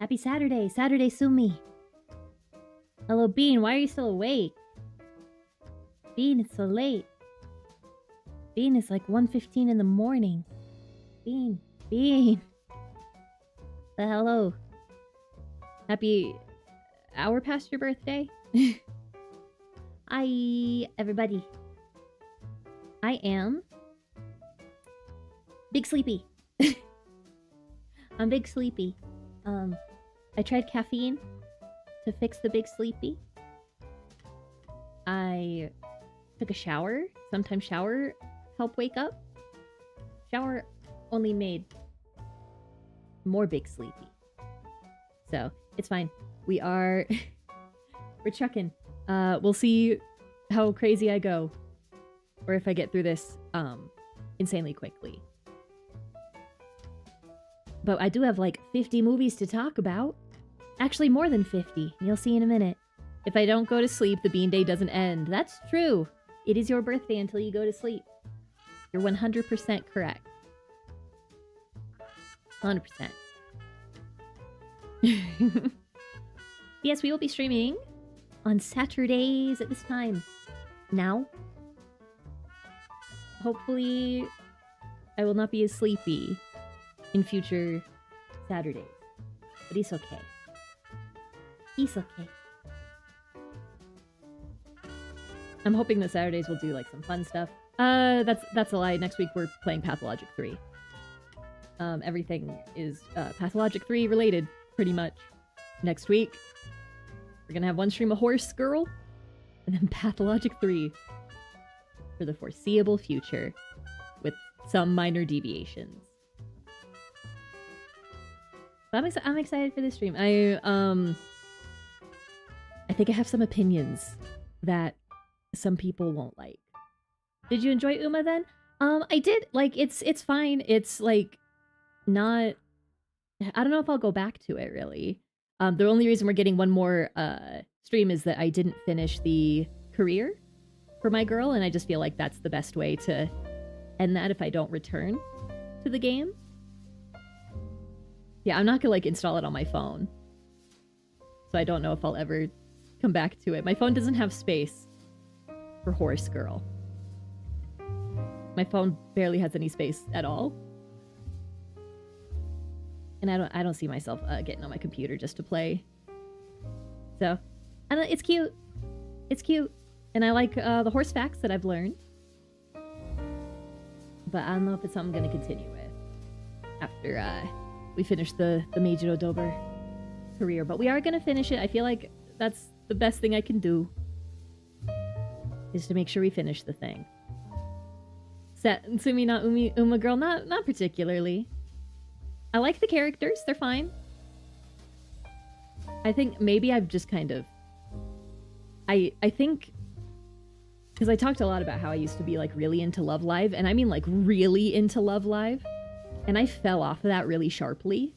Happy Saturday. Saturday Sumi. Hello, Bean. Why are you still awake? Bean, it's so late. Bean, it's like 1:15 in the morning. Bean. Bean. Hello. Happy hour past your birthday. Hi, everybody. I am Big Sleepy. I'm Big Sleepy. I tried caffeine to fix the Big Sleepy. I took a shower. Sometimes shower help wake up. Shower only made more Big Sleepy. So, it's fine. We are... we're trucking. We'll see how crazy I go. Or if I get through this, insanely quickly. But I do have like 50 movies to talk about. Actually, more than 50. You'll see in a minute. If I don't go to sleep, the Bean Day doesn't end. That's true. It is your birthday until you go to sleep. You're 100% correct. 100%. Yes, we will be streaming on Saturdays at this time. Now. Hopefully, I will not be as sleepy in future Saturdays. But it's okay. It's okay. I'm hoping that Saturdays will do like some fun stuff. That's a lie. Next week we're playing Pathologic 3. Everything is Pathologic 3 related, pretty much. Next week, we're gonna have one stream of Horse Girl, and then Pathologic 3 for the foreseeable future, with some minor deviations. But I'm excited for this stream. I think I have some opinions that some people won't like. Did you enjoy Uma then? I did. Like, it's fine. It's like not... I don't know if I'll go back to it, really. The only reason we're getting one more stream is that I didn't finish the career for my girl, and I just feel like that's the best way to end that if I don't return to the game. Yeah, I'm not gonna like install it on my phone. So I don't know if I'll ever come back to it. My phone doesn't have space for Horse Girl. My phone barely has any space at all. And I don't see myself getting on my computer just to play. So, I don't, it's cute. It's cute. And I like the horse facts that I've learned. But I don't know if it's something I'm going to continue with after we finish the Meijiro Dober career. But we are going to finish it. I feel like that's the best thing I can do. Is to make sure we finish the thing. Sumi not Uma girl, not particularly. I like the characters, they're fine. I think maybe I've just kind of... I think... Because I talked a lot about how I used to be like really into Love Live, and I mean like really into Love Live. And I fell off of that really sharply.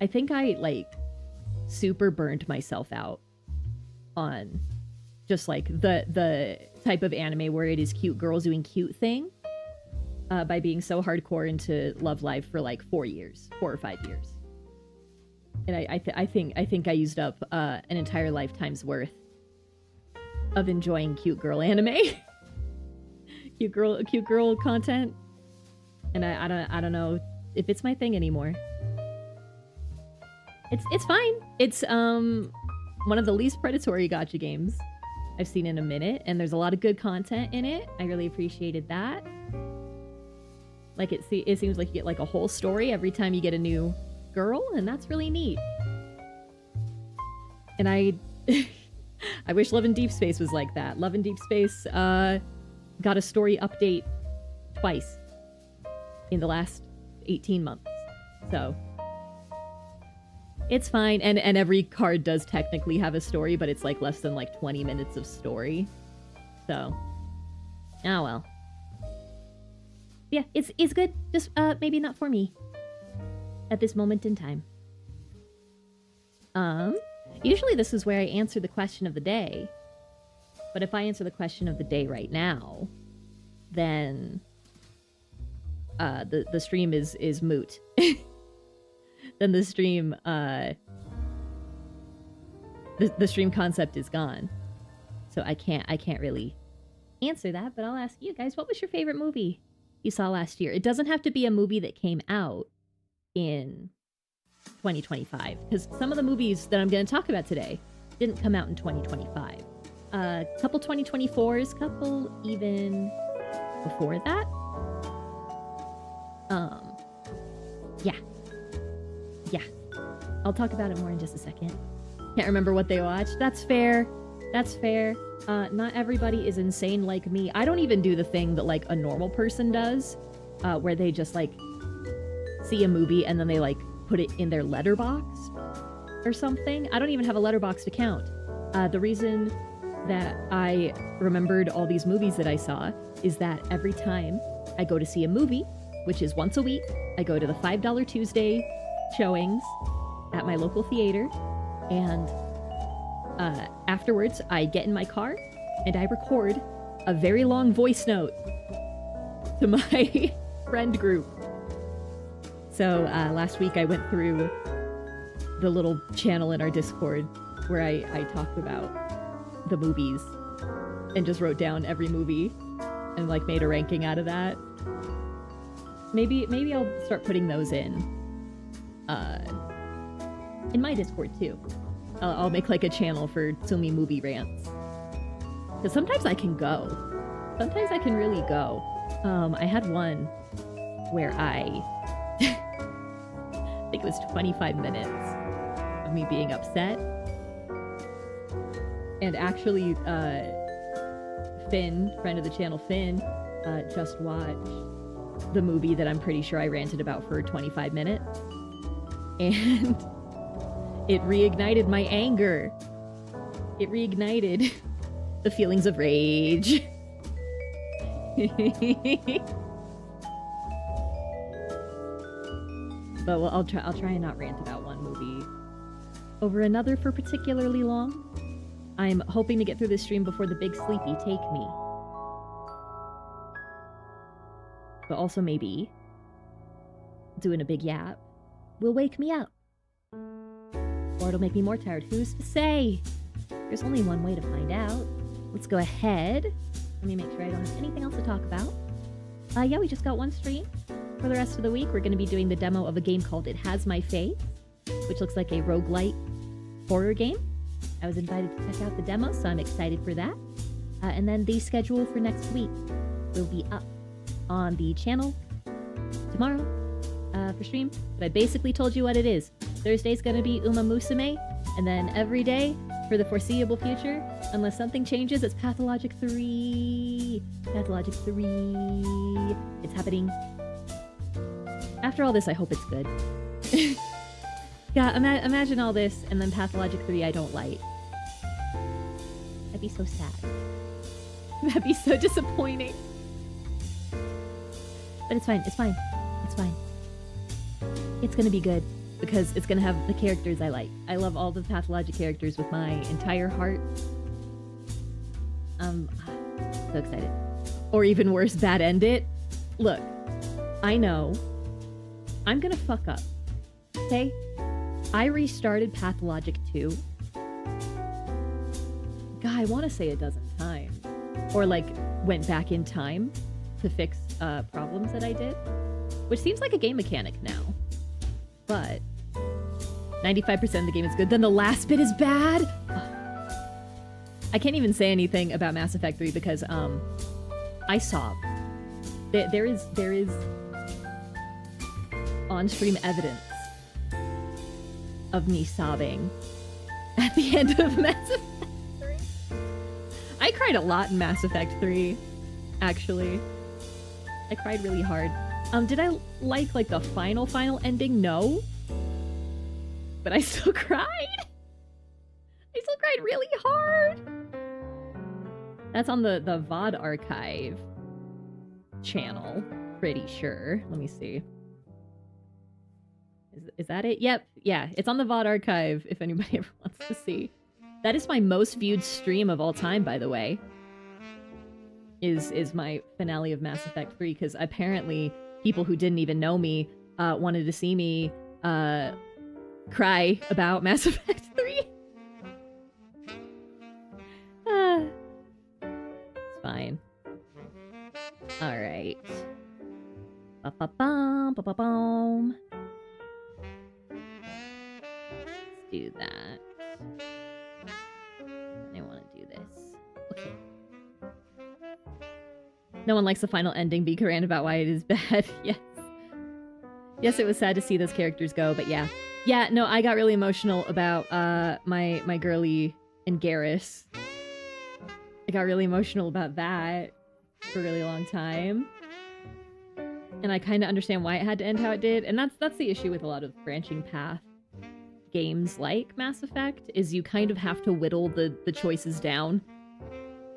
I think I like super burned myself out on just like the type of anime where it is cute girls doing cute thing. By being so hardcore into Love Live for like 4 or 5 years. And I think I used up an entire lifetime's worth of enjoying cute girl anime. cute girl content. And I don't know if it's my thing anymore. It's fine. It's one of the least predatory gacha games I've seen in a minute, and there's a lot of good content in it. I really appreciated that. Like, it seems like you get, like, a whole story every time you get a new girl, and that's really neat. And I wish Love in Deep Space was like that. Love in Deep Space got a story update twice in the last 18 months. So, it's fine. And every card does technically have a story, but it's, like, less than, like, 20 minutes of story. So, oh well. Yeah, it's good. Just maybe not for me at this moment in time. Usually this is where I answer the question of the day. But if I answer the question of the day right now, then the stream is moot. Then the stream the stream concept is gone. So I can't really answer that, but I'll ask you guys, what was your favorite movie you saw last year? It doesn't have to be a movie that came out in 2025, because some of the movies that I'm going to talk about today didn't come out in 2025. Couple 2024s, couple even before that. Yeah. I'll talk about it more in just a second. Can't remember what they watched. That's fair. Not everybody is insane like me. I don't even do the thing that like a normal person does, where they just like see a movie and then they like put it in their letterbox or something. I don't even have a letterbox account. The reason that I remembered all these movies that I saw is that every time I go to see a movie, which is once a week, I go to the $5 Tuesday showings at my local theater, and afterwards I get in my car and I record a very long voice note to my friend group. So last week I went through the little channel in our Discord where I talked about the movies and just wrote down every movie and like made a ranking out of that. Maybe I'll start putting those in my Discord too. I'll make like a channel for SUMI movie rants, because sometimes I can go. Sometimes I can really go. I had one where I think it was 25 minutes of me being upset. And actually, Finn, friend of the channel Finn, just watched the movie that I'm pretty sure I ranted about for 25 minutes. And it reignited my anger. It reignited the feelings of rage. But well, I'll try and not rant about one movie over another for particularly long. I'm hoping to get through this stream before the big sleepy take me. But also maybe doing a big yap will wake me up. Or it'll make me more tired. Who's to say? There's only one way to find out. Let's go ahead. Let me make sure I don't have anything else to talk about. Yeah, we just got one stream. For the rest of the week, we're going to be doing the demo of a game called It Has My Face, which looks like a roguelite horror game. I was invited to check out the demo, so I'm excited for that. And then the schedule for next week will be up on the channel tomorrow for stream. But I basically told you what it is. Thursday's going to be Uma Musume, and then every day for the foreseeable future, unless something changes, it's Pathologic 3. Pathologic 3. It's happening. After all this, I hope it's good. Yeah, imagine all this, and then Pathologic 3 I don't like. That'd be so sad. That'd be so disappointing. But it's fine, it's fine. It's fine. It's gonna be good, because it's gonna have the characters I like. I love all the Pathologic characters with my entire heart. So excited. Or even worse, bad end it. Look, I know I'm gonna fuck up, okay? I restarted Pathologic 2. God, I want to say a dozen times. Or like went back in time to fix problems that I did. Which seems like a game mechanic now. But 95% of the game is good. Then the last bit is bad? I can't even say anything about Mass Effect 3 because I sobbed. There is on-stream evidence of me sobbing at the end of Mass Effect 3. I cried a lot in Mass Effect 3, actually. I cried really hard. Did I like the final ending? No. But I still cried. I still cried really hard. That's on the VOD Archive channel, pretty sure. Let me see. Is that it? Yep. Yeah, it's on the VOD Archive if anybody ever wants to see. That is my most viewed stream of all time, by the way. Is my finale of Mass Effect 3, because apparently people who didn't even know me wanted to see me cry about Mass Effect 3. Ba-ba-bum, ba-ba-bum. Let's do that. I want to do this. Okay. No one likes the final ending. Be rant about why it is bad. Yes. Yes, it was sad to see those characters go, but yeah. Yeah, no, I got really emotional about my girly and Garrus. I got really emotional about that for a really long time. And I kind of understand why it had to end how it did. And that's the issue with a lot of branching path games like Mass Effect, is you kind of have to whittle the choices down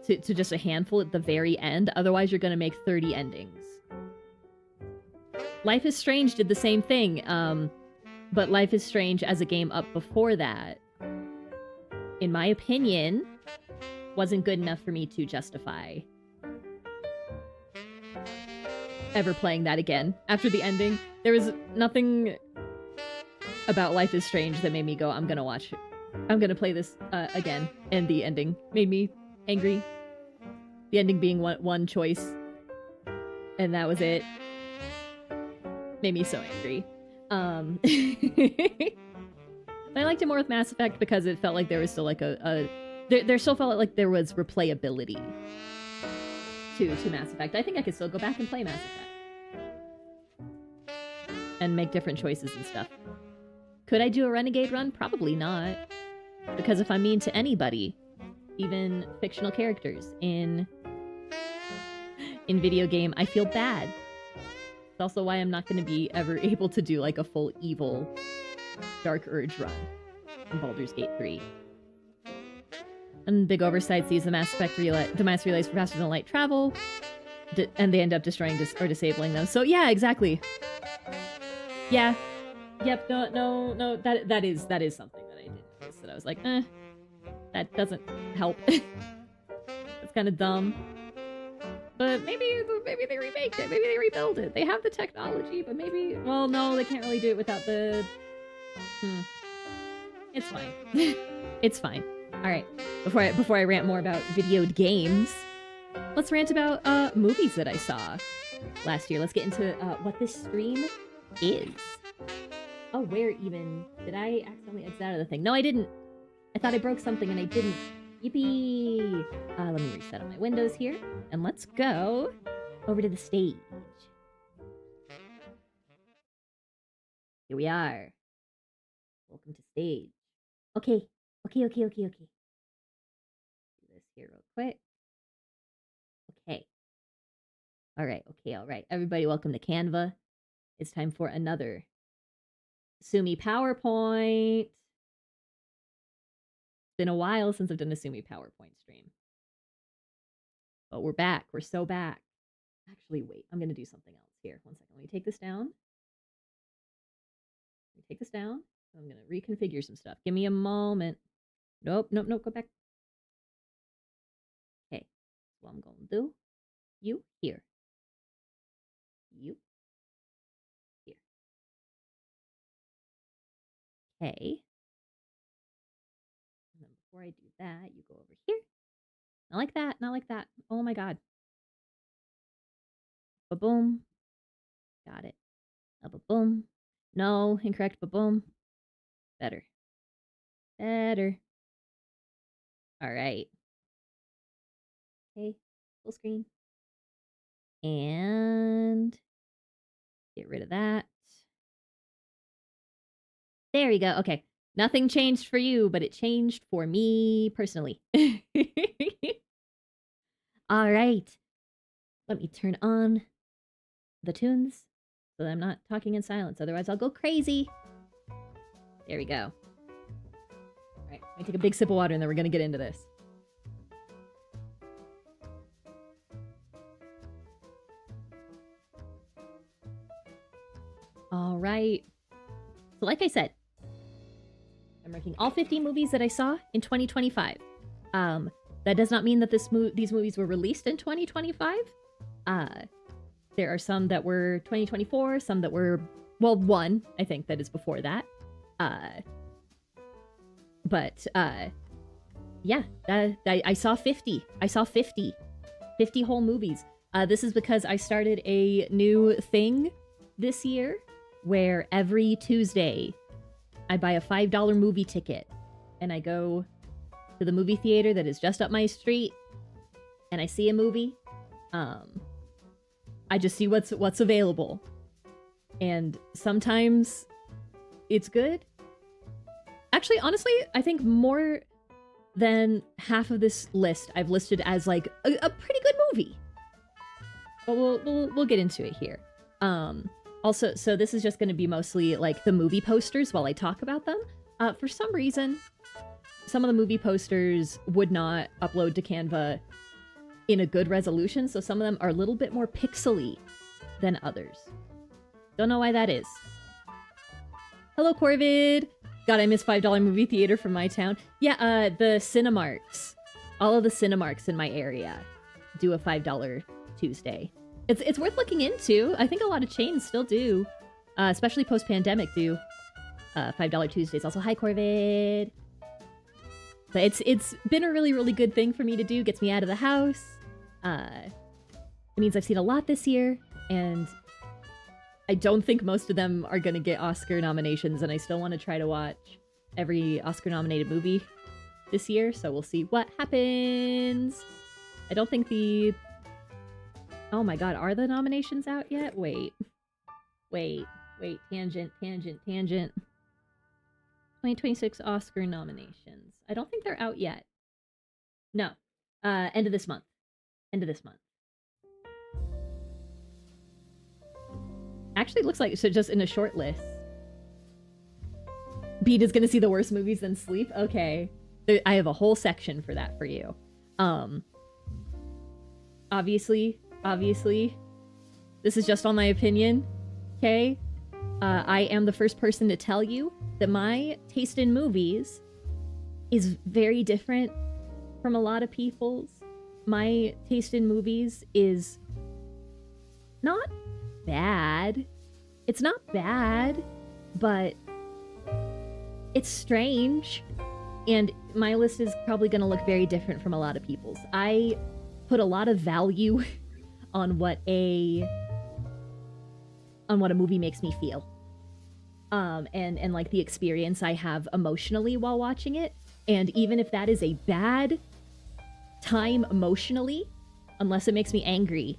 to just a handful at the very end. Otherwise, you're going to make 30 endings. Life is Strange did the same thing, but Life is Strange as a game up before that, in my opinion, wasn't good enough for me to justify ever playing that again. After the ending, there was nothing about Life is Strange that made me go, I'm gonna play this again. And the ending made me angry. The ending being one choice, and that was it. Made me so angry. But I liked it more with Mass Effect because it felt like there was still like there still felt like there was replayability to Mass Effect. I think I could still go back and play Mass Effect and make different choices and stuff. Could I do a Renegade run? Probably not. Because if I'm mean to anybody, even fictional characters in video game, I feel bad. It's also why I'm not going to be ever able to do like a full evil Dark Urge run in Baldur's Gate 3. And Big Oversight sees the Mass Effect mass relays for faster than light travel, and they end up destroying or disabling them. So yeah, exactly. Yeah. Yep. No. That is something that I did notice, that I was like, that doesn't help. That's kind of dumb. But maybe they remake it. Maybe they rebuild it. They have the technology, but maybe... Well, no, they can't really do it without the... It's fine. It's fine. Alright. Before I rant more about video games, let's rant about movies that I saw last year. Let's get into what this stream is. Oh, where even? Did I accidentally exit out of the thing? No, I didn't. I thought I broke something and I didn't. Yippee! Let me reset all my windows here, and let's go over to the stage. Here we are. Welcome to stage. Okay. Do this here real quick. Okay. All right. Everybody, welcome to Canva. It's time for another SUMI PowerPoint. Been a while since I've done a SUMI PowerPoint stream. But we're back. We're so back. Actually, wait. I'm going to do something else here. One second. Let me take this down. I'm going to reconfigure some stuff. Give me a moment. Nope. Go back. Okay. What I'm going to do. You here. You here. Okay. And then before I do that, you go over here. Not like that. Not like that. Oh my god. Ba-boom. Got it. Ba-boom. No, incorrect. Ba-boom. Better. All right. Okay. Full screen. And get rid of that. There we go. Okay. Nothing changed for you, but it changed for me personally. All right. Let me turn on the tunes so that I'm not talking in silence. Otherwise, I'll go crazy. There we go. All right. Let me take a big sip of water and then we're going to get into this. All right. So like I said, I'm ranking all 50 movies that I saw in 2025. That does not mean that these movies were released in 2025. There are some that were 2024, some that were, well, one, I think, that is before that. Yeah, I saw 50. I saw 50 whole movies. This is because I started a new thing this year where every Tuesday I buy a $5 movie ticket and I go to the movie theater that is just up my street and I see a movie. I just see what's available. And sometimes it's good. Actually, honestly, I think more than half of this list I've listed as like a pretty good movie. But we'll get into it here. Also, so this is just going to be mostly like the movie posters while I talk about them. For some reason, some of the movie posters would not upload to Canva in a good resolution, so some of them are a little bit more pixely than others. Don't know why that is. Hello, Corvid! God, I miss $5 movie theater from my town. Yeah, the Cinemarks. All of the Cinemarks in my area do a $5 Tuesday. It's worth looking into. I think a lot of chains still do, especially post-pandemic, do $5 Tuesdays. Also, hi, Corvid! But it's been a really, really good thing for me to do. Gets me out of the house. It means I've seen a lot this year, and I don't think most of them are gonna get Oscar nominations, and I still want to try to watch every Oscar-nominated movie this year, so we'll see what happens. I don't think the... Oh my god, are the nominations out yet? Wait, tangent. 2026 Oscar nominations. I don't think they're out yet. No. End of this month. Actually, it looks like, so just in a short list. Beat is gonna see the worst movies than sleep? Okay. I have a whole section for that for you. Obviously, this is just on my opinion, okay? I am the first person to tell you that my taste in movies is very different from a lot of people's. My taste in movies is not bad. It's not bad, but it's strange. And my list is probably going to look very different from a lot of people's. I put a lot of value on what a movie makes me feel. And like the experience I have emotionally while watching it. And even if that is a bad time emotionally, unless it makes me angry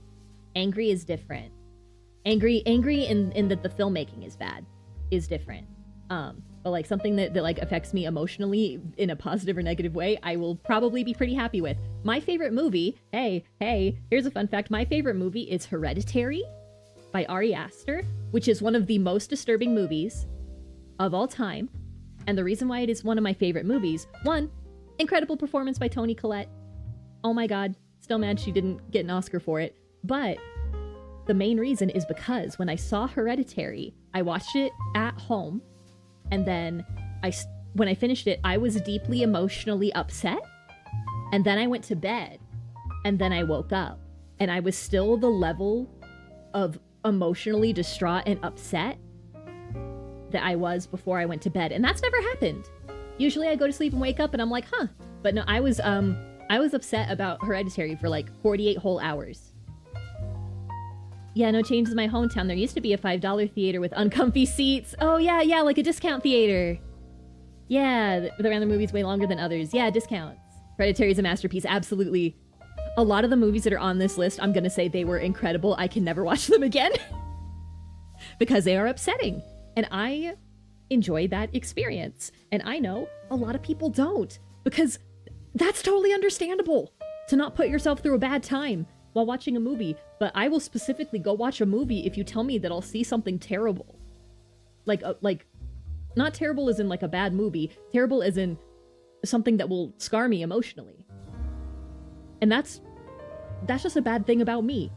is different. Angry in that the filmmaking is bad is different. But like something that like affects me emotionally in a positive or negative way, I will probably be pretty happy with. My favorite movie, hey, here's a fun fact. My favorite movie is Hereditary by Ari Aster, which is one of the most disturbing movies of all time. And the reason why it is one of my favorite movies, one, incredible performance by Toni Collette. Oh my god, still mad she didn't get an Oscar for it. But the main reason is because when I saw Hereditary, I watched it at home, and then when I finished it, I was deeply emotionally upset, and then I went to bed, and then I woke up, and I was still the level of emotionally distraught and upset that I was before I went to bed, and that's never happened. Usually I go to sleep and wake up and I'm like, huh. But no, I was upset about Hereditary for like 48 whole hours. Yeah, no changes in my hometown. There used to be a $5 theater with uncomfy seats. Oh yeah, like a discount theater. Yeah, they ran the movies way longer than others. Yeah, discounts. Hereditary is a masterpiece, absolutely. A lot of the movies that are on this list, I'm gonna say they were incredible. I can never watch them again. Because they are upsetting. And I enjoy that experience. And I know a lot of people don't. Because that's totally understandable. To not put yourself through a bad time while watching a movie. But I will specifically go watch a movie if you tell me that I'll see something terrible. Like, not terrible as in like a bad movie. Terrible as in something that will scar me emotionally. And that's just a bad thing about me.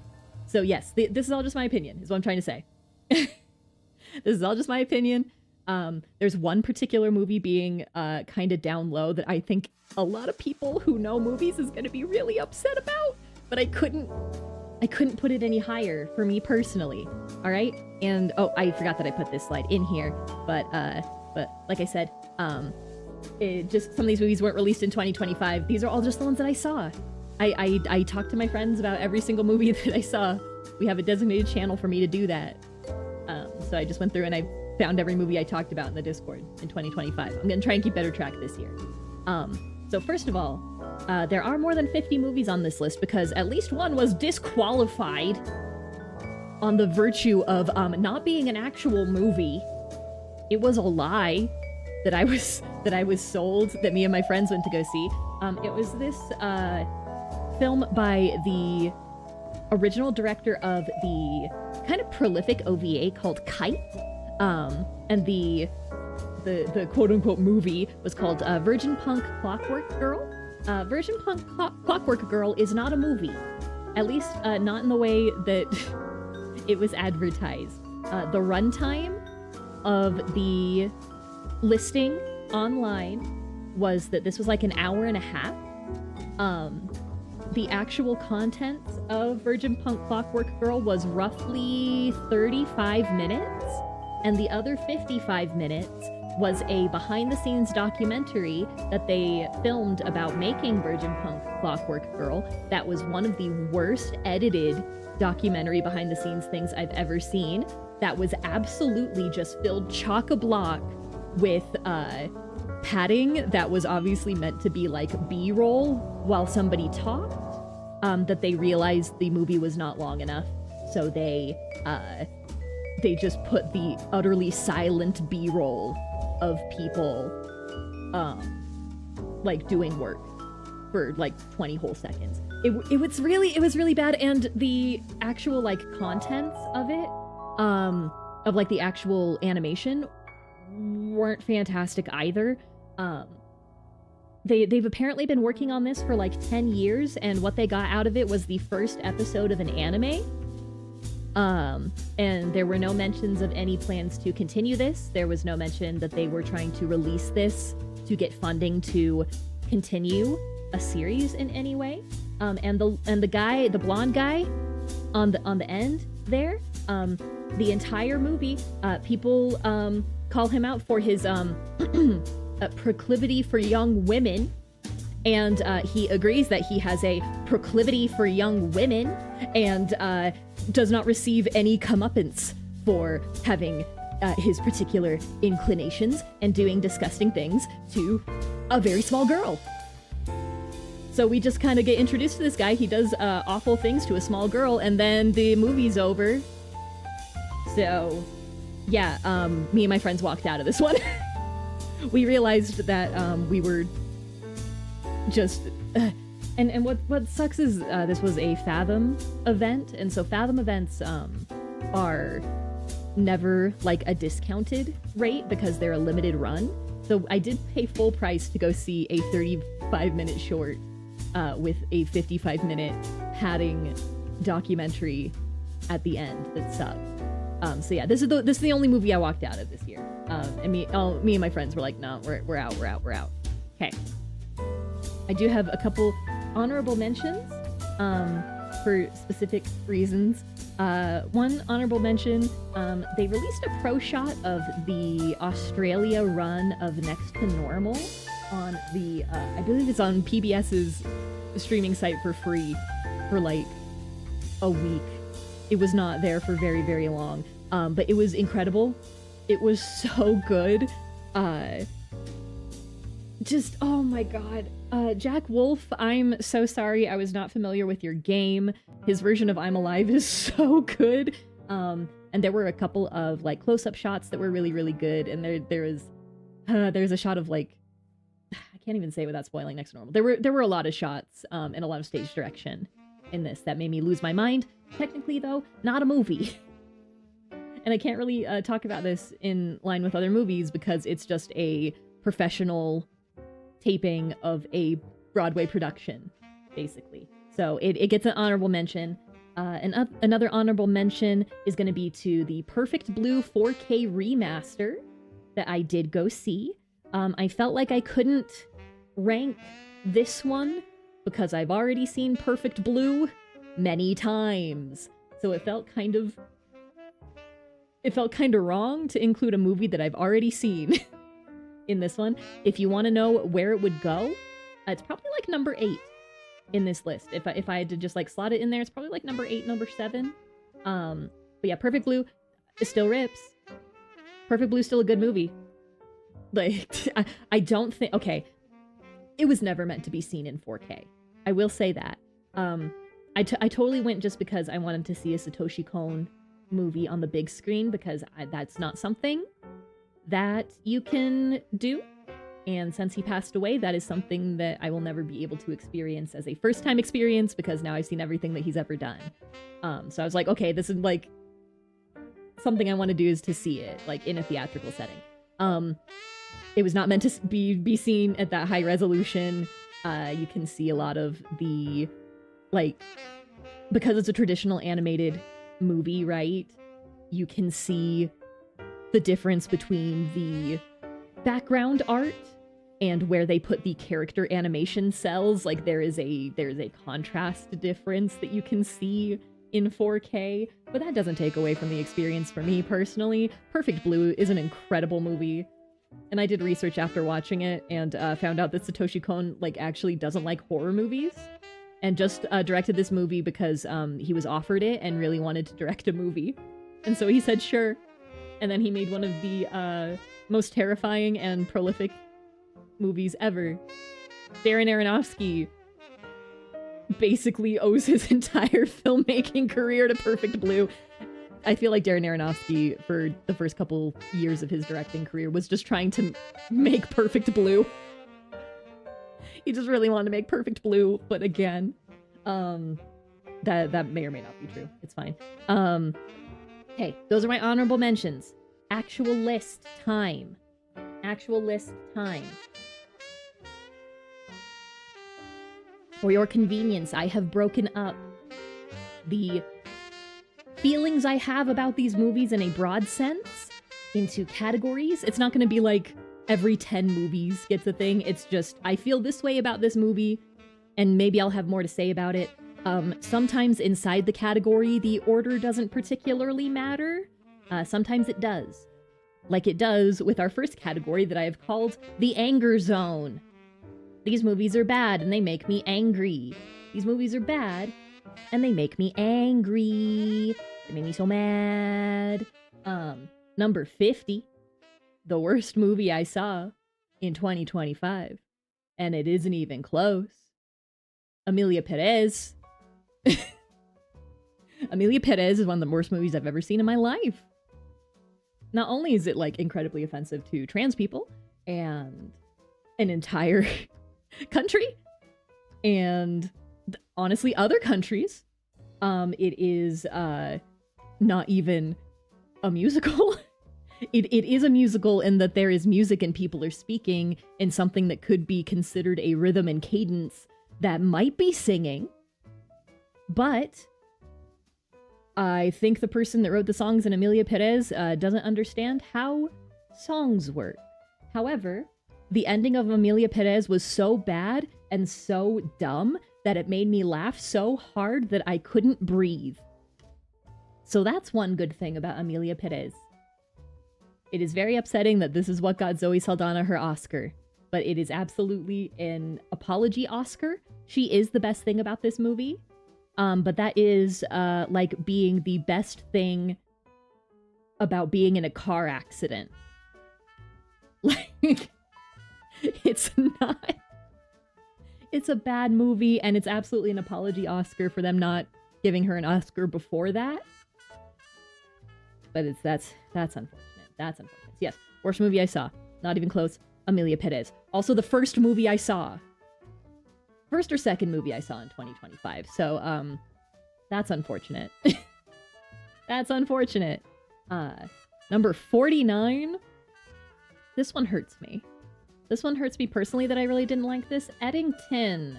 So yes, this is all just my opinion, is what I'm trying to say. This is all just my opinion. There's one particular movie being kind of down low that I think a lot of people who know movies is going to be really upset about, but I couldn't put it any higher for me personally. All right? And oh, I forgot that I put this slide in here, but like I said, some of these movies weren't released in 2025. These are all just the ones that I saw. I talk to my friends about every single movie that I saw. We have a designated channel for me to do that. So I just went through and I found every movie I talked about in the Discord in 2025. I'm gonna try and keep better track this year. So first of all, there are more than 50 movies on this list because at least one was disqualified on the virtue of not being an actual movie. It was a lie that I was sold, that me and my friends went to go see. It was this film by the original director of the kind of prolific OVA called Kite. And the quote-unquote movie was called Virgin Punk Clockwork Girl. Virgin Punk Clockwork Girl is not a movie. At least not in the way that it was advertised. The runtime of the listing online was that this was like an hour and a half. The actual contents of Virgin Punk Clockwork Girl was roughly 35 minutes, and the other 55 minutes was a behind-the-scenes documentary that they filmed about making Virgin Punk Clockwork Girl. That was one of the worst edited documentary behind-the-scenes things I've ever seen. That was absolutely just filled chock-a-block with padding that was obviously meant to be like B-roll while somebody talked, that they realized the movie was not long enough, so they just put the utterly silent B-roll of people like doing work for like 20 whole seconds. It was really bad, and the actual like contents of it, of like the actual animation, weren't fantastic either. They've apparently been working on this for like 10 years, and what they got out of it was the first episode of an anime. And there were no mentions of any plans to continue this. There was no mention that they were trying to release this to get funding to continue a series in any way. And the blonde guy on the end there, the entire movie, people call him out for his proclivity for young women, and he agrees that he has a proclivity for young women and does not receive any comeuppance for having his particular inclinations and doing disgusting things to a very small girl. So we just kind of get introduced to this guy. He does awful things to a small girl, and then the movie's over. So yeah, me and my friends walked out of this one. We realized that we were just... And what sucks is this was a Fathom event, and so Fathom events are never like a discounted rate because they're a limited run. So I did pay full price to go see a 35-minute short with a 55-minute padding documentary at the end that sucked. So yeah, this is the only movie I walked out of this year. And me and my friends were like, no, we're out. Okay. I do have a couple honorable mentions for specific reasons. One honorable mention, they released a pro shot of the Australia run of Next to Normal on the, I believe it's on PBS's streaming site for free for like a week. It was not there for very, very long, but it was incredible. It was so good. Just, oh my god. Jack Wolf, I'm so sorry I was not familiar with your game. His version of I'm Alive is so good. And there were a couple of like close-up shots that were really, really good. And there's a shot of like, I can't even say without spoiling Next to Normal. There were a lot of shots and a lot of stage direction in this that made me lose my mind. Technically though, not a movie. And I can't really talk about this in line with other movies because it's just a professional taping of a Broadway production, basically. So it gets an honorable mention. Another honorable mention is going to be to the Perfect Blue 4K remaster that I did go see. I felt like I couldn't rank this one because I've already seen Perfect Blue many times. So it felt kind of wrong to include a movie that I've already seen in this one. If you want to know where it would go, it's probably like number 8 in this list. If I had to just like slot it in there, it's probably like number 8, number 7. But yeah, Perfect Blue still rips. Perfect Blue's still a good movie. Like, I don't think... Okay, it was never meant to be seen in 4K. I will say that. I totally went just because I wanted to see a Satoshi Kon movie on the big screen, because that's not something that you can do. And since he passed away, that is something that I will never be able to experience as a first-time experience, because now I've seen everything that he's ever done. So I was like, okay, this is like... something I want to do is to see it, like, in a theatrical setting. It was not meant to be seen at that high resolution. You can see a lot of the, like, because it's a traditional animated movie, right? You can see the difference between the background art and where they put the character animation cells. Like, there's a contrast difference that you can see in 4K, but that doesn't take away from the experience for me personally. Perfect Blue is an incredible movie, and I did research after watching it and found out that Satoshi Kon like actually doesn't like horror movies, and just directed this movie because he was offered it and really wanted to direct a movie, and so he said sure, and then he made one of the most terrifying and prolific movies ever. Darren Aronofsky basically owes his entire filmmaking career to Perfect Blue. I feel like Darren Aronofsky, for the first couple years of his directing career, was just trying to make Perfect Blue. He just really wanted to make Perfect Blue, but again, that may or may not be true. It's fine. Hey, those are my honorable mentions. Actual list time. Actual list time. For your convenience, I have broken up the feelings I have about these movies in a broad sense into categories. It's not going to be like every 10 movies gets a thing. It's just, I feel this way about this movie, and maybe I'll have more to say about it. Sometimes inside the category, the order doesn't particularly matter. Sometimes it does. Like it does with our first category that I have called the Anger Zone. These movies are bad and they make me angry. These movies are bad and they make me angry. They make me so mad. Number 50, the worst movie I saw in 2025. And it isn't even close. Amelia Perez. Amelia Perez is one of the worst movies I've ever seen in my life. Not only is it, like, incredibly offensive to trans people and an entire country and honestly other countries, it is not even a musical. It is a musical in that there is music and people are speaking in something that could be considered a rhythm and cadence that might be singing, but I think the person that wrote the songs in Amelia Perez doesn't understand how songs work. However, the ending of Amelia Perez was so bad and so dumb that it made me laugh so hard that I couldn't breathe. So that's one good thing about Amelia Perez. It is very upsetting that this is what got Zoe Saldana her Oscar, but it is absolutely an apology Oscar. She is the best thing about this movie. But that is, like, being the best thing about being in a car accident. Like, it's not... It's a bad movie, and it's absolutely an apology Oscar for them not giving her an Oscar before that. But that's unfortunate. That's unfortunate. Yes, worst movie I saw. Not even close. Amelia Perez. Also the first movie I saw. First or second movie I saw in 2025. So, that's unfortunate. That's unfortunate. Number 49. This one hurts me. This one hurts me personally that I really didn't like this. Eddington.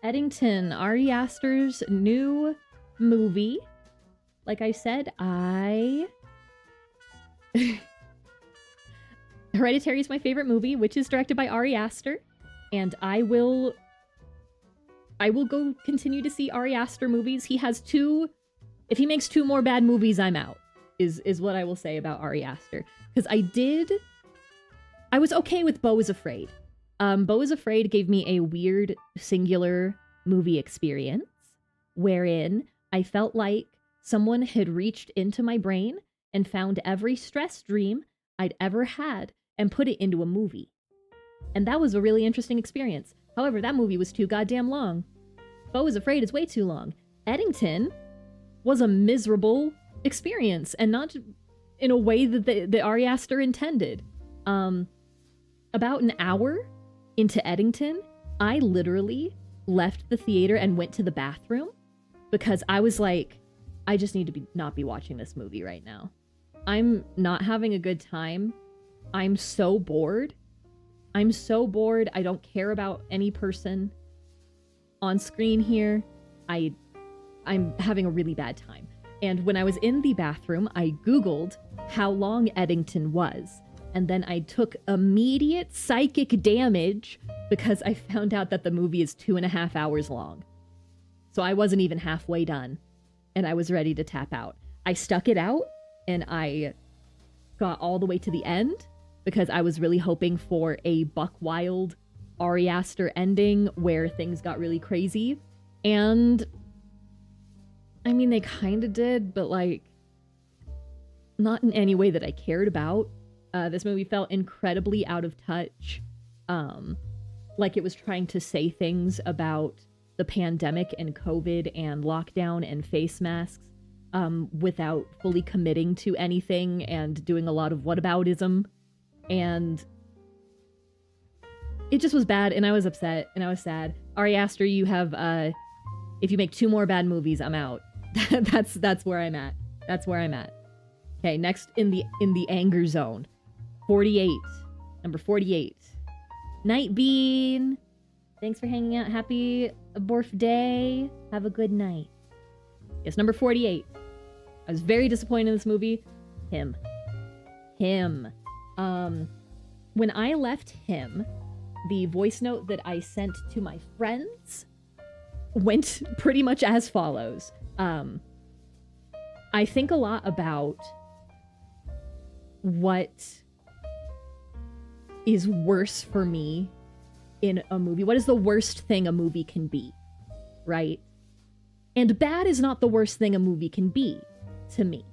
Eddington, Ari Aster's new movie. Like I said, Hereditary is my favorite movie, which is directed by Ari Aster. And I will go continue to see Ari Aster movies. He has two... If he makes 2 more bad movies, I'm out, is what I will say about Ari Aster. Because I was okay with Beau is Afraid. Beau is Afraid gave me a weird, singular movie experience wherein I felt like someone had reached into my brain and found every stress dream I'd ever had and put it into a movie. And that was a really interesting experience. However, that movie was too goddamn long. Beau is Afraid is way too long. Eddington was a miserable experience, and not in a way that the Ari Aster intended. About an hour into Eddington, I literally left the theater and went to the bathroom because I was like, I just need to not be watching this movie right now. I'm not having a good time. I'm so bored. I'm so bored. I don't care about any person on screen here. I'm having a really bad time. And when I was in the bathroom, I Googled how long Eddington was. And then I took immediate psychic damage because I found out that the movie is 2.5 hours long. So I wasn't even halfway done, and I was ready to tap out. I stuck it out, and I got all the way to the end because I was really hoping for a buck wild Ari Aster ending where things got really crazy. And I mean, they kind of did, but like not in any way that I cared about. This movie felt incredibly out of touch. Like it was trying to say things about the pandemic and COVID and lockdown and face masks without fully committing to anything and doing a lot of whataboutism. And it just was bad, and I was upset, and I was sad. Ari Aster, you have, if you make 2 more bad movies, I'm out. That's where I'm at. That's where I'm at. Okay, next in the anger zone. 48. Number 48. Night Bean. Thanks for hanging out. Happy birthday. Have a good night. Yes, number 48. I was very disappointed in this movie. Him. When I left him, the voice note that I sent to my friends went pretty much as follows. I think a lot about what is worse for me in a movie. What is the worst thing a movie can be, right? And bad is not the worst thing a movie can be to me.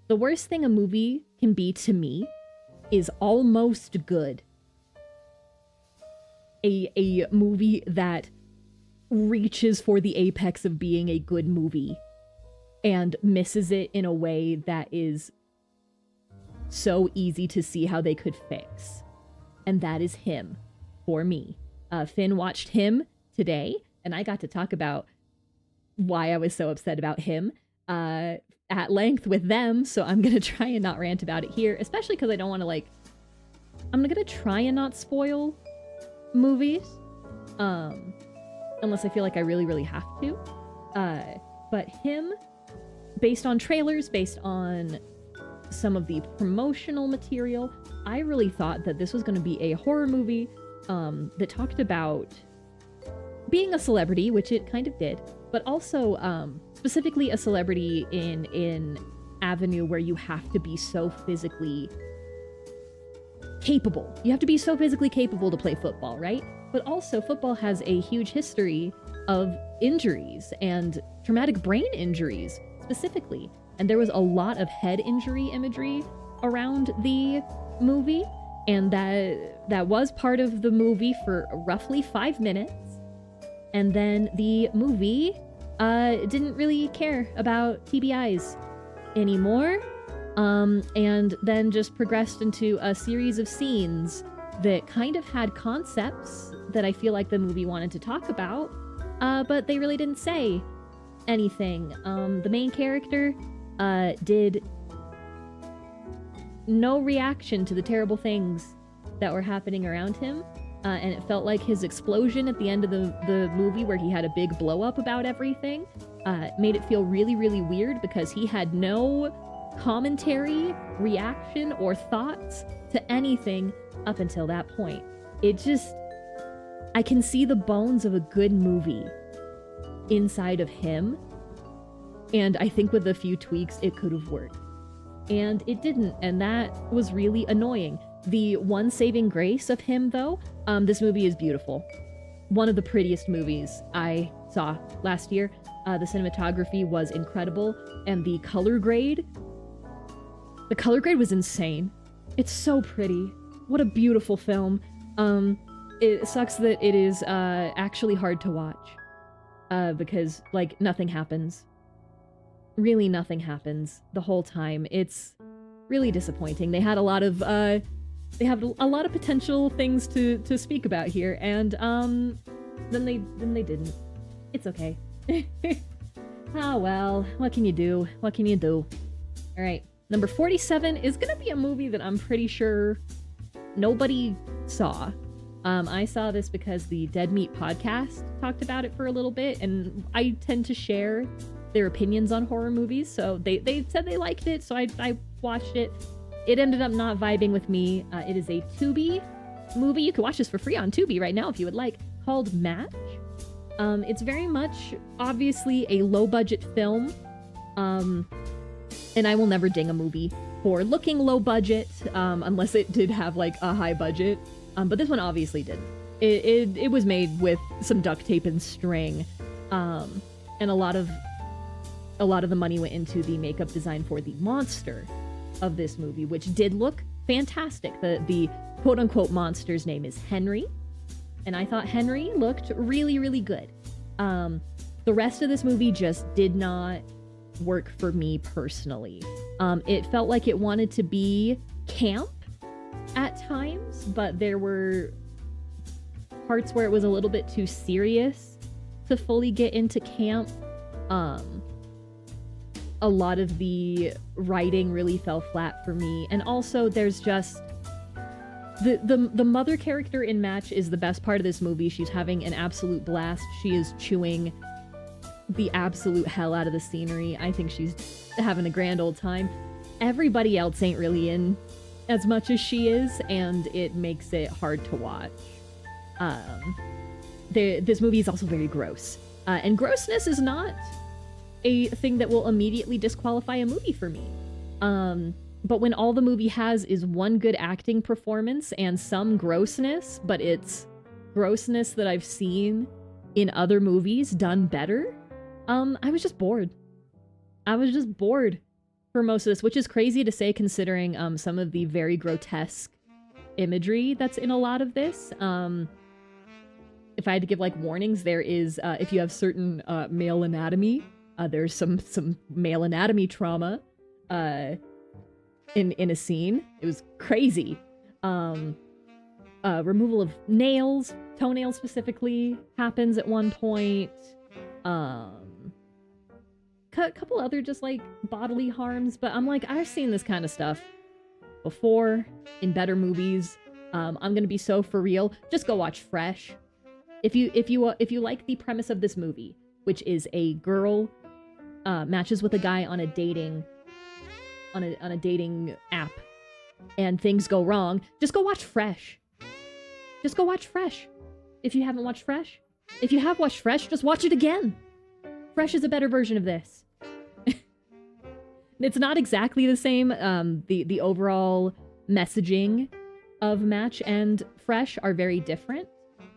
The worst thing a movie can be to me is almost good. A movie that reaches for the apex of being a good movie and misses it in a way that is so easy to see how they could fix. And that is him for me. Finn watched him today, and I got to talk about why I was so upset about him at length with them, so I'm gonna try and not rant about it here, especially because I don't want to, I'm gonna try and not spoil movies, unless I feel like I really, really have to. But him, based on trailers, based on some of the promotional material, I really thought that this was going to be a horror movie that talked about being a celebrity, which it kind of did, but also specifically a celebrity in an avenue where you have to be so physically capable. You have to be so physically capable to play football, right? But also football has a huge history of injuries and traumatic brain injuries specifically. And there was a lot of head injury imagery around the movie, and that was part of the movie for roughly 5 minutes. And then the movie didn't really care about TBIs anymore, and then just progressed into a series of scenes that kind of had concepts that I feel like the movie wanted to talk about, but they really didn't say anything. The main character did no reaction to the terrible things that were happening around him, and it felt like his explosion at the end of the movie, where he had a big blow up about everything, made it feel really, really weird because he had no commentary, reaction, or thoughts to anything up until that point. I can see the bones of a good movie inside of him, and I think with a few tweaks it could have worked. And it didn't, and that was really annoying. The one saving grace of him, though, this movie is beautiful. one of the prettiest movies I saw last year. The cinematography was incredible, and the color grade was insane. It's so pretty. What a beautiful film. It sucks that it is actually hard to watch, because like nothing happens. Really nothing happens the whole time. It's really disappointing. They had a lot of potential things to speak about here, and then they didn't. It's okay. Oh well, what can you do? What can you do? All right, number 47 is gonna be a movie that I'm pretty sure nobody saw. I saw this because the Dead Meat podcast talked about it for a little bit, and I tend to share their opinions on horror movies, so they said they liked it, so I watched it. It ended up not vibing with me. It is a Tubi movie. You can watch this for free on Tubi right now if you would like, called Match. It's very much, obviously, a low-budget film, and I will never ding a movie for looking low-budget, unless it did have, like, a high budget, but this one obviously didn't. It was made with some duct tape and string, and a lot of the money went into the makeup design for the monster of this movie, which did look fantastic. The quote-unquote monster's name is Henry, and I thought Henry looked really, really good. The rest of this movie just did not work for me personally. It felt like it wanted to be camp at times, but there were parts where it was a little bit too serious to fully get into camp. A lot of the writing really fell flat for me, and also there's just the mother character in Match is the best part of this movie. She's having an absolute blast. She is chewing the absolute hell out of the scenery. I think she's having a grand old time. Everybody else ain't really in as much as she is, and it makes it hard to watch. This movie is also very gross, and grossness is not a thing that will immediately disqualify a movie for me. But when all the movie has is one good acting performance and some grossness, but it's grossness that I've seen in other movies done better, I was just bored. I was just bored for most of this, which is crazy to say considering some of the very grotesque imagery that's in a lot of this. If I had to give like warnings, there is, if you have certain male anatomy, there's some male anatomy trauma in a scene. It was crazy. Removal of nails, toenails specifically, happens at one point. Couple other just like bodily harms, but I'm like, I've seen this kind of stuff before in better movies. I'm gonna be so for real. Just go watch Fresh. If you like the premise of this movie, which is a girl matches with a guy on a dating app, and things go wrong, just go watch Fresh. Just go watch Fresh. If you haven't watched Fresh, if you have watched Fresh, just watch it again. Fresh is a better version of this. It's not exactly the same. The overall messaging of Match and Fresh are very different,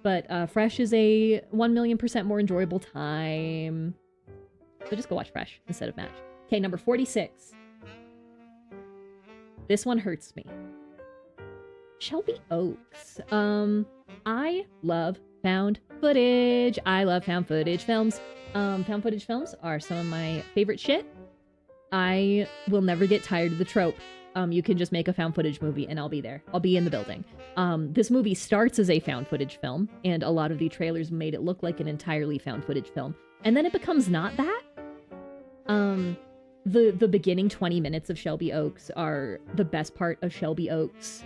but Fresh is a 1,000,000% more enjoyable time. So just go watch Fresh instead of Match. Okay, number 46. This one hurts me. Shelby Oaks. I love found footage. I love found footage films. Found footage films are some of my favorite shit. I will never get tired of the trope. You can just make a found footage movie and I'll be there. I'll be in the building. This movie starts as a found footage film, and a lot of the trailers made it look like an entirely found footage film. And then it becomes not that. The beginning 20 minutes of Shelby Oaks are the best part of Shelby Oaks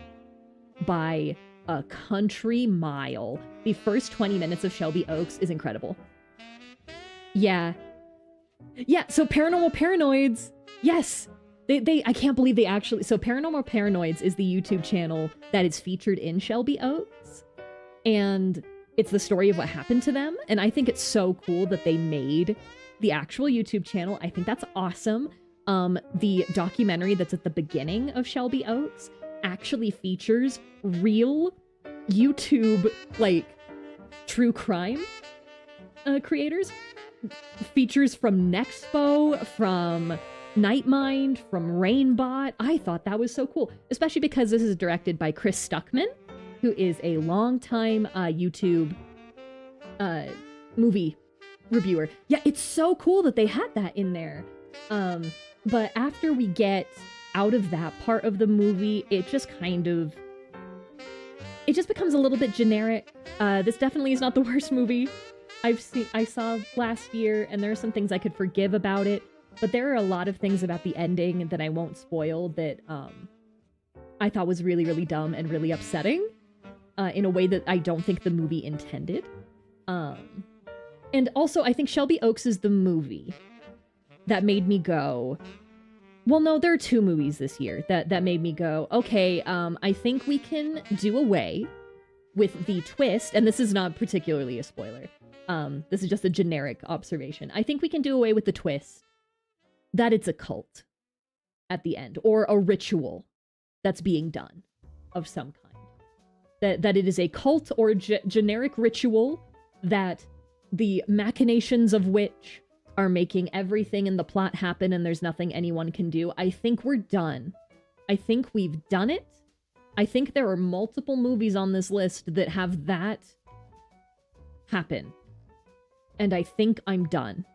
by a country mile. The first 20 minutes of Shelby Oaks is incredible. Yeah, so Paranormal Paranoids, yes! I can't believe they actually... So Paranormal Paranoids is the YouTube channel that is featured in Shelby Oaks, and it's the story of what happened to them, and I think it's so cool that they made the actual YouTube channel. I think that's awesome. The documentary that's at the beginning of Shelby Oaks actually features real YouTube, like, true crime creators. Features from Nexpo, from Nightmind, from Rainbot. I thought that was so cool, especially because this is directed by Chris Stuckman, who is a longtime YouTube movie reviewer. Yeah, it's so cool that they had that in there. But after we get out of that part of the movie, it just becomes a little bit generic. This definitely is not the worst movie I saw last year, and there are some things I could forgive about it, but there are a lot of things about the ending that I won't spoil that I thought was really, really dumb and really upsetting in a way that I don't think the movie intended. And also, I think Shelby Oaks is the movie that made me go, well, no, there are two movies this year that made me go, okay, I think we can do away with the twist, and this is not particularly a spoiler. This is just a generic observation. I think we can do away with the twist that it's a cult at the end, or a ritual that's being done of some kind. That it is a cult or generic ritual that the machinations of which are making everything in the plot happen and there's nothing anyone can do. I think we're done. I think we've done it. I think there are multiple movies on this list that have that happen. And I think I'm done.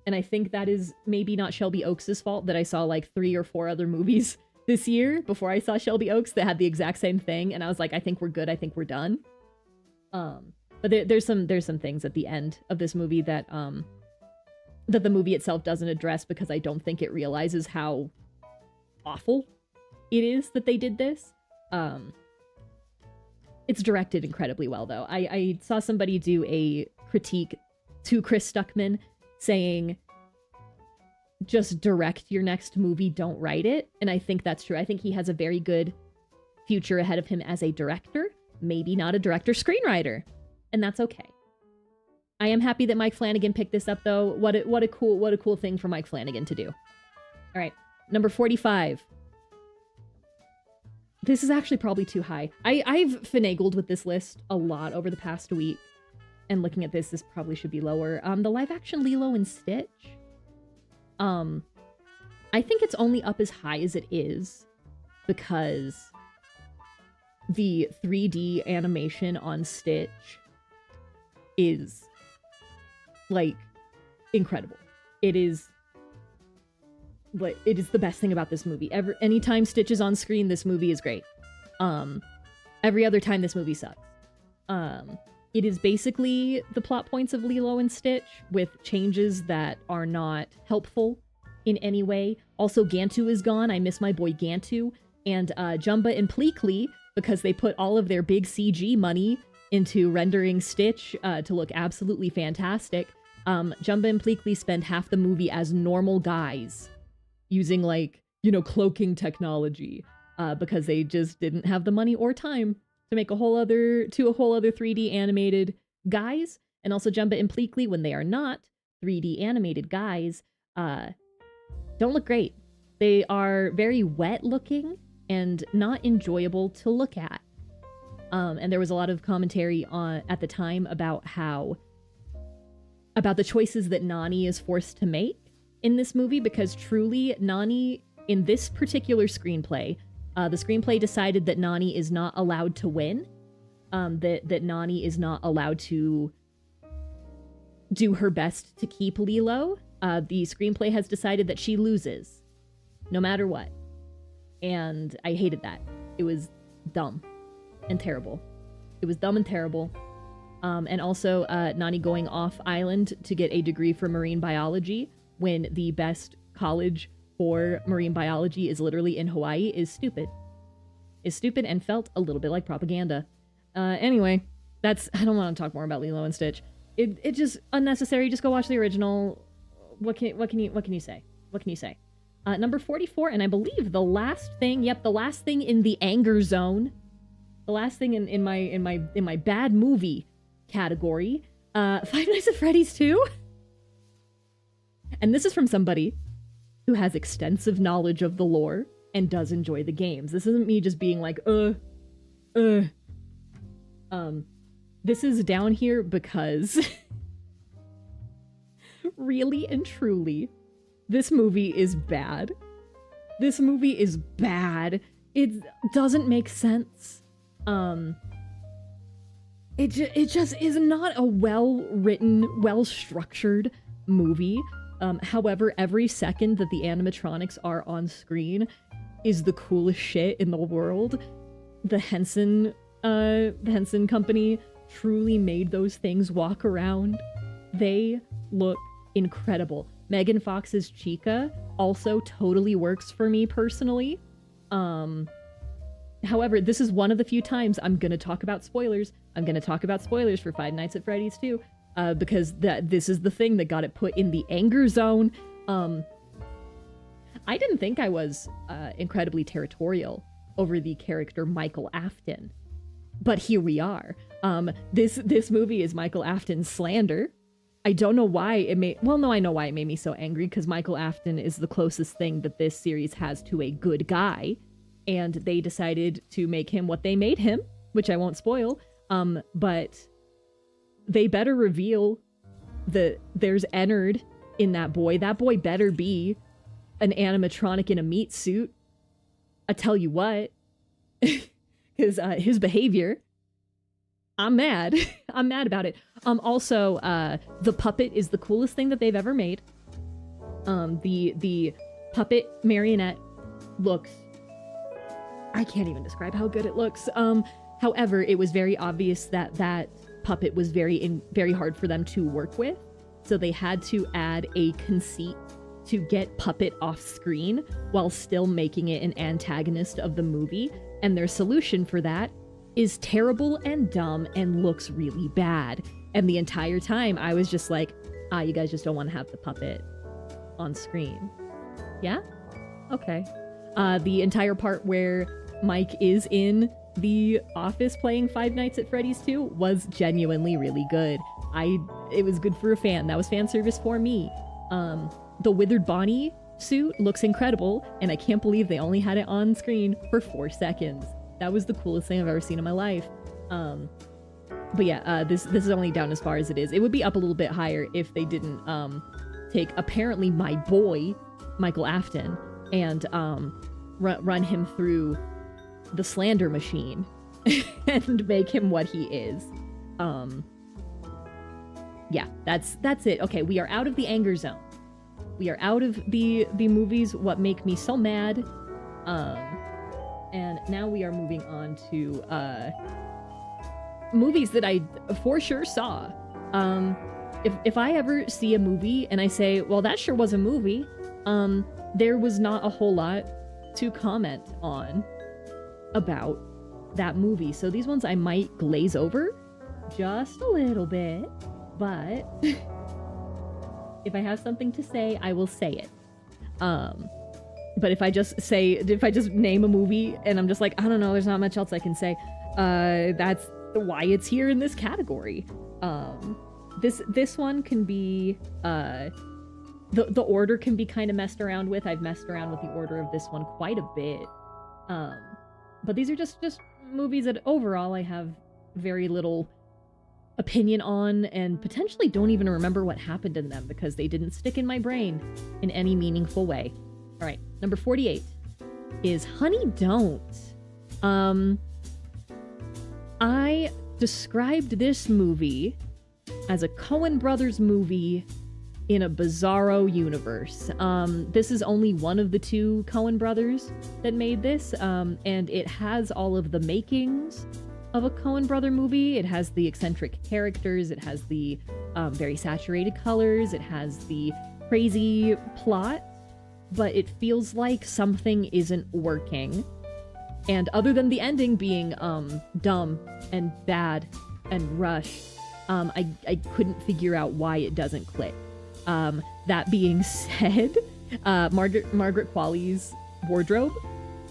And I think that is maybe not Shelby Oaks' fault that I saw like 3 or 4 other movies this year before I saw Shelby Oaks that had the exact same thing. And I was like, I think we're good. I think we're done. But there's some things at the end of this movie that that the movie itself doesn't address because I don't think it realizes how awful it is that they did this. It's directed incredibly well, though. I saw somebody do a critique to Chris Stuckman saying, just direct your next movie, don't write it. And I think that's true. I think he has a very good future ahead of him as a director, maybe not a director-screenwriter. And that's okay. I am happy that Mike Flanagan picked this up, though. What a cool thing for Mike Flanagan to do. All right, number 45. This is actually probably too high. I've finagled with this list a lot over the past week. And looking at this probably should be lower. The live-action Lilo and Stitch. I think it's only up as high as it is because the 3D animation on Stitch is, like, incredible. It is the best thing about this movie. Anytime Stitch is on screen, this movie is great. Every other time, this movie sucks. It is basically the plot points of Lilo and Stitch with changes that are not helpful in any way. Also, Gantu is gone. I miss my boy Gantu. And Jumba and Pleakley, because they put all of their big CG money into rendering Stitch to look absolutely fantastic. Jumba and Pleakley spend half the movie as normal guys using, like, you know, cloaking technology because they just didn't have the money or time to make a whole other 3D animated guys. And also Jumba and Pleakley, when they are not 3D animated guys, don't look great. They are very wet looking and not enjoyable to look at. And there was a lot of commentary at the time about the choices that Nani is forced to make in this movie, because truly Nani, in this particular screenplay, the screenplay decided that Nani is not allowed to win, that Nani is not allowed to do her best to keep Lilo. The screenplay has decided that she loses, no matter what. And I hated that. It was dumb and terrible. It was dumb and terrible. And also Nani going off island to get a degree for marine biology when the best college for marine biology is literally in Hawaii is stupid. Is stupid and felt a little bit like propaganda. Anyway, I don't want to talk more about Lilo and Stitch. It just unnecessary. Just go watch the original. What can you say? What can you say? Number 44, and I believe the last thing in the anger zone, the last thing in my bad movie category, Five Nights at Freddy's 2. And this is from somebody who has extensive knowledge of the lore and does enjoy the games. This isn't me just being like, this is down here because really and truly, this movie is bad. This movie is bad. It doesn't make sense. It just is not a well-written, well-structured movie. However, every second that the animatronics are on screen is the coolest shit in the world. The Henson company truly made those things walk around. They look incredible. Megan Fox's Chica also totally works for me personally. However, this is one of the few times I'm gonna talk about spoilers. I'm gonna talk about spoilers for Five Nights at Freddy's 2, because this is the thing that got it put in the anger zone. I didn't think I was incredibly territorial over the character Michael Afton, but here we are. This movie is Michael Afton's slander. I don't know why it made... Well, no, I know why it made me so angry, because Michael Afton is the closest thing that this series has to a good guy, and they decided to make him what they made him, which I won't spoil, but they better reveal that there's Ennard in that boy. That boy better be an animatronic in a meat suit. I tell you what, because his behavior... I'm mad. I'm mad about it. Also, the puppet is the coolest thing that they've ever made. The puppet marionette looks... I can't even describe how good it looks. However, it was very obvious that that puppet was very hard for them to work with. So they had to add a conceit to get puppet off screen while still making it an antagonist of the movie. And their solution for that is terrible and dumb and looks really bad. And the entire time I was just like, you guys just don't want to have the puppet on screen. Yeah? Okay. The entire part where Mike is in the office playing Five Nights at Freddy's 2 was genuinely really good. It was good for a fan. That was fan service for me. The Withered Bonnie suit looks incredible, and I can't believe they only had it on screen for 4 seconds. That was the coolest thing I've ever seen in my life. But yeah, this is only down as far as it is. It would be up a little bit higher if they didn't take apparently my boy, Michael Afton, and run him through the slander machine and make him what he is. Yeah, that's it. Okay, we are out of the anger zone. We are out of the movies what make me so mad. And now we are moving on to movies that I for sure saw. If I ever see a movie and I say, well, that sure was a movie, there was not a whole lot to comment on about that movie. So these ones I might glaze over just a little bit, but if I have something to say, I will say it. But if I just name a movie and I'm just like, I don't know, there's not much else I can say, that's why it's here in this category. This one can be, the order can be kind of messed around with. I've messed around with the order of this one quite a bit. But these are just movies that overall I have very little opinion on and potentially don't even remember what happened in them because they didn't stick in my brain in any meaningful way. All right, number 48 is Honey Don't. I described this movie as a Coen Brothers movie in a bizarro universe. This is only one of the two Coen brothers that made this, and it has all of the makings of a Coen brother movie. It has the eccentric characters, it has the very saturated colors, it has the crazy plot, but it feels like something isn't working. And other than the ending being dumb and bad and rushed, I couldn't figure out why it doesn't click. That being said, Margaret Qualley's wardrobe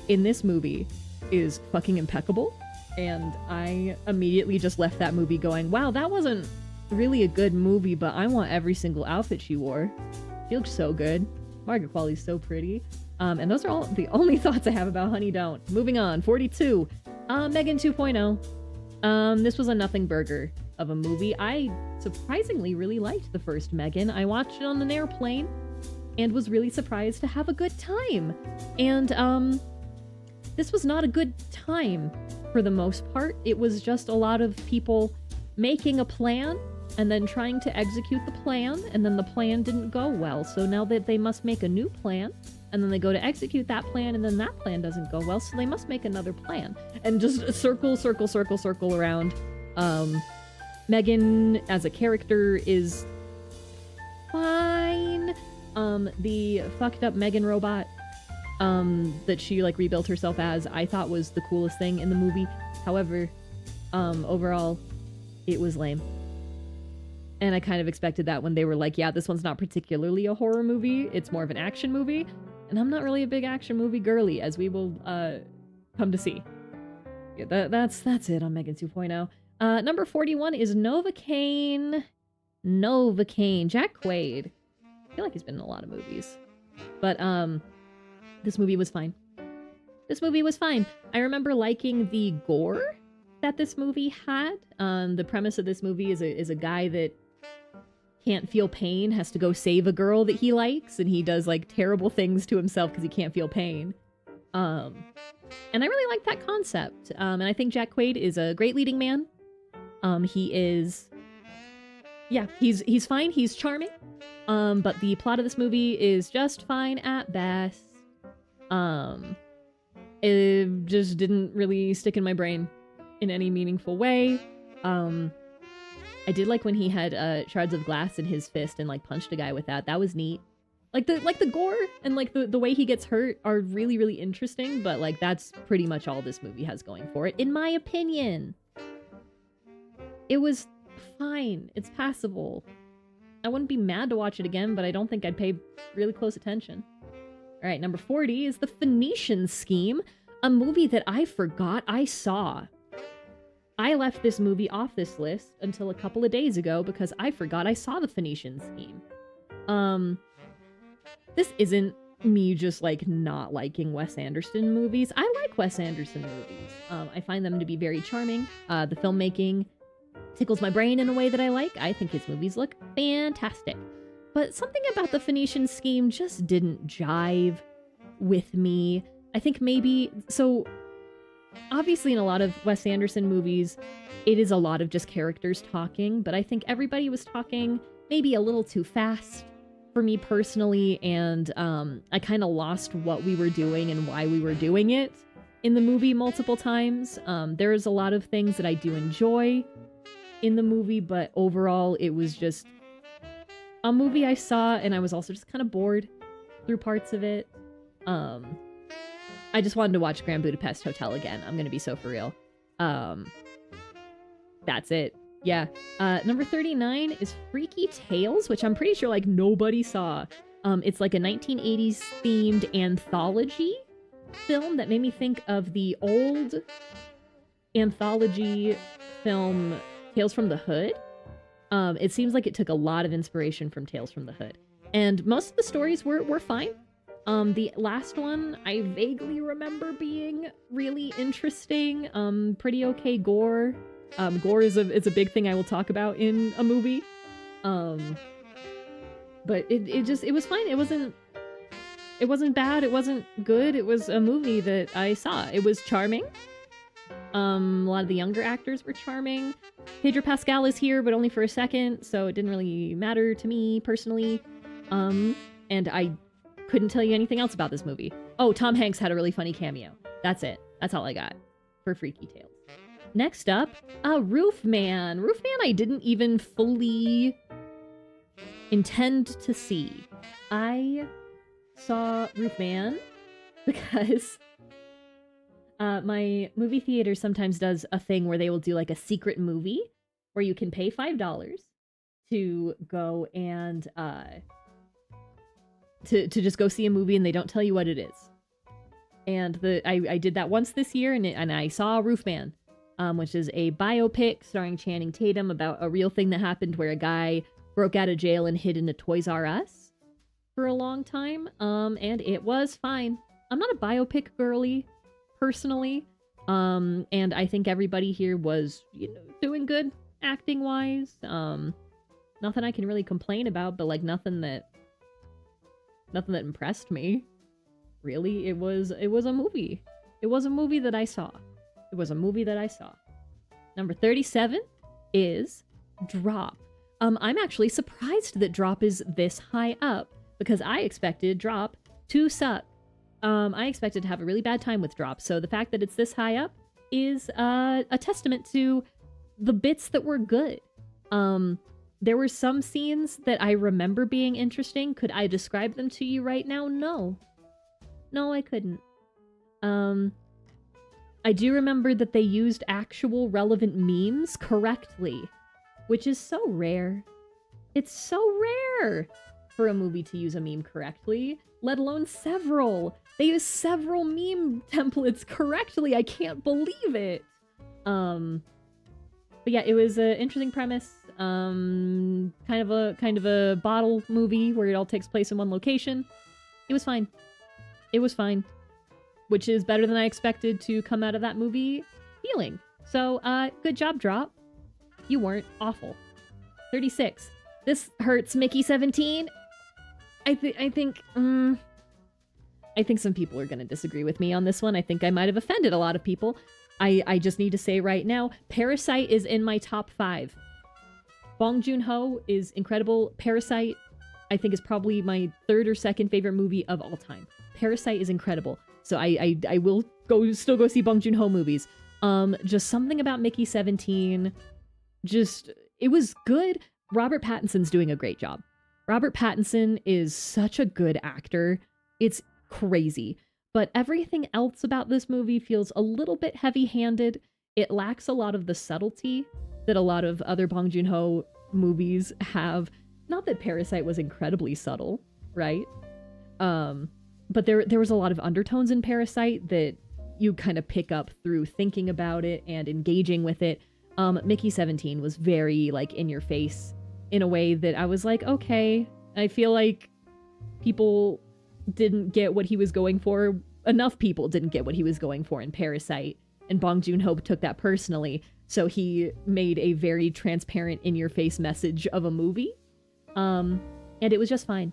in this movie is fucking impeccable, and I immediately just left that movie going, wow, that wasn't really a good movie, but I want every single outfit she wore. She looks so good. Margaret Qualley's so pretty. And those are all the only thoughts I have about Honey Don't. Moving on, 42. Megan 2.0. This was a nothing burger of a movie. I surprisingly really liked the first Megan. I watched it on an airplane and was really surprised to have a good time. And this was not a good time for the most part. It was just a lot of people making a plan and then trying to execute the plan, and then the plan didn't go well. So now that they must make a new plan, and then they go to execute that plan, and then that plan doesn't go well, so they must make another plan. And just circle, circle, circle, circle around. Megan, as a character, is fine. The fucked up Megan robot that she, like, rebuilt herself as, I thought was the coolest thing in the movie. However, overall, it was lame. And I kind of expected that when they were like, yeah, this one's not particularly a horror movie, it's more of an action movie. And I'm not really a big action movie girly, as we will come to see. Yeah, that's it on Megan 2.0. Number 41 is Novocaine. Jack Quaid. I feel like he's been in a lot of movies. But this movie was fine. I remember liking the gore that this movie had. The premise of this movie is a guy that can't feel pain, has to go save a girl that he likes, and he does, like, terrible things to himself because he can't feel pain. And I really like that concept. And I think Jack Quaid is a great leading man. He is... Yeah, he's fine, he's charming. But the plot of this movie is just fine at best. It just didn't really stick in my brain in any meaningful way. I did like when he had shards of glass in his fist and, like, punched a guy with that. That was neat. Like the gore and, like, the way he gets hurt are really, really interesting, but, like, that's pretty much all this movie has going for it, in my opinion. It was fine. It's passable. I wouldn't be mad to watch it again, but I don't think I'd pay really close attention. All right, number 40 is The Phoenician Scheme, a movie that I forgot I saw. I left this movie off this list until a couple of days ago because I forgot I saw The Phoenician Scheme. This isn't me just, like, not liking Wes Anderson movies. I like Wes Anderson movies. I find them to be very charming. The filmmaking tickles my brain in a way that I like. I think his movies look fantastic. But something about The Phoenician Scheme just didn't jive with me. I think maybe... So, obviously in a lot of Wes Anderson movies, it is a lot of just characters talking, but I think everybody was talking maybe a little too fast for me personally, and I kind of lost what we were doing and why we were doing it in the movie multiple times. There's a lot of things that I do enjoy in the movie, but overall it was just a movie I saw, and I was also just kind of bored through parts of it. I just wanted to watch Grand Budapest Hotel again. I'm gonna be so for real. That's it. Yeah. Number 39 is Freaky Tales, which I'm pretty sure, like, nobody saw. It's like a 1980s themed anthology film that made me think of the old anthology film Tales from the Hood. It seems like it took a lot of inspiration from Tales from the Hood. And most of the stories were fine. The last one I vaguely remember being really interesting. Pretty okay gore. Gore is a big thing I will talk about in a movie. But it was fine. It wasn't bad. It wasn't good. It was a movie that I saw. It was charming. A lot of the younger actors were charming. Pedro Pascal is here, but only for a second, so it didn't really matter to me personally. And I couldn't tell you anything else about this movie. Oh, Tom Hanks had a really funny cameo. That's it. That's all I got for Freaky Tales. Next up, Roofman. Roofman I didn't even fully intend to see. I saw Roofman because my movie theater sometimes does a thing where they will do, like, a secret movie where you can pay $5 to go and to just go see a movie, and they don't tell you what it is. And I did that once this year, and I saw Roofman, which is a biopic starring Channing Tatum about a real thing that happened where a guy broke out of jail and hid in a Toys R Us for a long time. And it was fine. I'm not a biopic girly, personally. And I think everybody here was, you know, doing good acting wise. Nothing I can really complain about, but like nothing that impressed me. Really, it was a movie. It was a movie that I saw. It was a movie that I saw. Number 37 is Drop. I'm actually surprised that Drop is this high up because I expected Drop to suck. I expected to have a really bad time with Drop, so the fact that it's this high up is a testament to the bits that were good. There were some scenes that I remember being interesting. Could I describe them to you right now? No. No, I couldn't. I do remember that they used actual relevant memes correctly, which is so rare. It's so rare for a movie to use a meme correctly, let alone several. They use several meme templates correctly. I can't believe it. But yeah, it was an interesting premise. Kind of a bottle movie where it all takes place in one location. It was fine. It was fine. Which is better than I expected to come out of that movie feeling. So, good job, Drop. You weren't awful. 36. This hurts Mickey 17. I think some people are gonna disagree with me on this one. I think I might have offended a lot of people. I just need to say right now, Parasite is in my top 5. Bong Joon-ho is incredible. Parasite, I think, is probably my 3rd or 2nd favorite movie of all time. Parasite is incredible. So I will still go see Bong Joon-ho movies. Just something about Mickey 17. It was good. Robert Pattinson's doing a great job. Robert Pattinson is such a good actor. It's crazy. But everything else about this movie feels a little bit heavy-handed. It lacks a lot of the subtlety that a lot of other Bong Joon-ho movies have. Not that Parasite was incredibly subtle, right? But there was a lot of undertones in Parasite that you kind of pick up through thinking about it and engaging with it. Mickey 17 was very, like, in your face in a way that I was like, okay, I feel like people didn't get what he was going for. Enough people didn't get what he was going for in Parasite, and Bong Joon-ho took that personally, so he made a very transparent, in-your-face message of a movie. And it was just fine.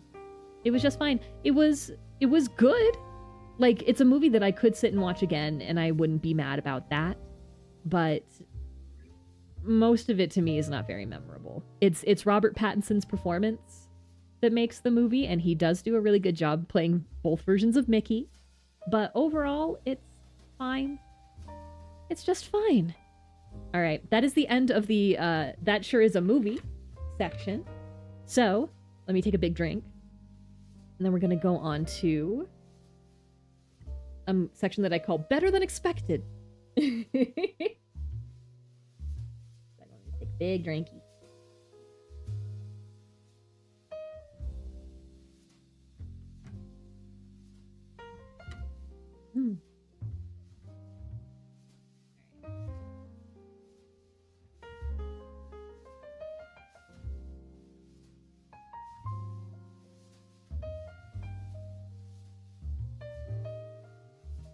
It was just fine. It was good. Like, it's a movie that I could sit and watch again, and I wouldn't be mad about that. But most of it to me is not very memorable. It's Robert Pattinson's performance that makes the movie, and he does do a really good job playing both versions of Mickey. But overall, it's fine. It's just fine. All right, that is the end of the That Sure Is a Movie section. So, let me take a big drink. And then we're going to go on to a section that I call Better Than Expected. I'm going to take a big drinky.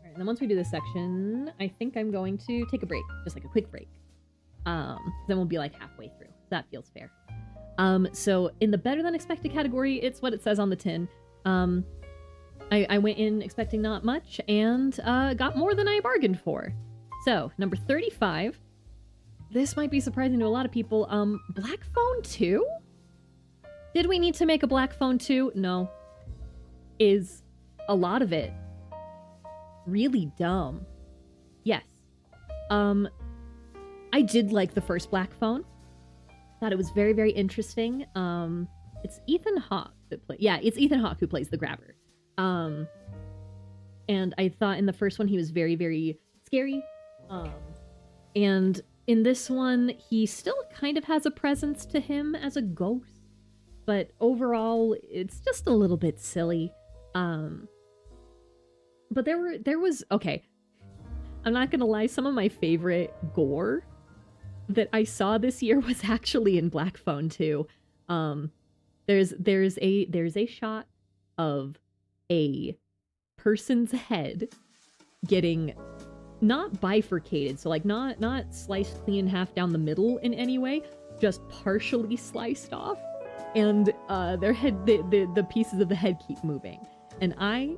And then once we do this section, I think I'm going to take a break, just like a quick break. Then we'll be like halfway through. That feels fair. So in the Better Than Expected category, it's what it says on the tin. I went in expecting not much and got more than I bargained for. So number 35. This might be surprising to a lot of people. Black Phone 2? Did we need to make a Black Phone 2? No. Is a lot of it really dumb? Yes. I did like the first Black Phone. Thought it was very, very interesting. It's Ethan Hawke that it's Ethan Hawke who plays the grabber. And I thought in the first one he was very, very scary. And in this one he still kind of has a presence to him as a ghost, but overall it's just a little bit silly. But there was okay. I'm not gonna lie, some of my favorite gore that I saw this year was actually in Black Phone 2. There's a shot of a person's head getting not bifurcated, so like not sliced clean in half down the middle in any way, just partially sliced off, and their head, the pieces of the head keep moving, and I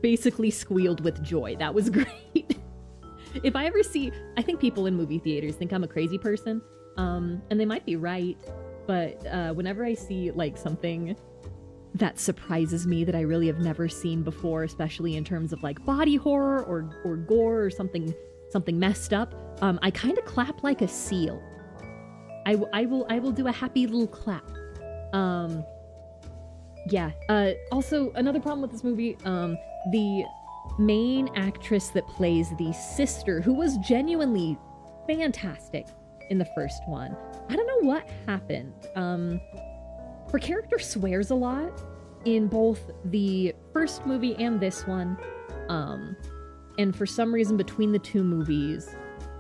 basically squealed with joy. That was great. If I ever see, I think people in movie theaters think I'm a crazy person, and they might be right, but whenever I see like something that surprises me that I really have never seen before, especially in terms of like body horror or gore or something messed up, I kind of clap like a seal. I will do a happy little clap. Yeah. Also, another problem with this movie, the main actress that plays the sister, who was genuinely fantastic in the first one. I don't know what happened. Her character swears a lot in both the first movie and this one. And for some reason between the two movies,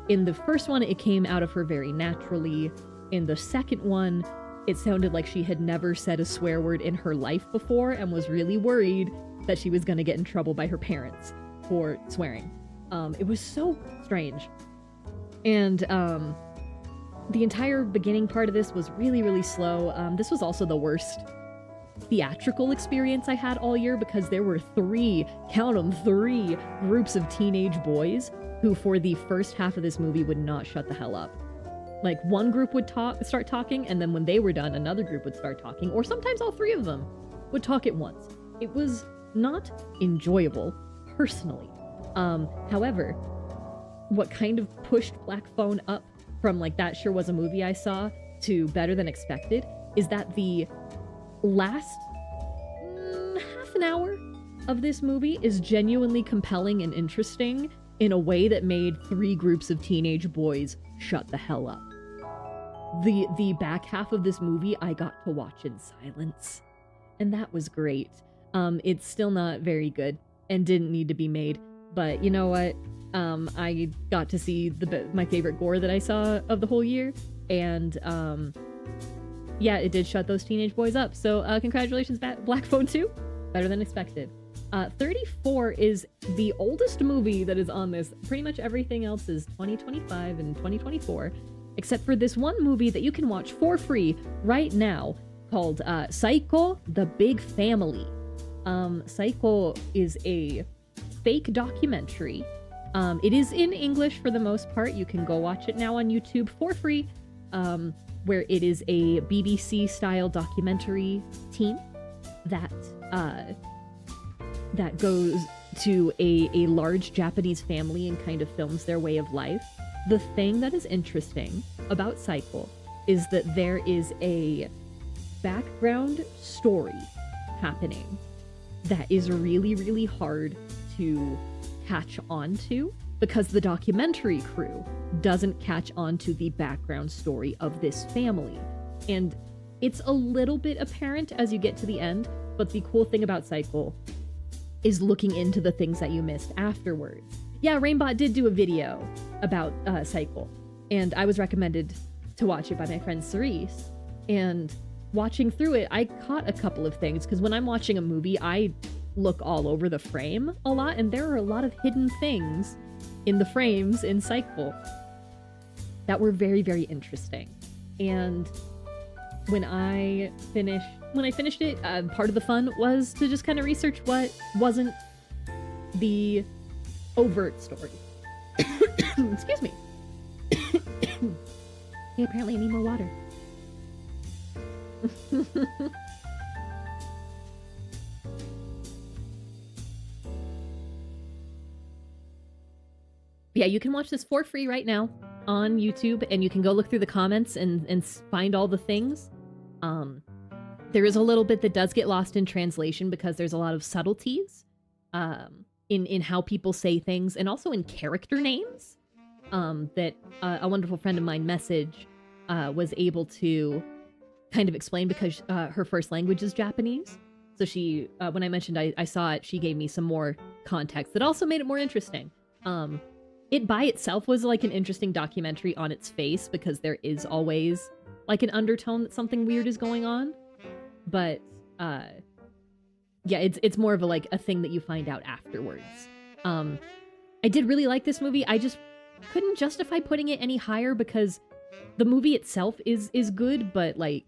in the first one, it came out of her very naturally. In the second one, it sounded like she had never said a swear word in her life before and was really worried that she was going to get in trouble by her parents for swearing. It was so strange. And the entire beginning part of this was really, really slow. This was also the worst theatrical experience I had all year because there were three groups of teenage boys who for the first half of this movie would not shut the hell up. Like one group would start talking, and then when they were done, another group would start talking, or sometimes all three of them would talk at once. It was not enjoyable, personally. However, what kind of pushed Black Phone up from like that sure was a movie I saw to better than expected is that the last half an hour of this movie is genuinely compelling and interesting in a way that made three groups of teenage boys shut the hell up. The back half of this movie I got to watch in silence, and that was great. It's still not very good and didn't need to be made, but you know what? I got to see my favorite gore that I saw of the whole year, and yeah, it did shut those teenage boys up. So congratulations, Black Phone 2, better than expected. 34 is the oldest movie that is on this. Pretty much everything else is 2025 and 2024, except for this one movie that you can watch for free right now called Psycho: The Big Family. Psycho is a fake documentary. It is in English for the most part. You can go watch it now on YouTube for free, where it is a BBC-style documentary team that goes to a large Japanese family and kind of films their way of life. The thing that is interesting about Psycho is that there is a background story happening that is really, really hard to catch on to because the documentary crew doesn't catch on to the background story of this family. And it's a little bit apparent as you get to the end, but the cool thing about Psycho is looking into the things that you missed afterwards. Yeah, Rainbot did do a video about Psycho, and I was recommended to watch it by my friend Cerise. And watching through it, I caught a couple of things, because when I'm watching a movie, I look all over the frame a lot, and there are a lot of hidden things in the frames in Psycho that were very, very interesting. And when I finished it, part of the fun was to just kind of research what wasn't the overt story. Excuse me. Hey, apparently I need more water. Yeah, you can watch this for free right now on YouTube, and you can go look through the comments and find all the things. There is a little bit that does get lost in translation because there's a lot of subtleties in how people say things, and also in character names that a wonderful friend of mine, Message, was able to kind of explain because her first language is Japanese. So she, when I mentioned I saw it, she gave me some more context that also made it more interesting. It by itself was like an interesting documentary on its face because there is always like an undertone that something weird is going on. But yeah, it's more of a thing that you find out afterwards. I did really like this movie. I just couldn't justify putting it any higher because the movie itself is good, but like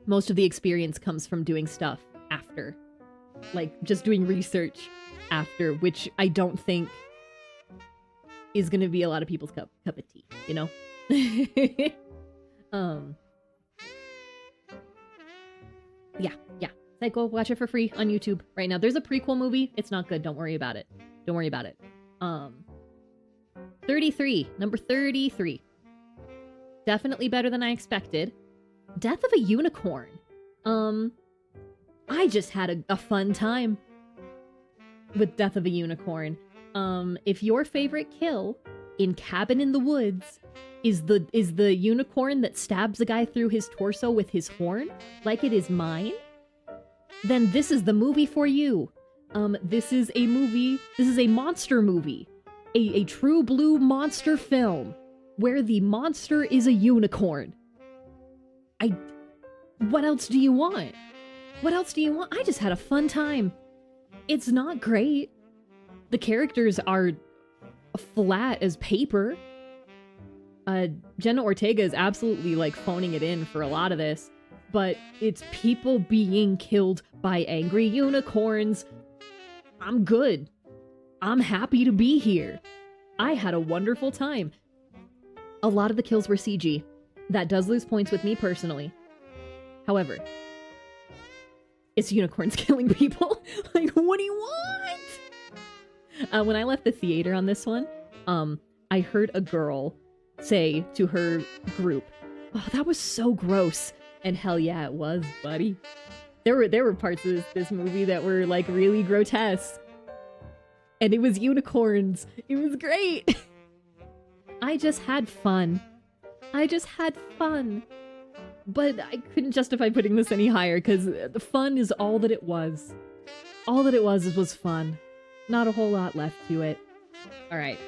most of the experience comes from doing stuff after. Like just doing research after, which I don't think is gonna be a lot of people's cup of tea, you know? Yeah. Like, go watch it for free on YouTube right now. There's a prequel movie. It's not good. Don't worry about it. 33. Number 33. Definitely better than I expected. Death of a Unicorn. I just had a fun time with Death of a Unicorn. If your favorite kill in Cabin in the Woods is the unicorn that stabs a guy through his torso with his horn, like it is mine, then this is the movie for you. This is a monster movie. A true blue monster film where the monster is a unicorn. What else do you want? I just had a fun time. It's not great. The characters are flat as paper. Jenna Ortega is absolutely like phoning it in for a lot of this, but it's people being killed by angry unicorns. I'm good. I'm happy to be here. I had a wonderful time. A lot of the kills were CG. That does lose points with me personally. However, it's unicorns killing people. Like, what do you want? When I left the theater on this one, I heard a girl say to her group, "Oh, that was so gross." And hell yeah, it was, buddy. There were parts of this movie that were like really grotesque. And it was unicorns. It was great. I just had fun. But I couldn't justify putting this any higher because the fun is all that it was. All that it was fun. Not a whole lot left to it. All right.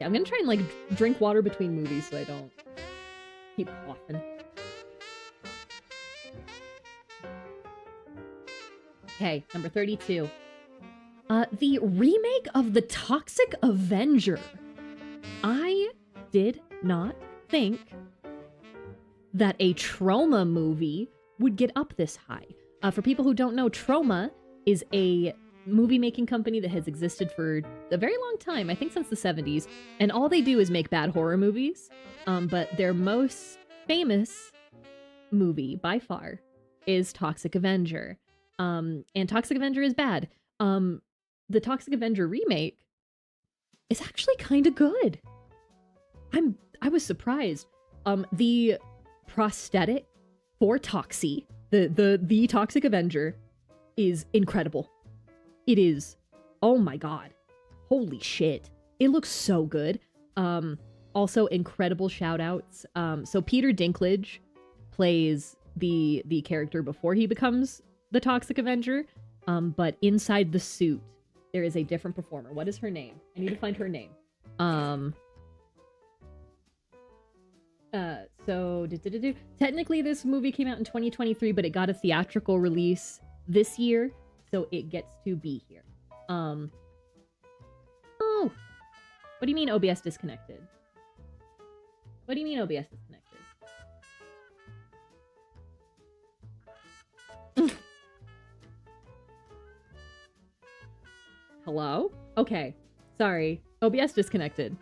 Yeah, I'm gonna try and like drink water between movies so I don't keep coughing. Okay, number 32. The remake of The Toxic Avenger. I did not think that a Trauma movie would get up this high. For people who don't know, Trauma is a movie-making company that has existed for a very long time, I think since the 70s, and all they do is make bad horror movies. But their most famous movie, by far, is Toxic Avenger. And Toxic Avenger is bad. The Toxic Avenger remake is actually kind of good. I was surprised. The prosthetic for Toxie, the Toxic Avenger, is incredible. It is. Oh my god. Holy shit. It looks so good. Also incredible shout outs. So Peter Dinklage plays the character before he becomes the Toxic Avenger. But inside the suit, there is a different performer. What is her name? I need to find her name. Technically this movie came out in 2023, but it got a theatrical release this year, so it gets to be here. Oh, what do you mean OBS disconnected? What do you mean OBS disconnected? Hello? Okay. Sorry. OBS disconnected.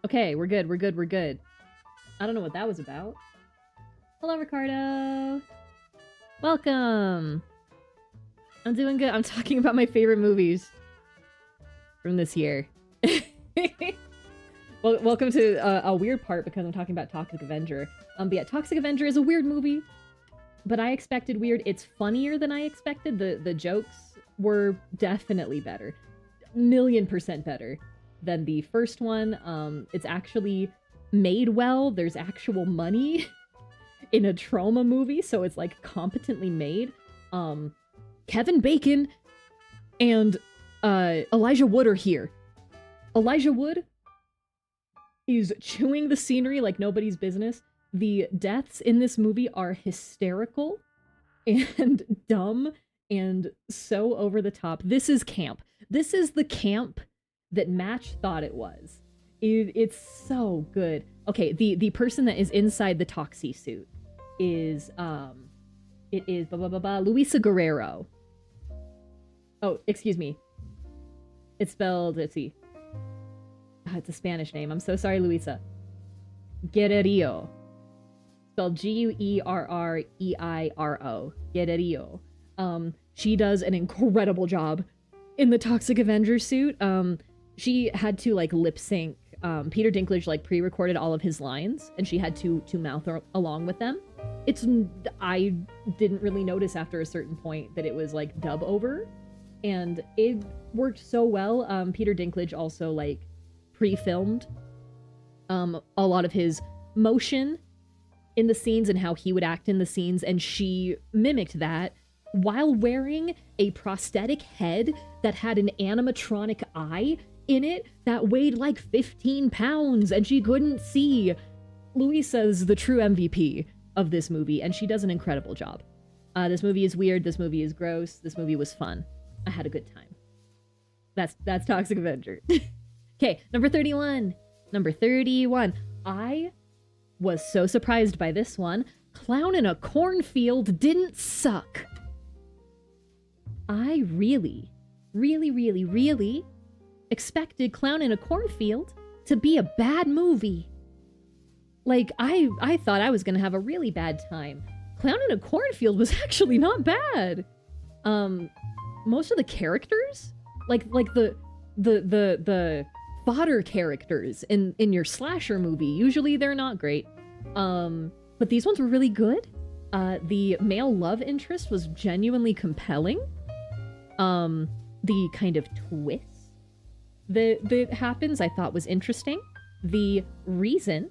Okay, we're good. I don't know what that was about. Hello, Ricardo. Welcome. I'm doing good. I'm talking about my favorite movies from this year. Well, welcome to a weird part because I'm talking about Toxic Avenger. But yeah, Toxic Avenger is a weird movie, but I expected weird. It's funnier than I expected. The jokes were definitely better. 1,000,000% better than the first one. It's actually made well. There's actual money in a trauma movie, so it's like competently made. Kevin Bacon and Elijah Wood are here. Elijah Wood is chewing the scenery like nobody's business. The deaths in this movie are hysterical and dumb and so over the top. This is camp. This is the camp that Match thought it was. It's so good. Okay, the person that is inside the Toxie suit is it is Luisa Guerrero. Oh, excuse me. It's spelled, let's see. It's a Spanish name. I'm so sorry, Luisa. Guerreiro. Spelled Guerreiro. Guerreiro. She does an incredible job in the Toxic Avenger suit. She had to like lip sync. Peter Dinklage like pre-recorded all of his lines, and she had to mouth along with them. I didn't really notice after a certain point that it was like dub over, and it worked so well. Peter Dinklage also like pre-filmed a lot of his motion in the scenes and how he would act in the scenes, and she mimicked that while wearing a prosthetic head that had an animatronic eye in it that weighed like 15 pounds and she couldn't see. Luisa's the true MVP of this movie, and she does an incredible job. This movie is weird, this movie is gross, this movie was fun. I had a good time. That's Toxic Avenger. Okay, number 31. Number 31. I was so surprised by this one. Clown in a Cornfield didn't suck. I really expected Clown in a Cornfield to be a bad movie. Like, I thought I was gonna have a really bad time. Clown in a Cornfield was actually not bad. Most of the characters, like the fodder characters in your slasher movie, usually they're not great. But these ones were really good. The male love interest was genuinely compelling. The kind of twist that happens I thought was interesting. The reason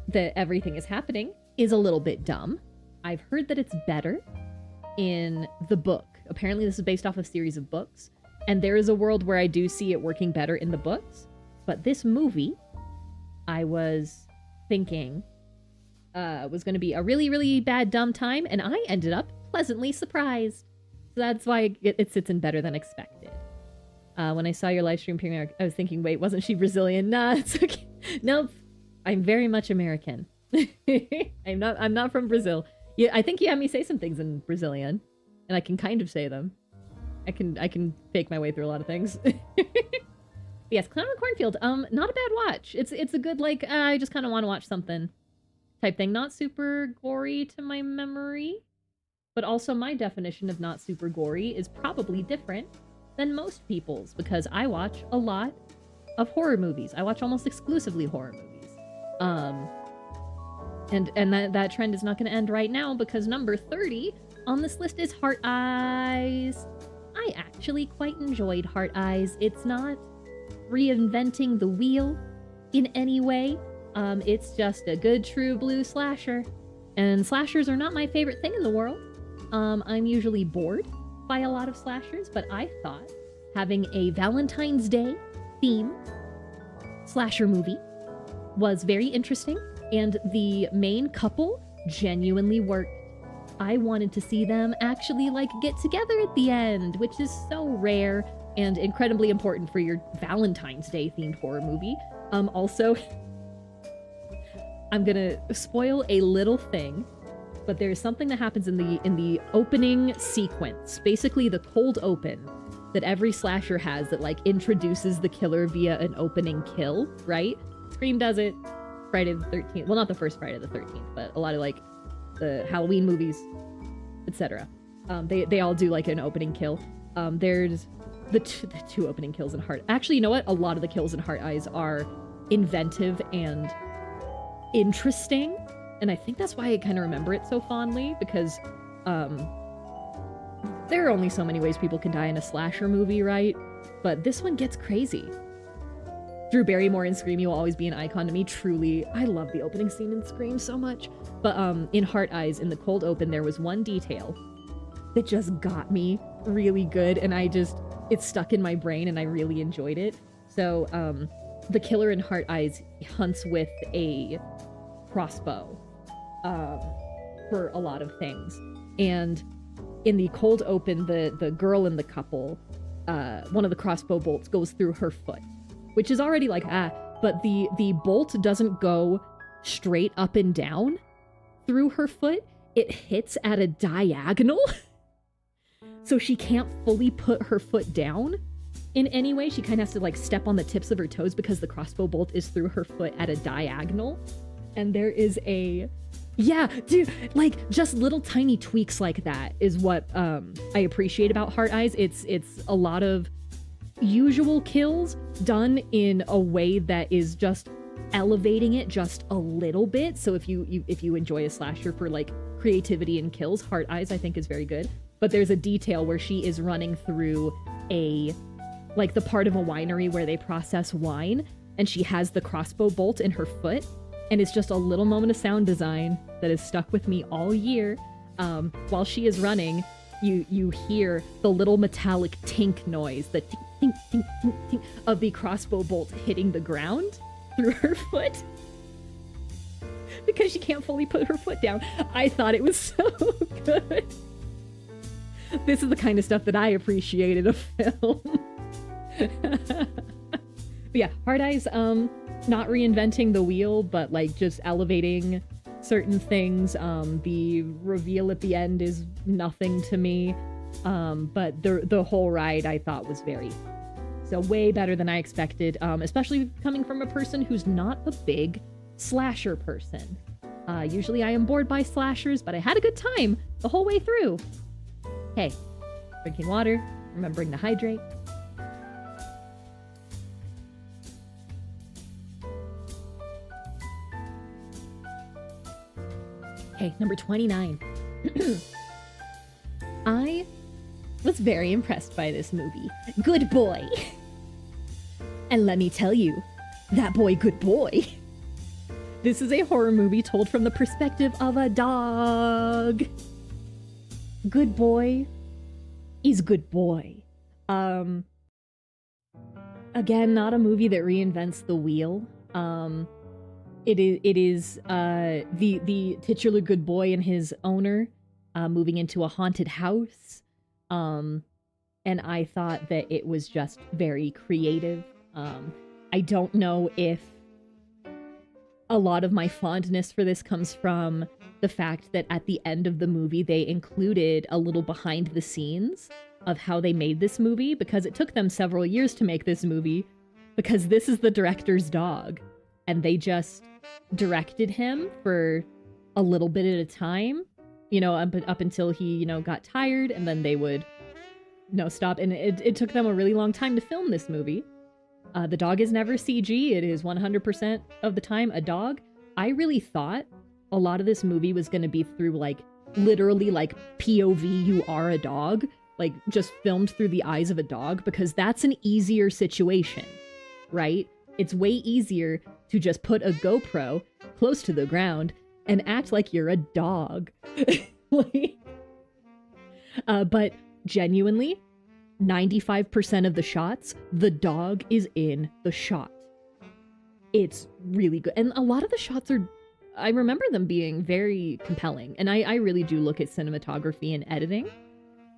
that everything is happening is a little bit dumb. I've heard that it's better in the book. Apparently this is based off a series of books, and there is a world where I do see it working better in the books. But this movie, I was thinking was going to be a really bad dumb time, and I ended up pleasantly surprised. So that's why it sits in better than expected. When I saw your live stream premiere, I was thinking, wait, wasn't she Brazilian? Nah, it's okay. Nope. I'm very much American. I'm not from Brazil. Yeah, I think you had me say some things in Brazilian, and I can kind of say them. I can fake my way through a lot of things. Yes, Clown in a Cornfield, not a bad watch. It's a good, like, I just kind of want to watch something type thing. Not super gory to my memory, but also my definition of not super gory is probably different than most people's, because I watch a lot of horror movies. I watch almost exclusively horror movies. And that trend is not going to end right now, because number 30 on this list is Heart Eyes. I actually quite enjoyed Heart Eyes. It's not reinventing the wheel in any way. It's just a good true blue slasher. And slashers are not my favorite thing in the world. I'm usually bored by a lot of slashers, but I thought having a Valentine's Day theme slasher movie was very interesting, and the main couple genuinely worked. I wanted to see them actually like get together at the end, which is so rare and incredibly important for your Valentine's Day themed horror movie. Also, I'm gonna spoil a little thing, but there's something that happens in the opening sequence, basically the cold open that every slasher has that like introduces the killer via an opening kill, right? Scream does it, Friday the 13th. Well, not the first Friday the 13th, but a lot of like the Halloween movies, etc. They all do like an opening kill. There's the two opening kills in Heart. Actually, you know what? A lot of the kills in Heart Eyes are inventive and interesting, and I think that's why I kind of remember it so fondly, because there are only so many ways people can die in a slasher movie, right? But this one gets crazy. Drew Barrymore in Scream, you'll always be an icon to me. Truly, I love the opening scene in Scream so much. But in Heart Eyes, in the cold open, there was one detail that just got me really good, and it stuck in my brain, and I really enjoyed it. So the killer in Heart Eyes hunts with a crossbow for a lot of things. And in the cold open, the girl in the couple one of the crossbow bolts goes through her foot, which is already like, but the bolt doesn't go straight up and down through her foot. It hits at a diagonal. So she can't fully put her foot down in any way. She kind of has to like step on the tips of her toes because the crossbow bolt is through her foot at a diagonal. And there is yeah, dude, like just little tiny tweaks like that is what I appreciate about Heart Eyes. It's a lot of usual kills done in a way that is just elevating it just a little bit. So if you enjoy a slasher for like creativity and kills, Heart Eyes I think is very good. But there's a detail where she is running through like the part of a winery where they process wine, and she has the crossbow bolt in her foot, and it's just a little moment of sound design that has stuck with me all year. While she is running, you hear the little metallic tink noise, the tink, tink, tink, tink, tink of the crossbow bolt hitting the ground through her foot. Because she can't fully put her foot down. I thought it was so good. This is the kind of stuff that I appreciate in a film. But yeah, Heart Eyes, not reinventing the wheel, but like just elevating certain things. The reveal at the end is nothing to me. But the whole ride I thought was very fun. So way better than I expected, especially coming from a person who's not a big slasher person. Usually I am bored by slashers, but I had a good time the whole way through. Hey, drinking water, remembering to hydrate. Okay, number 29. I was very impressed by this movie. Good boy. And let me tell you, that boy, good boy. This is a horror movie told from the perspective of a dog. Good boy is good boy. Again, not a movie that reinvents the wheel. It is the titular good boy and his owner moving into a haunted house. And I thought that it was just very creative. I don't know if a lot of my fondness for this comes from the fact that at the end of the movie, they included a little behind the scenes of how they made this movie, because it took them several years to make this movie, because this is the director's dog. And they just directed him for a little bit at a time, up until he, got tired, and then they would, stop. And it took them a really long time to film this movie. The dog is never CG. It is 100% of the time a dog. I really thought a lot of this movie was going to be through, like, literally, like, POV, you are a dog. Like, just filmed through the eyes of a dog, because that's an easier situation, right? It's way easier to just put a GoPro close to the ground and act like you're a dog. But genuinely, 95% of the shots, the dog is in the shot. It's really good. And a lot of the shots are, I remember them being very compelling. And I really do look at cinematography and editing.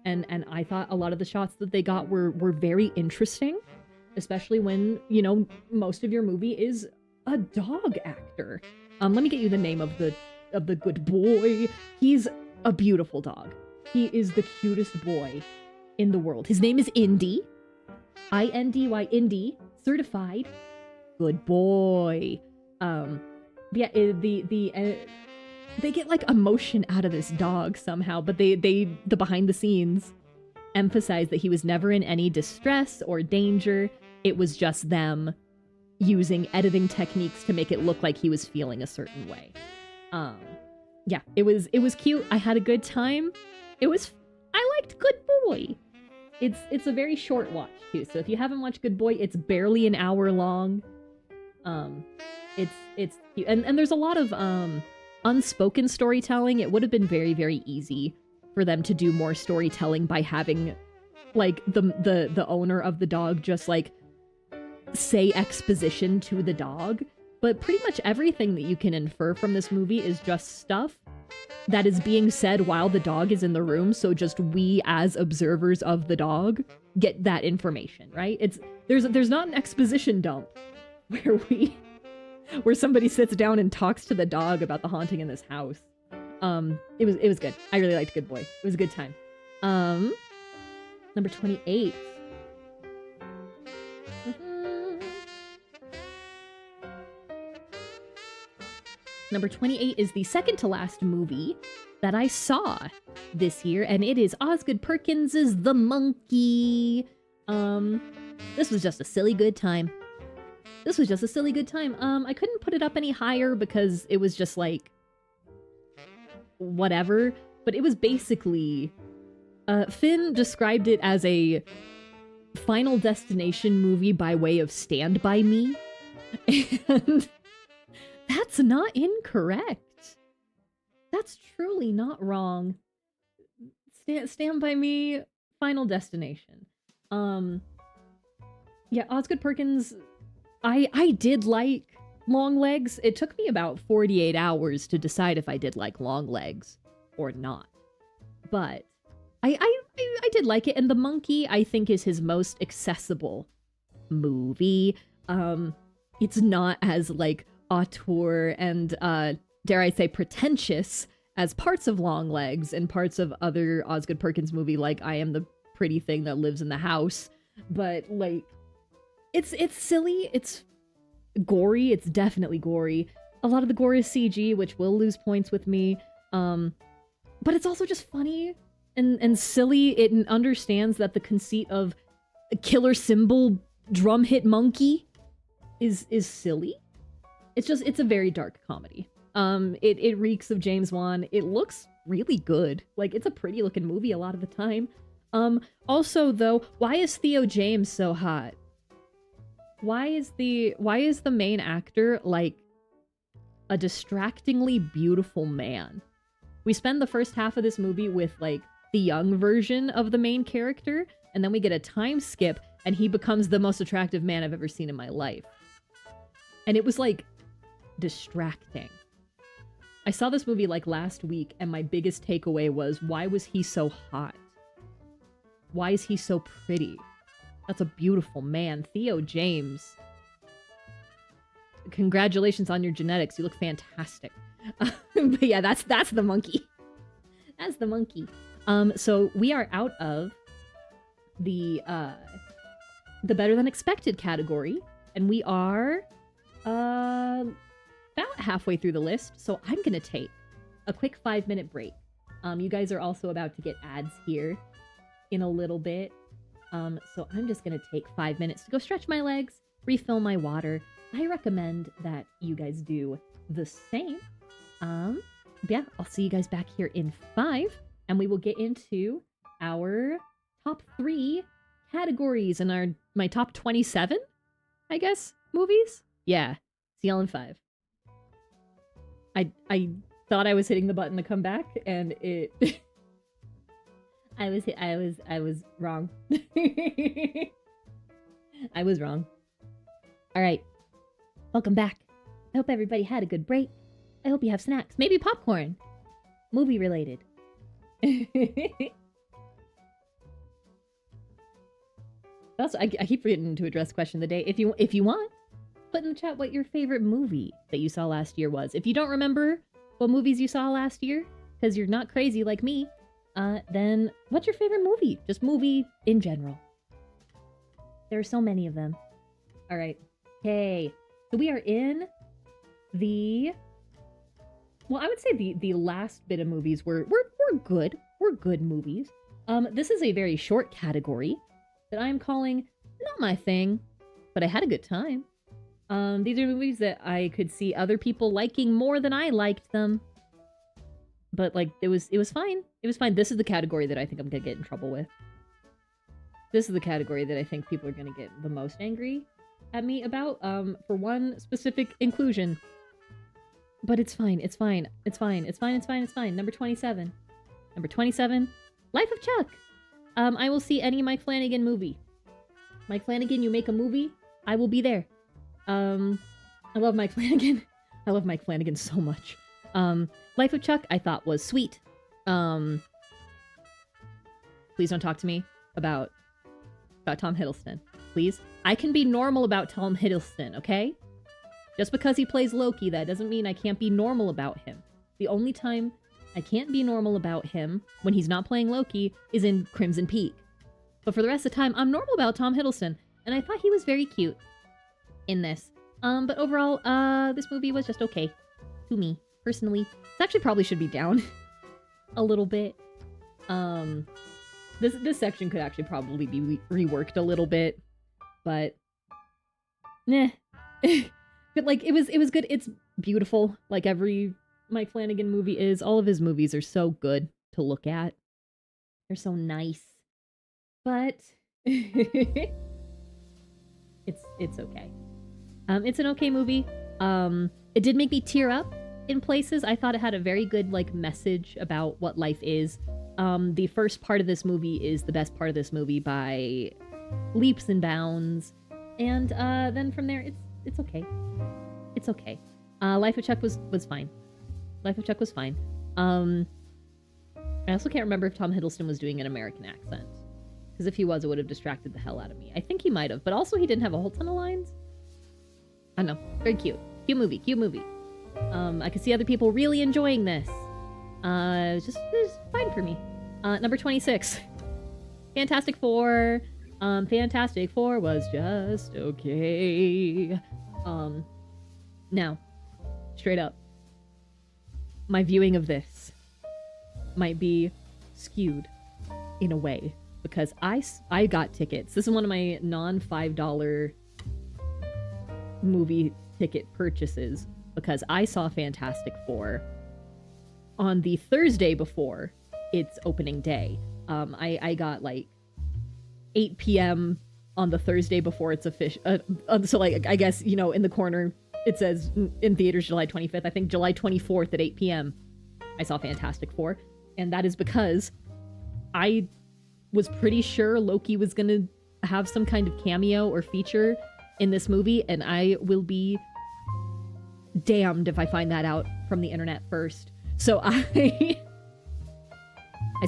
And I thought a lot of the shots that they got were very interesting. Especially when, most of your movie is a dog actor. Let me get you the name of the good boy. He's a beautiful dog. He is the cutest boy in the world. His name is Indy. I-N-D-Y, Indy. Certified. Good boy. Yeah, they get like emotion out of this dog somehow, but the behind the scenes emphasize that he was never in any distress or danger. It was just them using editing techniques to make it look like he was feeling a certain way. Yeah, it was cute. I had a good time. I liked Good Boy. It's a very short watch too. So if you haven't watched Good Boy, it's barely an hour long. It's cute. And there's a lot of unspoken storytelling. It would have been very, very easy for them to do more storytelling by having like the owner of the dog just like say exposition to the dog. But pretty much everything that you can infer from this movie is just stuff that is being said while the dog is in the room, so just we as observers of the dog get that information, right? There's not an exposition dump where somebody sits down and talks to the dog about the haunting in this house. It was good. I really liked Good Boy. It was a good time. Number 28. Number 28 is the second to last movie that I saw this year, and it is Osgood Perkins's The Monkey. This was just a silly good time. I couldn't put it up any higher because it was just like whatever, but it was basically Finn described it as a Final Destination movie by way of Stand By Me, and that's not incorrect. That's truly not wrong. Stand By Me, Final Destination. Yeah, Osgood Perkins, I did like Long Legs. It took me about 48 hours to decide if I did like Long Legs or not. But I did like it, and The Monkey, I think, is his most accessible movie. It's not as, like, auteur and, dare I say, pretentious as parts of Long Legs and parts of other Osgood Perkins movie, like I Am the Pretty Thing That Lives in the House. But, like, it's silly, it's gory, it's definitely gory. A lot of the gore is CG, which will lose points with me. But it's also just funny and silly. It understands that the conceit of a killer cymbal drum hit monkey is silly. It's a very dark comedy. It reeks of James Wan. It looks really good. Like, it's a pretty looking movie a lot of the time. Also though, why is Theo James so hot? Why is the main actor like a distractingly beautiful man? We spend the first half of this movie with like the young version of the main character, and then we get a time skip and he becomes the most attractive man I've ever seen in my life. And it was like distracting. I saw this movie like last week, and my biggest takeaway was, why was he so hot? Why is he so pretty? That's a beautiful man. Theo James. Congratulations on your genetics. You look fantastic. But yeah, that's The Monkey. That's The Monkey. So we are out of the better than expected category, and we are about halfway through the list. So I'm gonna take a quick 5-minute break. You guys are also about to get ads here in a little bit. So I'm just gonna take 5 minutes to go stretch my legs, refill my water. I recommend that you guys do the same. Yeah, I'll see you guys back here in 5, and we will get into our top 3 categories and my top 27, I guess, movies? Yeah, see y'all in 5. I thought I was hitting the button to come back, and it... I was wrong. I was wrong. Alright. Welcome back. I hope everybody had a good break. I hope you have snacks. Maybe popcorn. Movie related. Also, I keep forgetting to address question of the day. If you want, put in the chat what your favorite movie that you saw last year was. If you don't remember what movies you saw last year, because you're not crazy like me, then what's your favorite movie? Just movie in general. There are so many of them. All right. Okay. So we are in the... Well, I would say the last bit of movies were good. We're good movies. This is a very short category that I'm calling not my thing, but I had a good time. These are movies that I could see other people liking more than I liked them. But, like, it was fine. It was fine. This is the category that I think I'm gonna get in trouble with. This is the category that I think people are gonna get the most angry at me about, for one specific inclusion. But it's fine. It's fine. It's fine. It's fine. It's fine. It's fine. Number 27. Number 27. Life of Chuck. I will see any Mike Flanagan movie. Mike Flanagan, you make a movie, I will be there. I love Mike Flanagan. I love Mike Flanagan so much. Life of Chuck I thought was sweet. Please don't talk to me about Tom Hiddleston. Please. I can be normal about Tom Hiddleston, okay? Just because he plays Loki, that doesn't mean I can't be normal about him. The only time I can't be normal about him when he's not playing Loki is in Crimson Peak. But for the rest of the time, I'm normal about Tom Hiddleston, and I thought he was very cute in this. But overall, this movie was just okay. To me, personally. This actually probably should be down a little bit. This section could actually probably be reworked a little bit, but nah. But like, it was good. It's beautiful, like every Mike Flanagan movie is. All of his movies are so good to look at. They're so nice. But it's okay. It's an okay movie. It did make me tear up in places. I thought it had a very good like message about what life is. The first part of this movie is the best part of this movie by leaps and bounds, and then from there it's okay. It's okay. Life of Chuck was fine. Life of Chuck was fine. I also can't remember if Tom Hiddleston was doing an American accent, because if he was, it would have distracted the hell out of me. I think he might have, but also he didn't have a whole ton of lines. I don't know. Very cute. Cute movie. Cute movie. I could see other people really enjoying this. It was fine for me. Number 26. Fantastic Four. Fantastic Four was just okay. Now, straight up, my viewing of this might be skewed in a way, because I got tickets. This is one of my non-$5 movie ticket purchases, because I saw Fantastic Four on the Thursday before its opening day. I got like 8 p.m. on the Thursday before it's official. So like, I guess, you know, in the corner it says in theaters July 25th. I think July 24th at 8 p.m. I saw Fantastic Four, and that is because I was pretty sure Loki was gonna have some kind of cameo or feature in this movie, and I will be damned if I find that out from the internet first. So I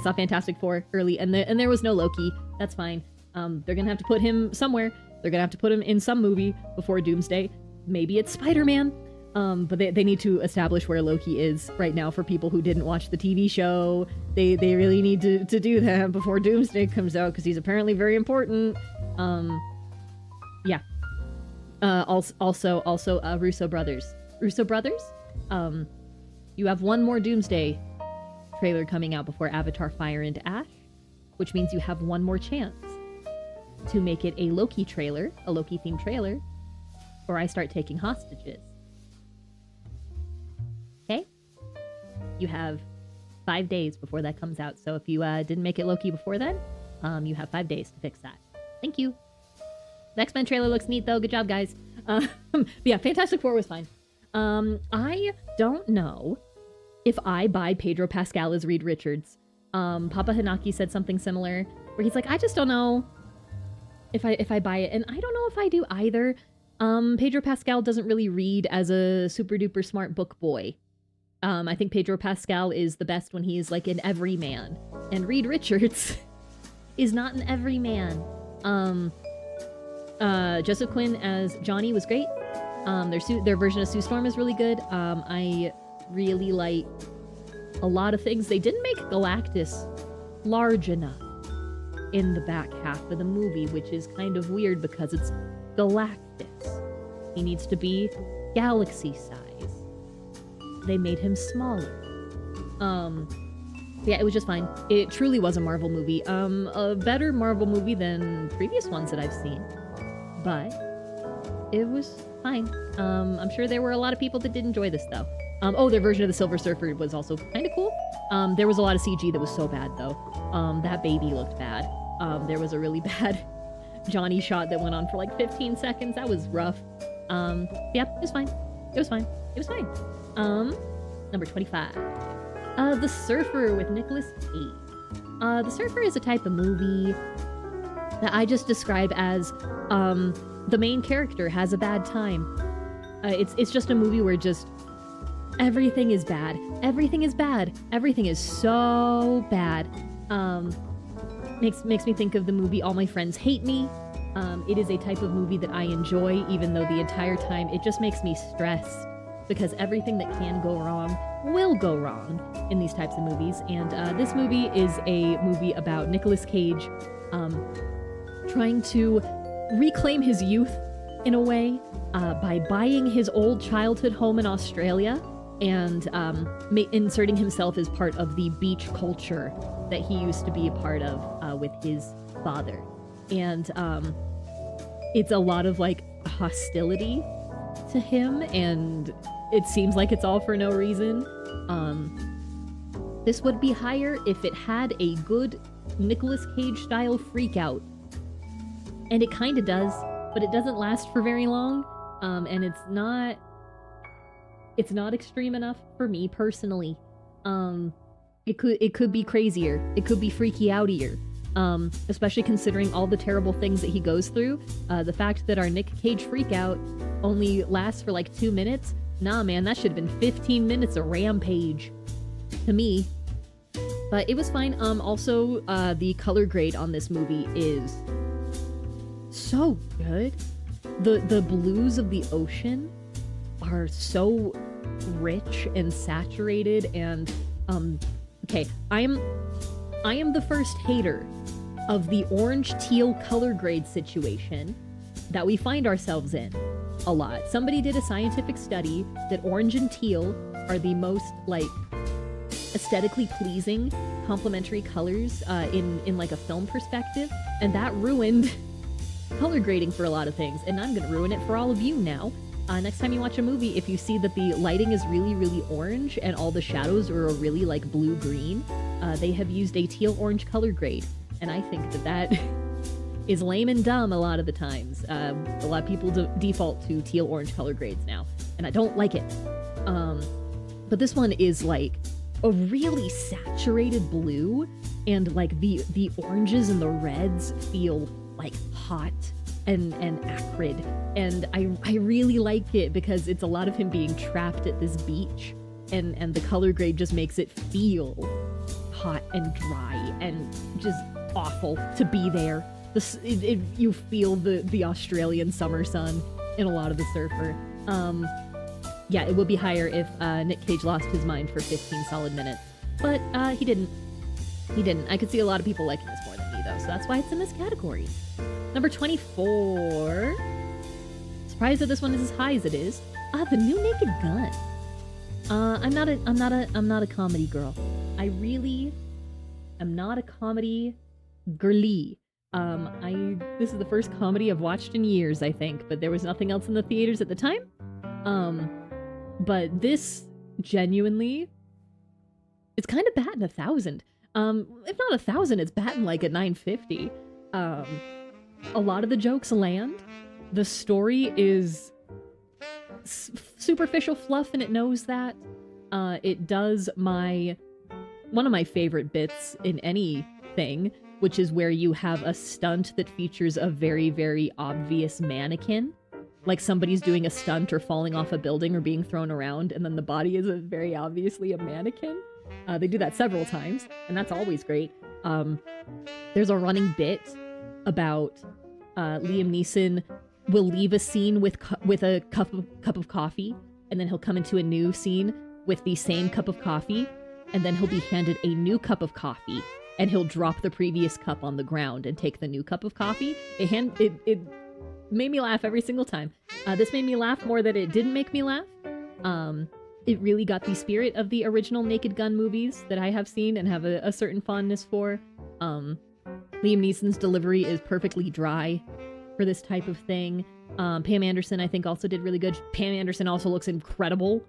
saw Fantastic Four early, and there was no Loki. That's fine. They're gonna have to put him somewhere. They're gonna have to put him in some movie before Doomsday. Maybe it's Spider-Man. But they need to establish where Loki is right now for people who didn't watch the TV show. They really need to do that before Doomsday comes out, because he's apparently very important. Yeah. Also, Russo brothers. Russo brothers? You have one more Doomsday trailer coming out before Avatar Fire and Ash, which means you have one more chance to make it a Loki trailer, a Loki-themed trailer, or I start taking hostages. Okay? You have 5 days before that comes out, so if you didn't make it Loki before then, you have 5 days to fix that. Thank you. The X-Men trailer looks neat, though. Good job, guys. But yeah, Fantastic Four was fine. I don't know if I buy Pedro Pascal as Reed Richards. Papa Hanaki said something similar, where he's like, I just don't know if I buy it, and I don't know if I do either. Pedro Pascal doesn't really read as a super duper smart book boy. I think Pedro Pascal is the best when he's like an everyman, and Reed Richards is not an everyman. Joseph Quinn as Johnny was great. Their version of Sue Storm is really good. I really like a lot of things. They didn't make Galactus large enough in the back half of the movie, which is kind of weird because it's Galactus. He needs to be galaxy size. They made him smaller. Yeah, it was just fine. It truly was a Marvel movie. A better Marvel movie than previous ones that I've seen. But it was fine. I'm sure there were a lot of people that did enjoy this, though. Their version of the Silver Surfer was also kind of cool. There was a lot of CG that was so bad, though. That baby looked bad. There was a really bad Johnny shot that went on for like 15 seconds. That was rough. Yeah, it was fine. It was fine. It was fine. Number 25. The Surfer with Nicolas Cage. The Surfer is a type of movie that I just describe as the main character has a bad time. It's just a movie where just Everything is bad. Everything is bad. Everything is so bad. Makes me think of the movie All My Friends Hate Me. It is a type of movie that I enjoy, even though the entire time it just makes me stressed because everything that can go wrong will go wrong in these types of movies. And this movie is a movie about Nicolas Cage trying to reclaim his youth in a way by buying his old childhood home in Australia and inserting himself as part of the beach culture that he used to be a part of with his father. And it's a lot of like hostility to him, and it seems like it's all for no reason. This would be higher if it had a good Nicolas Cage style freak out. And it kind of does, but it doesn't last for very long. And it's not extreme enough for me personally. It could be crazier. It could be freaky outier. Especially considering all the terrible things that he goes through. The fact that our Nick Cage freakout only lasts for like 2 minutes. Nah, man, that should have been 15 minutes of rampage to me. But it was fine. Also, the color grade on this movie is so good. The blues of the ocean are so rich and saturated, and okay, I am the first hater of the orange teal color grade situation that we find ourselves in a lot. Somebody did a scientific study that orange and teal are the most like aesthetically pleasing complementary colors in like a film perspective, and that ruined color grading for a lot of things, and I'm gonna ruin it for all of you now. Next time you watch a movie, if you see that the lighting is really, really orange and all the shadows are a really like blue-green, they have used a teal-orange color grade. And I think that is lame and dumb a lot of the times. A lot of people default to teal-orange color grades now, and I don't like it. But this one is like a really saturated blue, and like the oranges and the reds feel like hot and acrid, and I really like it because it's a lot of him being trapped at this beach, and the color grade just makes it feel hot and dry and just awful to be there. You feel the Australian summer sun in a lot of the surfer. Yeah, it would be higher if Nick Cage lost his mind for 15 solid minutes, but he didn't. I could see a lot of people liking this more than me though, so that's why it's in this category. Number 24. Surprised that this one is as high as it is. The new Naked Gun. I'm not a comedy girl. I really am not a comedy girly. This is the first comedy I've watched in years, I think, but there was nothing else in the theaters at the time. But this genuinely, it's kind of batting 1,000. If not 1,000, it's batting like a 950. A lot of the jokes land. The story is superficial fluff, and it knows that. It does one of my favorite bits in anything, which is where you have a stunt that features a very, very obvious mannequin. Like somebody's doing a stunt or falling off a building or being thrown around, and then the body is very obviously a mannequin. They do that several times, and that's always great. There's a running bit about Liam Neeson will leave a scene with a cup of coffee, and then he'll come into a new scene with the same cup of coffee, and then he'll be handed a new cup of coffee, and he'll drop the previous cup on the ground and take the new cup of coffee. It made me laugh every single time. This made me laugh more than it didn't make me laugh. It really got the spirit of the original Naked Gun movies that I have seen and have a certain fondness for. Liam Neeson's delivery is perfectly dry for this type of thing. Pam Anderson, I think, also did really good. Pam Anderson also looks incredible.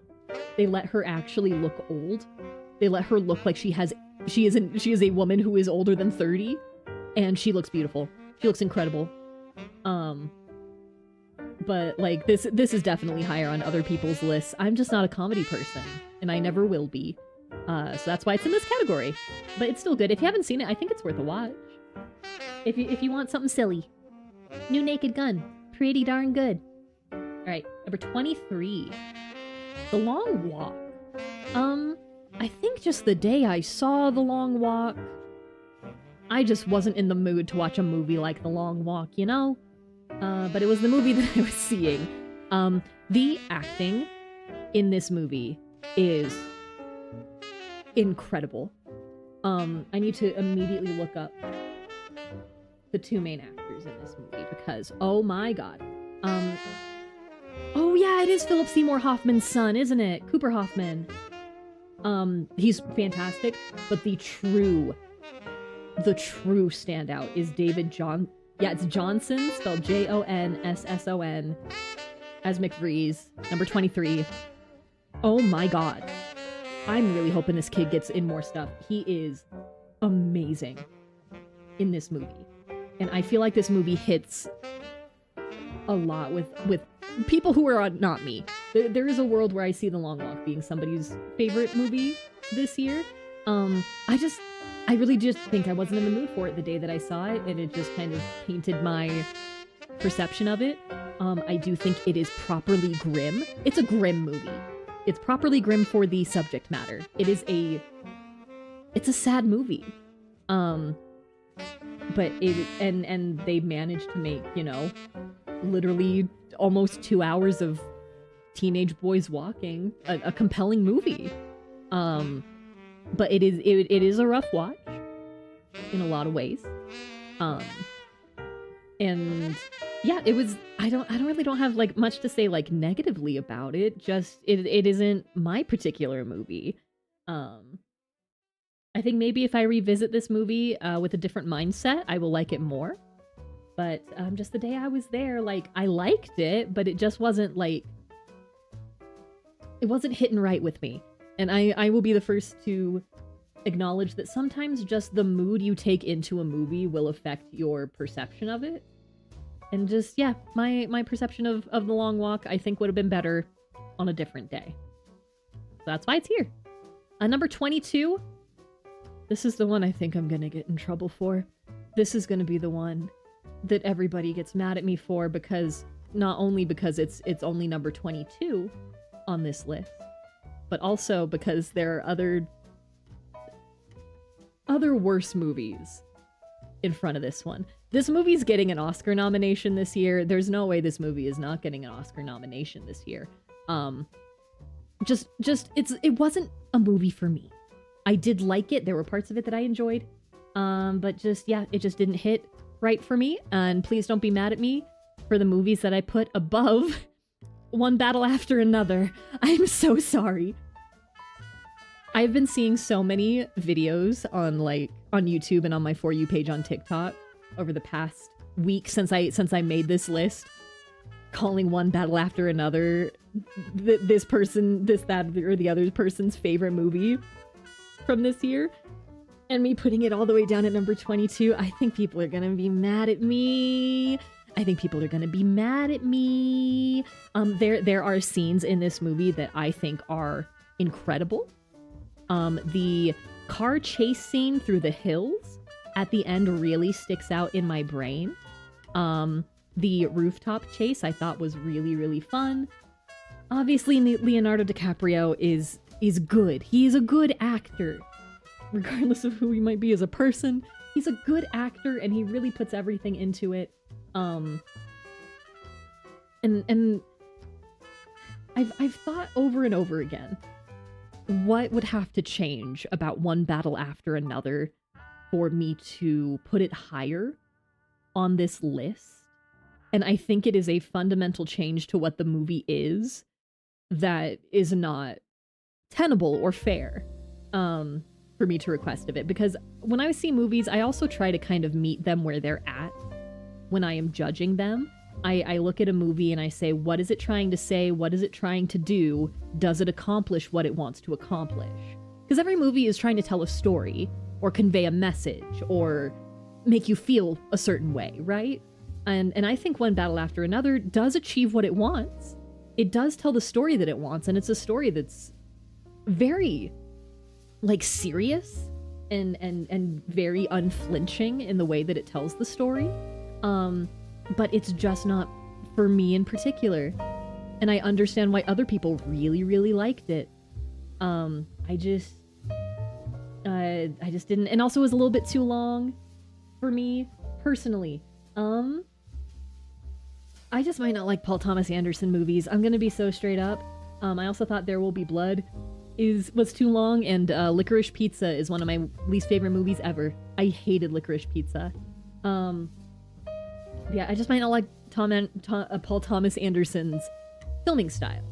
They let her actually look old. They let her look like she is a woman who is older than 30, and she looks beautiful. She looks incredible. But like this is definitely higher on other people's lists. I'm just not a comedy person, and I never will be. So that's why it's in this category. But it's still good. If you haven't seen it, I think it's worth a watch. If you want something silly. New Naked Gun. Pretty darn good. Alright, number 23. The Long Walk. I think just the day I saw The Long Walk, I just wasn't in the mood to watch a movie like The Long Walk, you know? But it was the movie that I was seeing. The acting in this movie is incredible. I need to immediately look up the two main actors in this movie because, oh my god. Oh yeah, it is Philip Seymour Hoffman's son, isn't it? Cooper Hoffman. He's fantastic, but the true standout is David it's Johnson, spelled Jonsson, as McVrees, number 23. Oh my god. I'm really hoping this kid gets in more stuff. He is amazing in this movie. And I feel like this movie hits a lot with people who are not me. There is a world where I see The Long Walk being somebody's favorite movie this year. I really just think I wasn't in the mood for it the day that I saw it, and it just kind of painted my perception of it. I do think it is properly grim. It's a grim movie. It's properly grim for the subject matter. It's a sad movie. But and they managed to make, you know, literally almost 2 hours of teenage boys walking a compelling movie. But it is a rough watch in a lot of ways. And yeah, it was, I don't really have like much to say like negatively about it. Just it isn't my particular movie. I think maybe if I revisit this movie with a different mindset, I will like it more. But just the day I was there, like, I liked it, but it just wasn't like, it wasn't hitting right with me. And I will be the first to acknowledge that sometimes just the mood you take into a movie will affect your perception of it. And just, yeah, my perception of The Long Walk, I think, would have been better on a different day. So that's why it's here. Number 22. This is the one I think I'm gonna get in trouble for. This is gonna be the one that everybody gets mad at me for, because not only because it's only number 22 on this list, but also because there are other worse movies in front of this one. This movie's getting an Oscar nomination this year. There's no way this movie is not getting an Oscar nomination this year. It wasn't a movie for me. I did like it. There were parts of it that I enjoyed. But just, yeah, it just didn't hit right for me. And please don't be mad at me for the movies that I put above one battle after another. I'm so sorry. I've been seeing so many videos on YouTube and on my For You page on TikTok over the past week since I made this list, calling one battle after another this person, that, or the other person's favorite movie from this year, and me putting it all the way down at number 22. I think people are gonna be mad at me. There are scenes in this movie that I think are incredible. The car chase scene through the hills at the end really sticks out in my brain. The rooftop chase I thought was really, really fun. Obviously, Leonardo DiCaprio is good. He's a good actor. Regardless of who he might be as a person, he's a good actor, and he really puts everything into it. And I've thought over and over again, what would have to change about one battle after another for me to put it higher on this list? And I think it is a fundamental change to what the movie is that is not tenable or fair for me to request of it. Because when I see movies, I also try to kind of meet them where they're at when I am judging them. I look at a movie and I say, what is it trying to say? What is it trying to do? Does it accomplish what it wants to accomplish? Because every movie is trying to tell a story or convey a message or make you feel a certain way, right? And I think One Battle After Another does achieve what it wants. It does tell the story that it wants, and it's a story that's very, like, serious and very unflinching in the way that it tells the story. But it's just not for me in particular. And I understand why other people really, really liked it. I just didn't, and also it was a little bit too long for me personally. I just might not like Paul Thomas Anderson movies. I'm gonna be so straight up. I also thought There Will Be Blood was too long, and Licorice Pizza is one of my least favorite movies ever. I hated Licorice Pizza. Yeah, I just might not like Paul Thomas Anderson's filming style.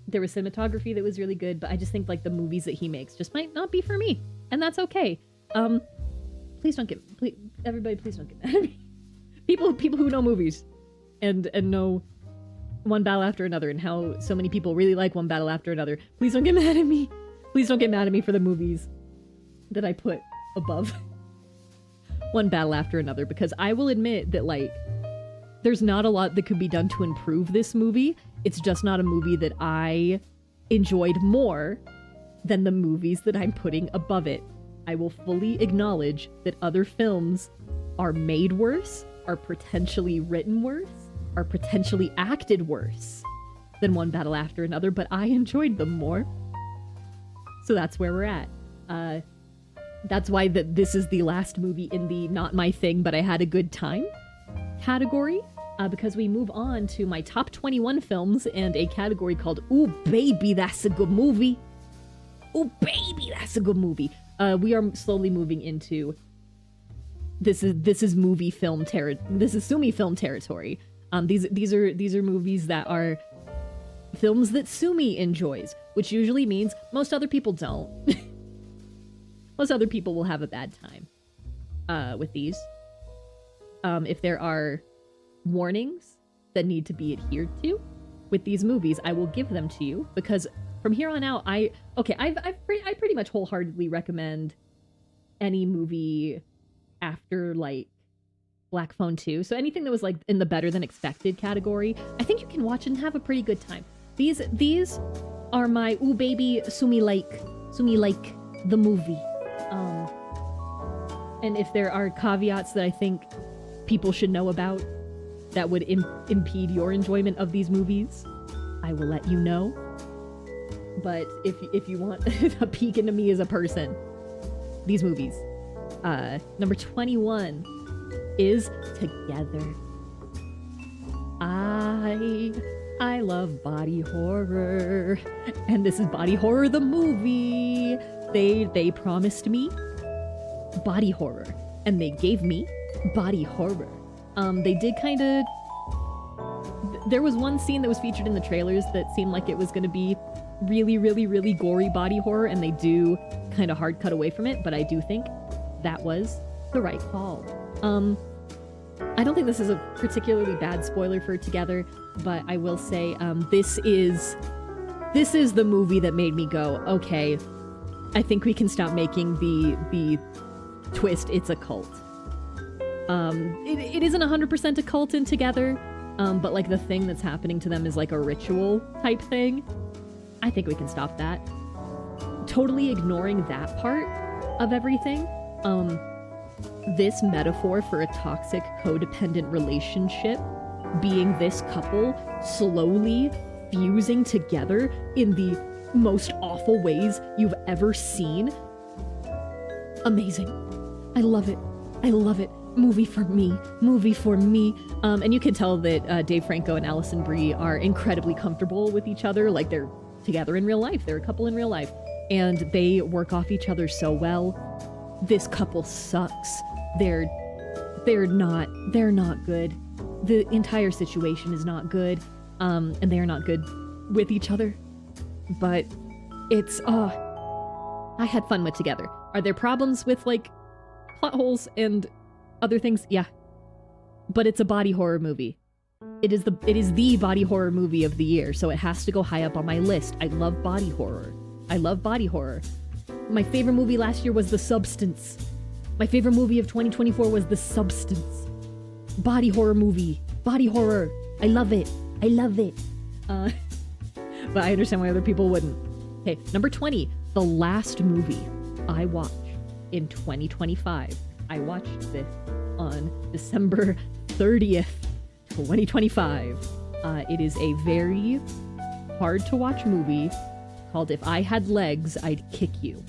There was cinematography that was really good, but I just think like the movies that he makes just might not be for me, and that's okay. Everybody, please don't get mad at me. People who know movies and know One Battle After Another and how so many people really like One Battle After Another. Please don't get mad at me. Please don't get mad at me for the movies that I put above One Battle After Another, because I will admit that like there's not a lot that could be done to improve this movie. It's just not a movie that I enjoyed more than the movies that I'm putting above it. I will fully acknowledge that other films are made worse, are potentially written worse, are potentially acted worse than One Battle After Another, but I enjoyed them more. So that's where we're at. That's why this is the last movie in the not my thing, but I had a good time category, because we move on to my top 21 films and a category called Ooh Baby, That's a Good Movie. Ooh Baby, That's a Good Movie. We are slowly moving into this is movie film this is SUMI film territory. These are movies that are films that SUMI enjoys, which usually means most other people don't. Most other people will have a bad time with these. If there are warnings that need to be adhered to with these movies, I will give them to you, because from here on out, I pretty much wholeheartedly recommend any movie after like Black Phone 2. So anything that was like in the better than expected category, I think you can watch and have a pretty good time. These are my ooh baby SUMI like the movie. And if there are caveats that I think people should know about that would impede your enjoyment of these movies, I will let you know. But if you want a peek into me as a person, these movies. Number 21 is Together. I love body horror, and this is Body Horror the movie. They promised me body horror, and they gave me body horror. They did kind of... There was one scene that was featured in the trailers that seemed like it was going to be really, really, really gory body horror, and they do kind of hard cut away from it, but I do think that was the right call. I don't think this is a particularly bad spoiler for Together, but I will say this is the movie that made me go, okay, I think we can stop making the twist it's a cult. It isn't 100% a cult in Together, but like the thing that's happening to them is like a ritual type thing. I think we can stop that. Totally ignoring that part of everything. This metaphor for a toxic codependent relationship being this couple slowly fusing together in the most awful ways you've ever seen. Amazing. I love it. I love it. Movie for me. Movie for me. And you can tell that Dave Franco and Alison Brie are incredibly comfortable with each other. Like they're together in real life. They're a couple in real life. And they work off each other so well. This couple sucks. They're not good. The entire situation is not good. And they are not good with each other. But it's I had fun with Together. Are there problems with like plot holes and other things? Yeah. But it's a body horror movie. It is the body horror movie of the year, so it has to go high up on my list. I love body horror. I love body horror. My favorite movie last year was The Substance. My favorite movie of 2024 was The Substance. Body horror movie. Body horror. I love it. I love it. But I understand why other people wouldn't. Okay, number 20. The last movie I watched in 2025. I watched this on December 30th, 2025. It is a very hard to watch movie called If I Had Legs, I'd Kick You.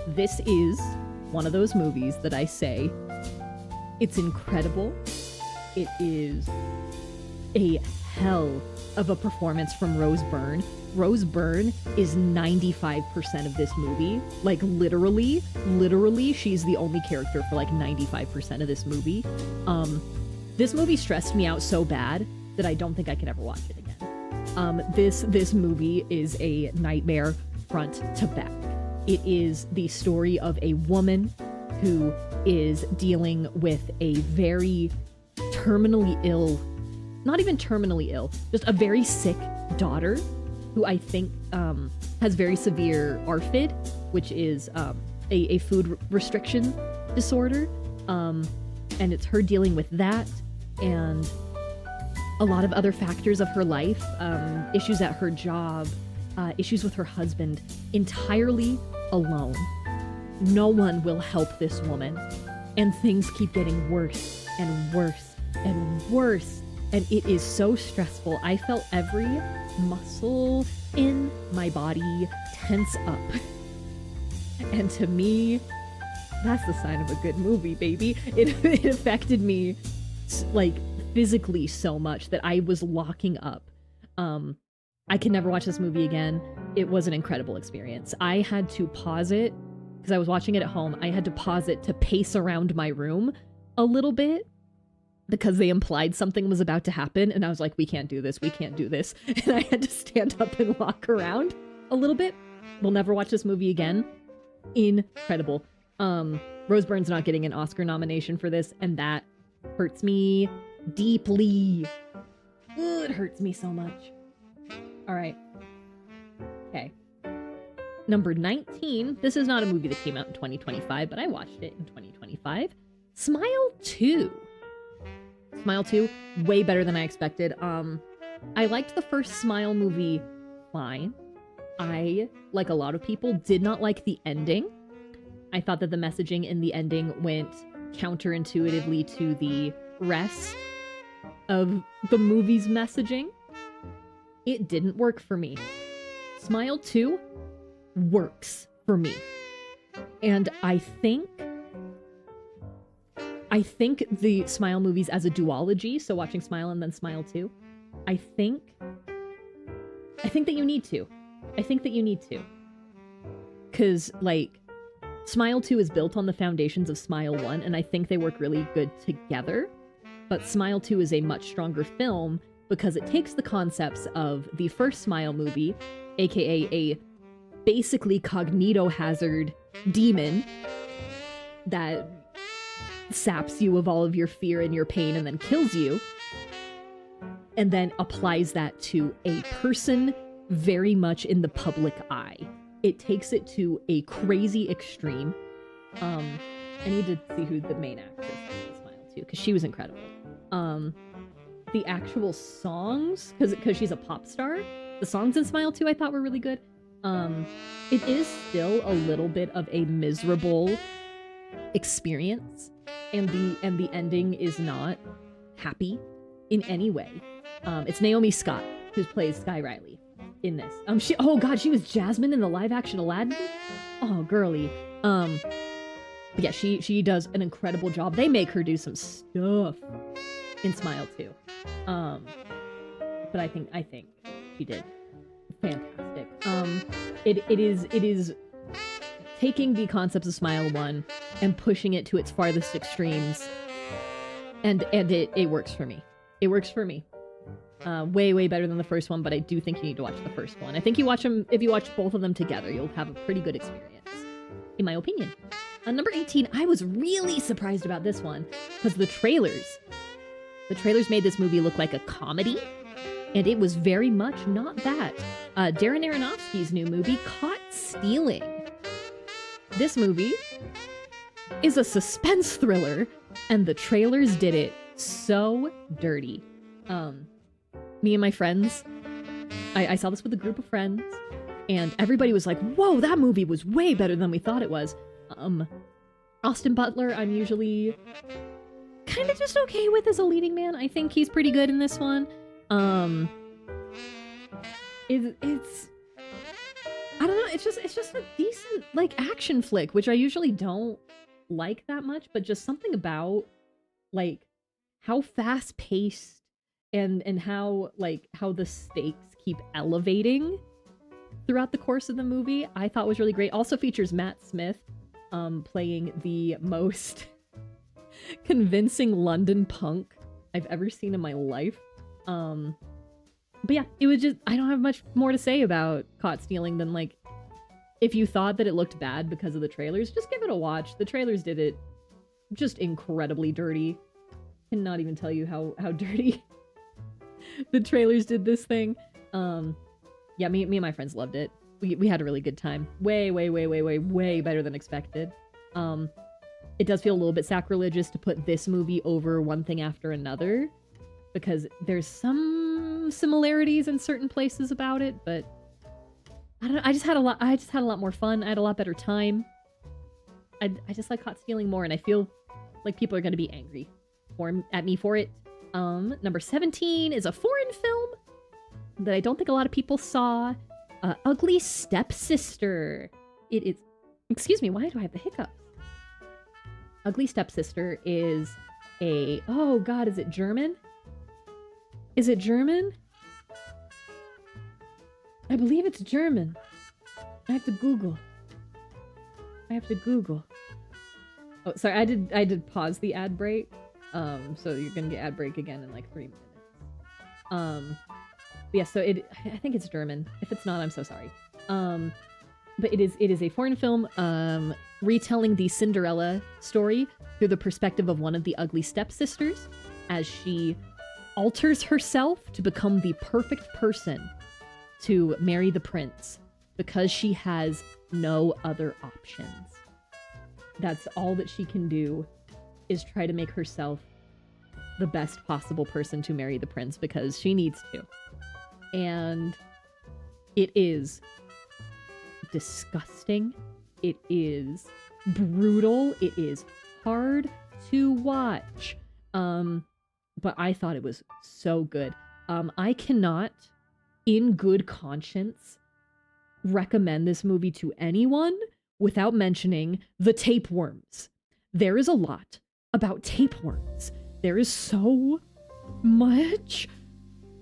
This is one of those movies that I say, it's incredible. It is a hell of a performance from Rose Byrne. Rose Byrne is 95% of this movie. Like literally, she's the only character for like 95% of this movie. This movie stressed me out so bad that I don't think I could ever watch it again. This movie is a nightmare front to back. It is the story of a woman who is dealing with a very terminally ill, not even terminally ill, just a very sick daughter who I think has very severe ARFID, which is a food restriction disorder. And it's her dealing with that and a lot of other factors of her life, issues at her job, issues with her husband, entirely alone. No one will help this woman, and things keep getting worse and worse and worse, and it is so stressful. I felt every muscle in my body tense up, and to me, that's the sign of a good movie, baby. It affected me like physically so much that I was locking up. I can never watch this movie again. It was an incredible experience. I had to pause it because I was watching it at home. I had to pause it to pace around my room a little bit because they implied something was about to happen. And I was like, we can't do this. We can't do this. And I had to stand up and walk around a little bit. We'll never watch this movie again. Incredible. Rose Byrne's not getting an Oscar nomination for this, and that hurts me deeply. Ooh, it hurts me so much. All right. Okay. Number 19. This is not a movie that came out in 2025, but I watched it in 2025. Smile 2. Smile 2, way better than I expected. I liked the first Smile movie fine. I, like a lot of people, did not like the ending. I thought that the messaging in the ending went counterintuitively to the rest of the movie's messaging. It didn't work for me. Smile 2 works for me. And I think the Smile movies as a duology, so watching Smile and then Smile 2, I think that you need to. I think that you need to. Because, like, Smile 2 is built on the foundations of Smile 1, and I think they work really good together. But Smile 2 is a much stronger film because it takes the concepts of the first Smile movie, aka a basically cognito hazard demon that saps you of all of your fear and your pain and then kills you, and then applies that to a person very much in the public eye. It takes it to a crazy extreme. I need to see who the main actress is in Smile 2, because she was incredible. The actual songs, because she's a pop star, the songs in Smile 2 I thought were really good. It is still a little bit of a miserable experience, and the ending is not happy in any way. It's Naomi Scott who plays Sky Riley in this. She was Jasmine in the live action Aladdin. Oh, girly. But yeah, she does an incredible job. They make her do some stuff in Smile 2. But I think she did fantastic. It is taking the concepts of Smile 1 and pushing it to its farthest extremes, and it works for me. It works for me. Way better than the first one, but I do think you need to watch the first one. I think if you watch both of them together, you'll have a pretty good experience, in my opinion. Number 18, I was really surprised about this one, because the trailers made this movie look like a comedy, and it was very much not that. Darren Aronofsky's new movie, Caught Stealing. This movie is a suspense thriller, and the trailers did it so dirty. Me and my friends, I saw this with a group of friends, and everybody was like, whoa, that movie was way better than we thought it was. Austin Butler, I'm usually kind of just okay with as a leading man. I think he's pretty good in this one. it's I don't know, it's just a decent like action flick, which I usually don't like that much, but just something about like how fast paced and how the stakes keep elevating throughout the course of the movie, I thought was really great. Also features Matt Smith playing the most convincing London punk I've ever seen in my life. But yeah, it was just, I don't have much more to say about Caught Stealing than like, if you thought that it looked bad because of the trailers, just give it a watch. The trailers did it just incredibly dirty. Cannot even tell you how dirty the trailers did this thing. Yeah, me and my friends loved it. We had a really good time. Way better than expected. It does feel a little bit sacrilegious to put this movie over One Thing After Another, because there's some similarities in certain places about it, but I don't know, I just had a lot more fun. I had a lot better time. I just like Caught Stealing more, and I feel like people are gonna be angry at me for it. Number 17 is a foreign film that I don't think a lot of people saw. Ugly Stepsister. It is... Excuse me, why do I have the hiccups? Ugly Stepsister is a... Oh god, is it German? Is it German? I believe it's German. I have to Google. Oh, sorry, I did pause the ad break. So you're gonna get ad break again in like 3 minutes. Yeah, so I think it's German. If it's not, I'm so sorry. But it is a foreign film, retelling the Cinderella story through the perspective of one of the ugly stepsisters, as she alters herself to become the perfect person to marry the prince, because she has no other options. That's all that she can do, is try to make herself the best possible person to marry the prince, because she needs to. And it is disgusting. It is brutal. It is hard to watch. But I thought it was so good. I cannot, in good conscience, recommend this movie to anyone without mentioning the tapeworms. There is a lot about tapeworms. There is so much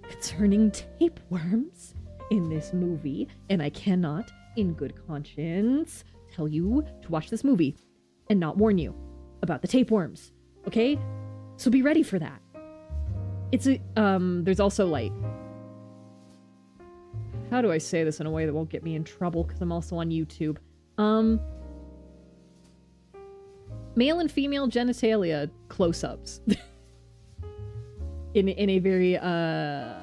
concerning tapeworms in this movie, and I cannot, in good conscience, tell you to watch this movie and not warn you about the tapeworms, okay? So be ready for that. It's a, there's also, like, how do I say this in a way that won't get me in trouble, because I'm also on YouTube? Male and female genitalia close-ups. in a very, I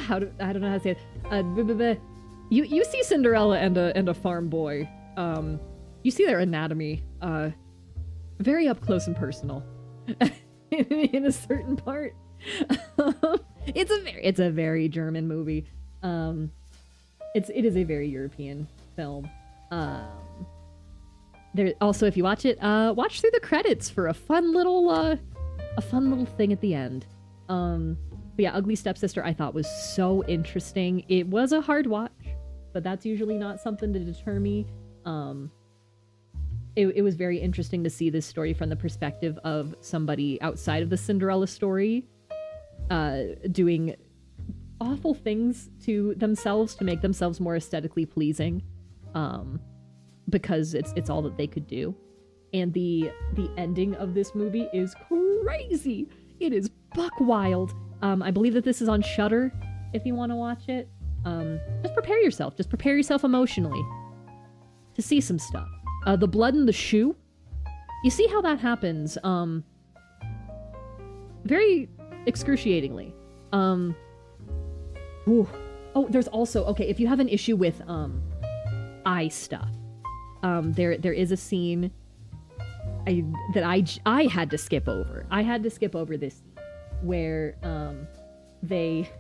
don't know how to say it. You see Cinderella and a farm boy. You see their anatomy, very up close and personal. in a certain part. It's a very German movie. It is a very European film. There also, if you watch it, watch through the credits for a fun little thing at the end. But yeah, Ugly Stepsister I thought was so interesting. It was a hard watch, but that's usually not something to deter me. It was very interesting to see this story from the perspective of somebody outside of the Cinderella story, doing awful things to themselves to make themselves more aesthetically pleasing, because it's all that they could do. And the ending of this movie is crazy. It is buck wild. I believe that this is on Shudder if you want to watch it. Just prepare yourself. Just prepare yourself emotionally to see some stuff. The blood in the shoe. You see how that happens, very excruciatingly. Ooh. Oh, there's also, okay, if you have an issue with, eye stuff, there is a scene that I had to skip over. I had to skip over this scene where, they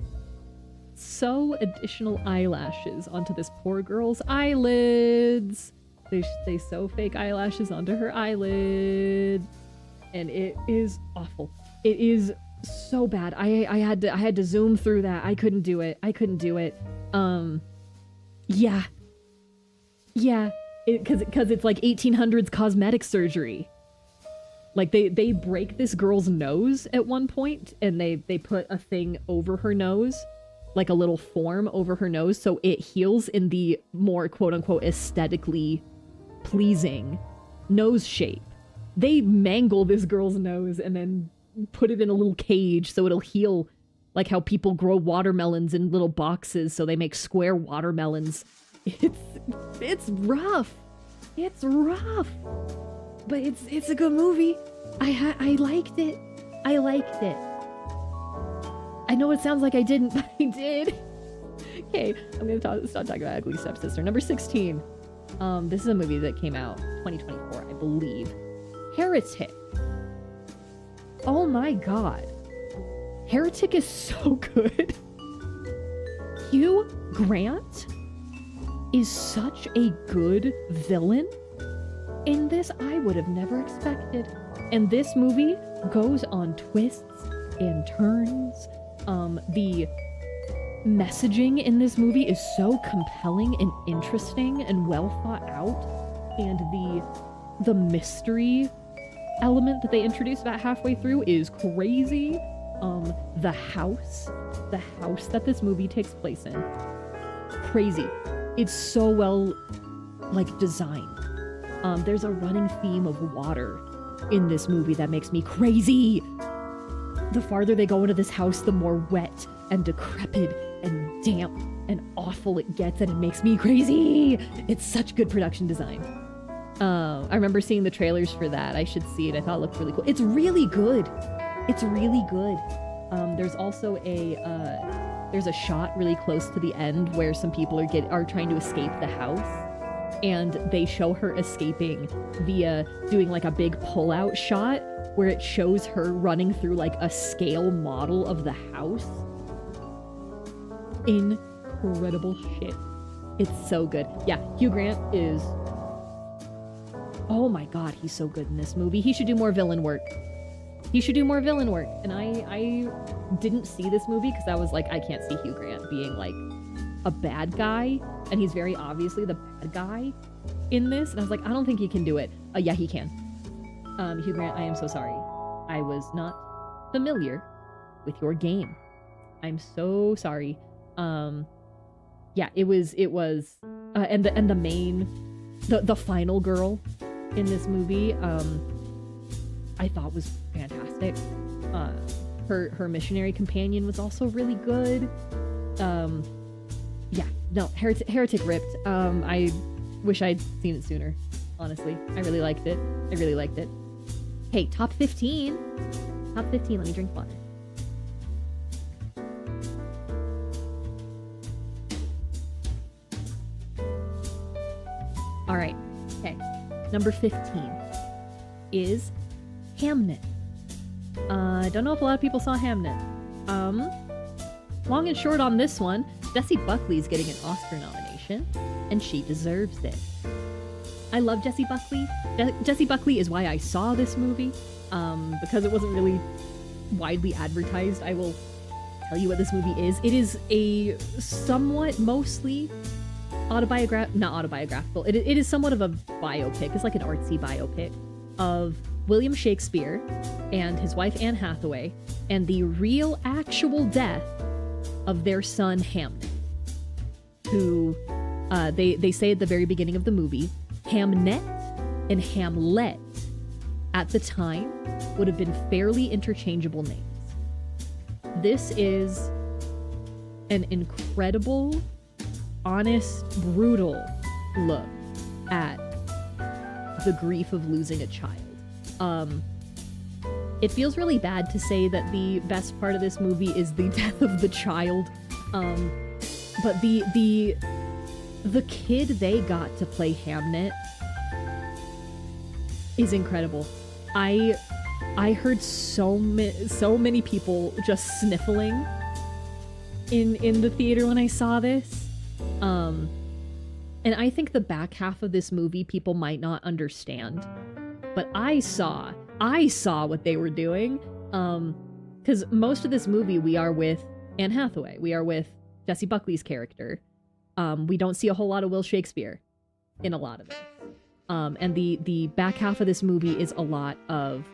sew additional eyelashes onto this poor girl's eyelids. They sew fake eyelashes onto her eyelid, and it is awful. It is so bad. I had to zoom through that. I couldn't do it. Yeah. Yeah. Because it's like 1800s cosmetic surgery. Like they break this girl's nose at one point, and they put a thing over her nose, like a little form over her nose, so it heals in the more quote-unquote aesthetically pleasing nose shape. They mangle this girl's nose and then put it in a little cage so it'll heal, like how people grow watermelons in little boxes so they make square watermelons. It's rough. It's rough. But it's a good movie. I liked it. I liked it. I know it sounds like I didn't, but I did. Okay, I'm gonna stop talking about Ugly Stepsister. Number 16. This is a movie that came out 2024, I believe. Heretic. Oh my god. Heretic is so good. Hugh Grant is such a good villain in this. I would have never expected. And this movie goes on twists and turns. The messaging in this movie is so compelling and interesting and well thought out. And the mystery element that they introduce about halfway through is crazy. The house that this movie takes place in, crazy. It's so well, like, designed. There's a running theme of water in this movie that makes me crazy. The farther they go into this house, the more wet and decrepit and damp and awful it gets, and it makes me crazy. It's such good production design. I remember seeing the trailers for that. I should see it. I thought it looked really cool. It's really good. It's really good. There's also there's a shot really close to the end where some people are trying to escape the house, and they show her escaping via doing like a big pull-out shot where it shows her running through like a scale model of the house. Incredible shit. It's so good. Yeah, Hugh Grant is... Oh my god, he's so good in this movie. He should do more villain work. And I didn't see this movie because I was like, I can't see Hugh Grant being like a bad guy, and he's very obviously the bad guy in this, and I was like, I don't think he can do it. Yeah, he can. Hugh Grant, I am so sorry. I was not familiar with your game. I'm so sorry. Yeah, it was, and the main, the final girl in this movie, I thought was fantastic. Her missionary companion was also really good. Yeah, no, Heretic ripped. I wish I'd seen it sooner, honestly. I really liked it. Hey, top 15. Top 15, let me drink water. All right, okay. Number 15 is Hamnet. I don't know if a lot of people saw Hamnet. Long and short on this one, Jessie Buckley's getting an Oscar nomination, and she deserves it. I love Jessie Buckley. Jessie Buckley is why I saw this movie, because it wasn't really widely advertised. I will tell you what this movie is. It is a somewhat, mostly not autobiographical. It is somewhat of a biopic. It's like an artsy biopic of William Shakespeare and his wife Anne Hathaway and the real actual death of their son Hamnet, who they say at the very beginning of the movie, Hamnet and Hamlet at the time would have been fairly interchangeable names. This is an incredible, honest, brutal look at the grief of losing a child. It feels really bad to say that the best part of this movie is the death of the child, but the kid they got to play Hamnet is incredible. I heard so many people just sniffling in the theater when I saw this. And I think the back half of this movie people might not understand, but I saw what they were doing. Because most of this movie, we are with Anne Hathaway. We are with Jessie Buckley's character. We don't see a whole lot of Will Shakespeare in a lot of it. And the back half of this movie is a lot of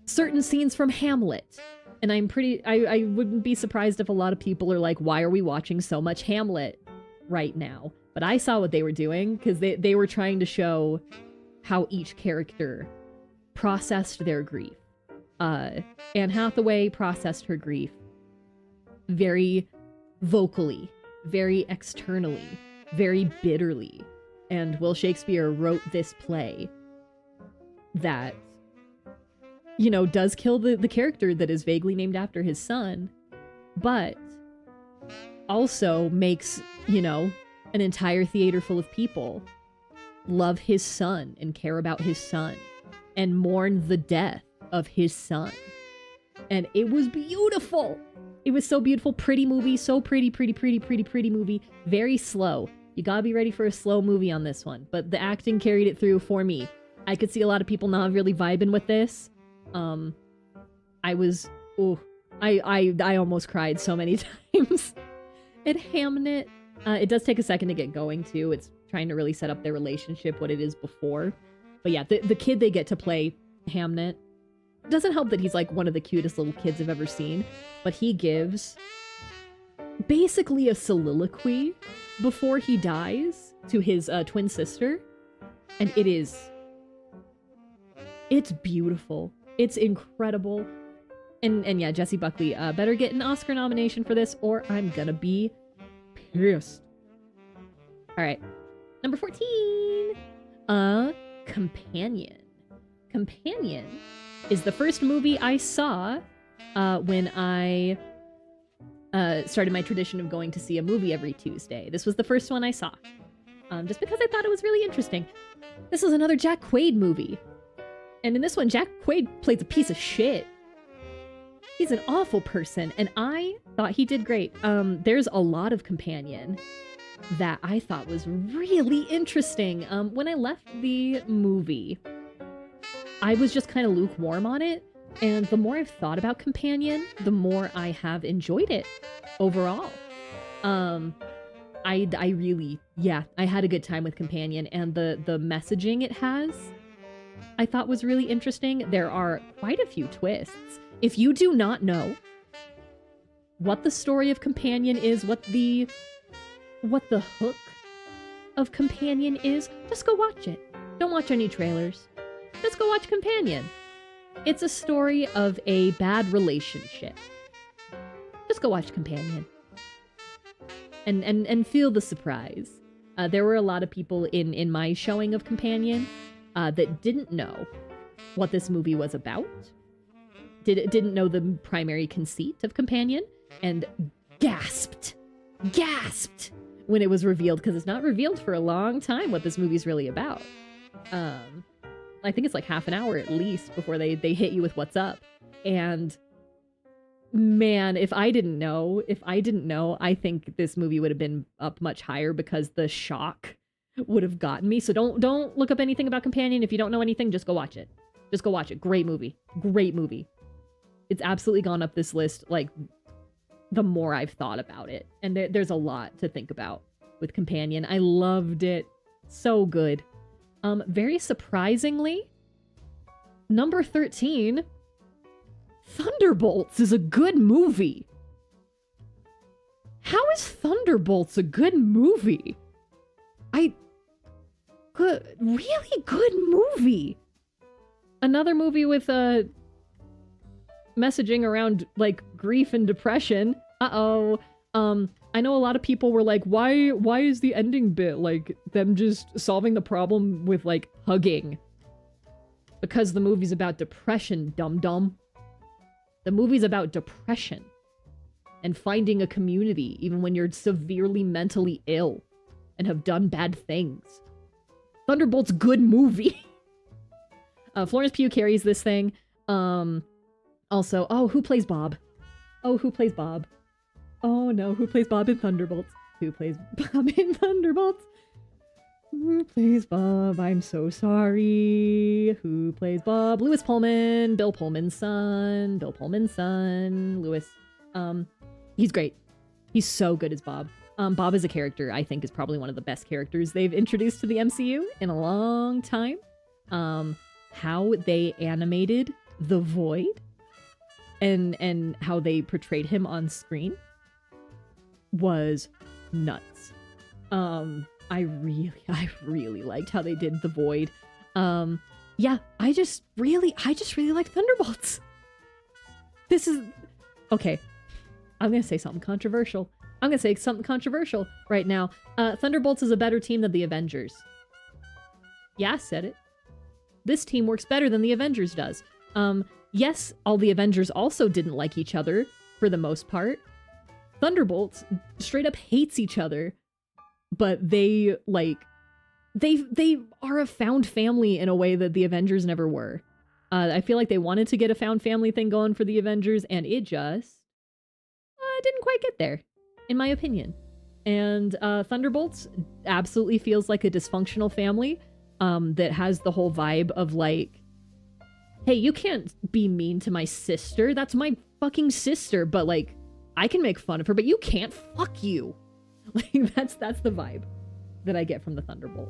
certain scenes from Hamlet. And I wouldn't be surprised if a lot of people are like, why are we watching so much Hamlet right now? But I saw what they were doing, because they were trying to show how each character processed their grief. Anne Hathaway processed her grief very vocally, very externally, very bitterly. And Will Shakespeare wrote this play that, you know, does kill the character that is vaguely named after his son, but also makes, you know, an entire theater full of people love his son and care about his son and mourn the death of his son. And it was beautiful. It was so beautiful. Pretty movie. So pretty movie. Very slow. You gotta be ready for a slow movie on this one. But the acting carried it through for me. I could see a lot of people not really vibing with this. I almost cried so many times. At Hamnet, it does take a second to get going too. It's trying to really set up their relationship, what it is before. But yeah, the kid they get to play Hamnet, doesn't help that he's like one of the cutest little kids I've ever seen, but he gives basically a soliloquy before he dies to his twin sister, and it's beautiful. It's incredible. And yeah, Jessie Buckley better get an Oscar nomination for this, or I'm gonna be pissed. Alright, number 14! Companion. Companion is the first movie I saw when I started my tradition of going to see a movie every Tuesday. This was the first one I saw, just because I thought it was really interesting. This is another Jack Quaid movie. And in this one, Jack Quaid plays a piece of shit. He's an awful person, and I thought he did great. There's a lot of Companion that I thought was really interesting. When I left the movie, I was just kind of lukewarm on it, and the more I've thought about Companion, the more I have enjoyed it overall. I really, yeah, I had a good time with Companion, and the messaging it has, I thought was really interesting. There are quite a few twists. If you do not know what the story of Companion is, what the hook of Companion is, just go watch it. Don't watch any trailers. Just go watch Companion. It's a story of a bad relationship. Just go watch Companion. And feel the surprise. There were a lot of people in my showing of Companion that didn't know what this movie was about. Didn't know the primary conceit of Companion, and gasped when it was revealed, because it's not revealed for a long time what this movie's really about. I think it's like half an hour at least before they hit you with what's up. And man, if I didn't know, I think this movie would have been up much higher, because the shock would have gotten me. So don't look up anything about Companion. If you don't know anything, just go watch it. Just go watch it. Great movie. Great movie. It's absolutely gone up this list, like, the more I've thought about it. And there's a lot to think about with Companion. I loved it. So good. Very surprisingly, number 13, Thunderbolts is a good movie. How is Thunderbolts a good movie? Really good movie. Another movie with messaging around, like, grief and depression. Uh-oh. I know a lot of people were like, why is the ending bit, like, them just solving the problem with, like, hugging? Because the movie's about depression, dum-dum. The movie's about depression. And finding a community, even when you're severely mentally ill and have done bad things. Thunderbolt's good movie. Florence Pugh carries this thing. Also, who plays Bob? Oh, no, who plays Bob in Thunderbolts? Who plays Bob in Thunderbolts? Who plays Bob? I'm so sorry. Who plays Bob? Lewis Pullman. Bill Pullman's son. Bill Pullman's son. Lewis. He's great. He's so good as Bob. Bob as a character, I think, is probably one of the best characters they've introduced to the MCU in a long time. How they animated the Void and how they portrayed him on screen was nuts. I really liked how they did the Void. Yeah, I just really like Thunderbolts. This is okay. I'm gonna say something controversial. Right now. Thunderbolts is a better team than the Avengers. Yeah, I said it. This team works better than the Avengers does. Yes, all the Avengers also didn't like each other for the most part. Thunderbolts straight up hates each other, but they are a found family in a way that the Avengers never were. I feel like they wanted to get a found family thing going for the Avengers, and it just didn't quite get there, in my opinion. And Thunderbolts absolutely feels like a dysfunctional family that has the whole vibe of like, hey, you can't be mean to my sister. That's my fucking sister, but like, I can make fun of her, but you can't. Fuck you. Like, that's the vibe that I get from the Thunderbolt.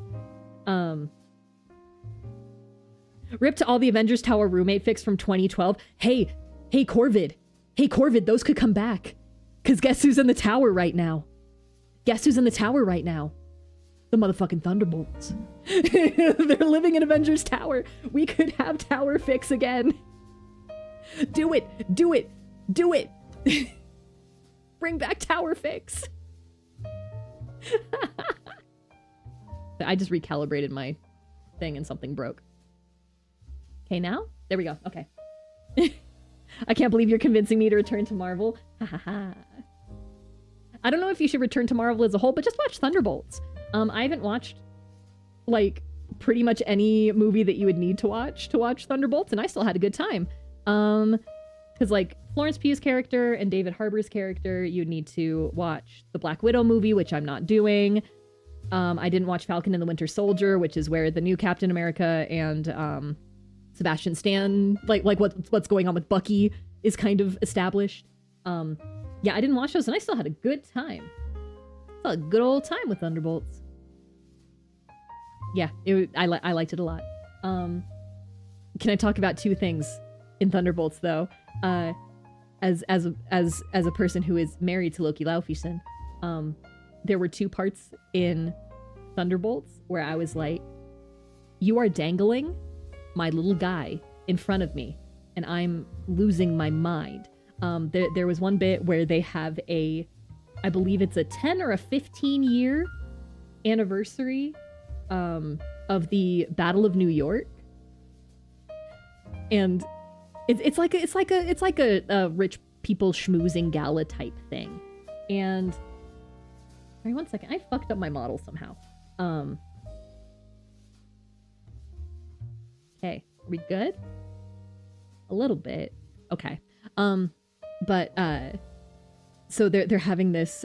Rip to all the Avengers Tower roommate fics from 2012. Hey, Corvid, those could come back. Cause guess who's in the tower right now? The motherfucking Thunderbolts. They're living in Avengers Tower. We could have tower fics again. Do it. Bring back tower fics. I just recalibrated my thing and something broke. Okay, now? There we go. Okay. I can't believe you're convincing me to return to Marvel. Ha ha ha. I don't know if you should return to Marvel as a whole, but just watch Thunderbolts. I haven't watched, like, pretty much any movie that you would need to watch Thunderbolts, and I still had a good time. Because, like, Florence Pugh's character and David Harbour's character, you'd need to watch the Black Widow movie, which I'm not doing. I didn't watch Falcon and the Winter Soldier, which is where the new Captain America and Sebastian Stan, like what's going on with Bucky is kind of established. Yeah, I didn't watch those, and I still had a good time. A good old time with Thunderbolts. Yeah, I liked it a lot. Can I talk about two things in Thunderbolts though? As a person who is married to Loki Laufeyson, there were two parts in Thunderbolts where I was like, you are dangling my little guy in front of me, and I'm losing my mind. There was one bit where they have I believe it's a 10 or a 15 year anniversary of the Battle of New York, and it's like a rich people schmoozing gala type thing. And sorry, one second, I fucked up my model somehow. Okay, are we good? A little bit. Okay. But so they're having this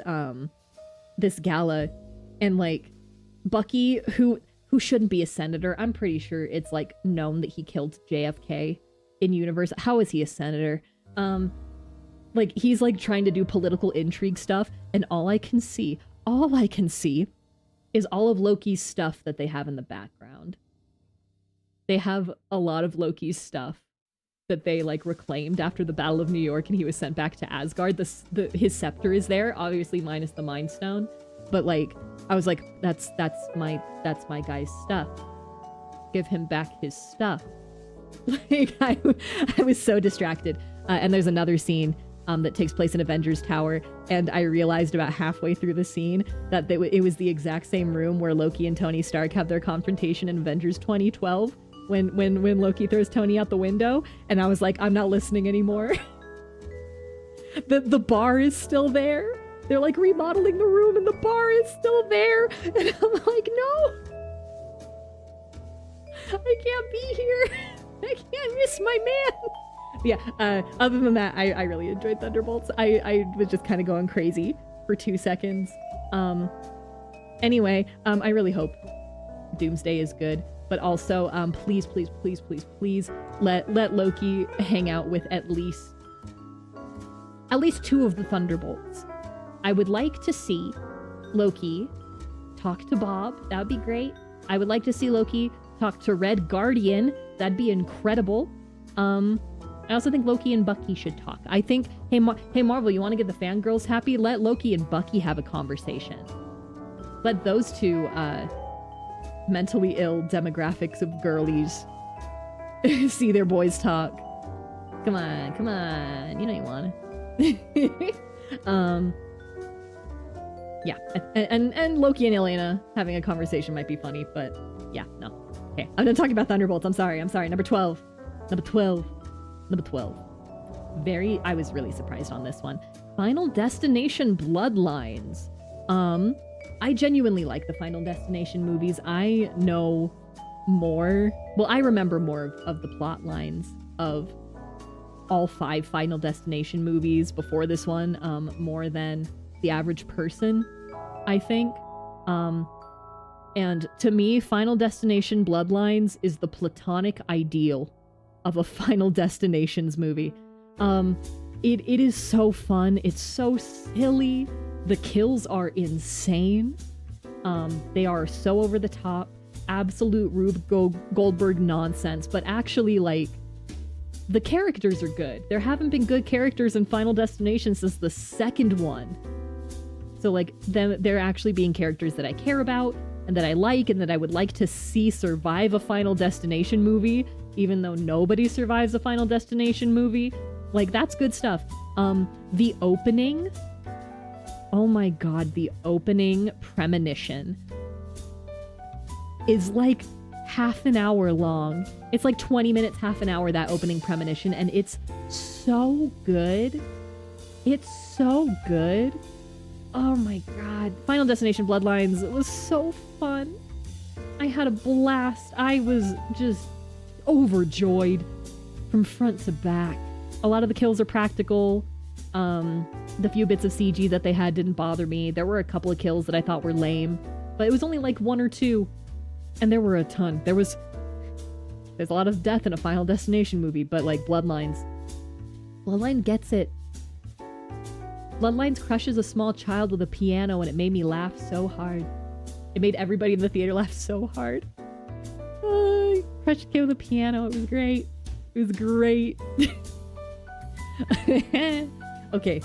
this gala, and like Bucky, who shouldn't be a senator. I'm pretty sure it's like known that he killed JFK in universe. How is he a senator? Like he's like trying to do political intrigue stuff, and all I can see is all of Loki's stuff that they have in the background. They have a lot of Loki's stuff that they like reclaimed after the Battle of New York, and he was sent back to Asgard. His scepter is there, obviously minus the Mind Stone, but like I was like, that's my guy's stuff. Give him back his stuff. Like I was so distracted. And there's another scene that takes place in Avengers Tower, and I realized about halfway through the scene that it was the exact same room where Loki and Tony Stark have their confrontation in Avengers 2012. When Loki throws Tony out the window, and I was like, I'm not listening anymore. The bar is still there. They're like remodeling the room, and the bar is still there. And I'm like, no, I can't be here. I can't miss my man. Yeah. Other than that, I really enjoyed Thunderbolts. I was just kind of going crazy for 2 seconds. Anyway, I really hope Doomsday is good, but also please, please, please, please, please let Loki hang out with at least 2 of the Thunderbolts. I would like to see Loki talk to Bob. That would be great. I would like to see Loki talk to Red Guardian. That'd be incredible. I also think Loki and Bucky should talk. I think, hey Marvel, you want to get the fangirls happy? Let Loki and Bucky have a conversation. Let those two mentally ill demographics of girlies see their boys talk. Come on. You know you want to. Yeah, and Loki and Elena having a conversation might be funny, but yeah, no. Okay, I'm done talking about Thunderbolts. I'm sorry. Number 12. I was really surprised on this one. Final Destination Bloodlines. I genuinely like the Final Destination movies. I know more. Well, I remember more of the plot lines of all 5 Final Destination movies before this one, more than the average person, I think. And to me, Final Destination Bloodlines is the platonic ideal of a Final Destinations movie. It is so fun. It's so silly. The kills are insane. They are so over the top, absolute Rube Goldberg nonsense, but actually, like, the characters are good. There haven't been good characters in Final Destination since the second one. So, like, they're actually being characters that I care about and that I like and that I would like to see survive a Final Destination movie, even though nobody survives a Final Destination movie. Like, that's good stuff. The opening... Oh my god, the opening premonition is like half an hour long. It's like 20 minutes, half an hour, that opening premonition, and it's so good. It's so good. Oh my god. Final Destination Bloodlines was so fun. I had a blast. I was just overjoyed from front to back. A lot of the kills are practical. The few bits of CG that they had didn't bother me. There were a couple of kills that I thought were lame, but it was only like 1 or 2, and there were a ton. There's a lot of death in a Final Destination movie, but like Bloodlines gets it. Bloodlines crushes a small child with a piano, and it made me laugh so hard. It made everybody in the theater laugh so hard. Crushed a kid with a piano. It was great. It was great. Okay,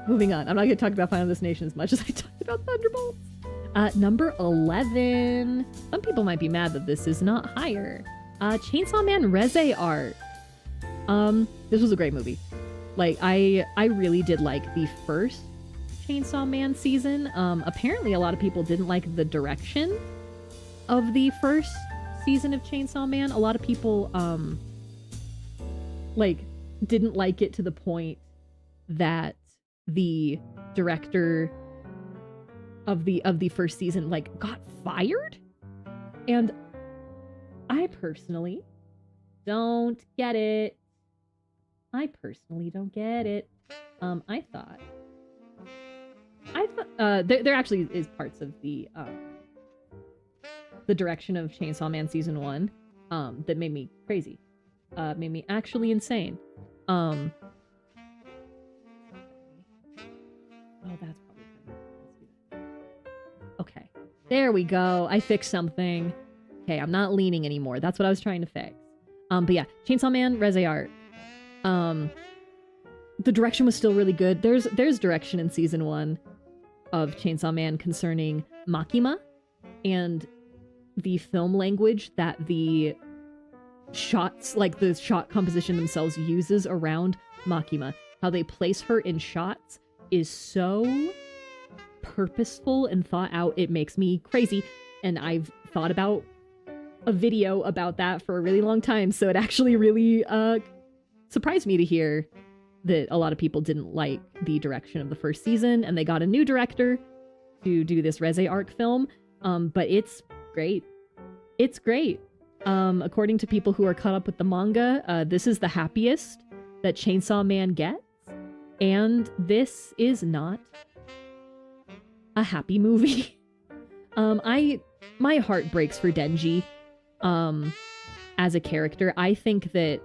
moving on. I'm not going to talk about Final Destination as much as I talked about Thunderbolts. Number 11. Some people might be mad that this is not higher. Chainsaw Man Reze Art. This was a great movie. Like, I really did like the first Chainsaw Man season. Apparently a lot of people didn't like the direction of the first season of Chainsaw Man. A lot of people, like, didn't like it to the point that the director of the first season, like, got fired. And I personally don't get it. I thought there actually is parts of the direction of Chainsaw Man season 1 that made me crazy, made me actually insane. Oh, that's probably fine. Let's do that. Okay, there we go. I fixed something. Okay, I'm not leaning anymore. That's what I was trying to fix. But yeah, Chainsaw Man Reze Art. The direction was still really good. There's direction in season 1 of Chainsaw Man concerning Makima and the film language that the shots, like the shot composition themselves, uses around Makima. How they place her in shots is so purposeful and thought out. It makes me crazy. And I've thought about a video about that for a really long time. So it actually really surprised me to hear that a lot of people didn't like the direction of the first season, and they got a new director to do this Reze Arc film. But it's great. It's great. According to people who are caught up with the manga, this is the happiest that Chainsaw Man gets. And this is not a happy movie. I my heart breaks for Denji as a character. I think that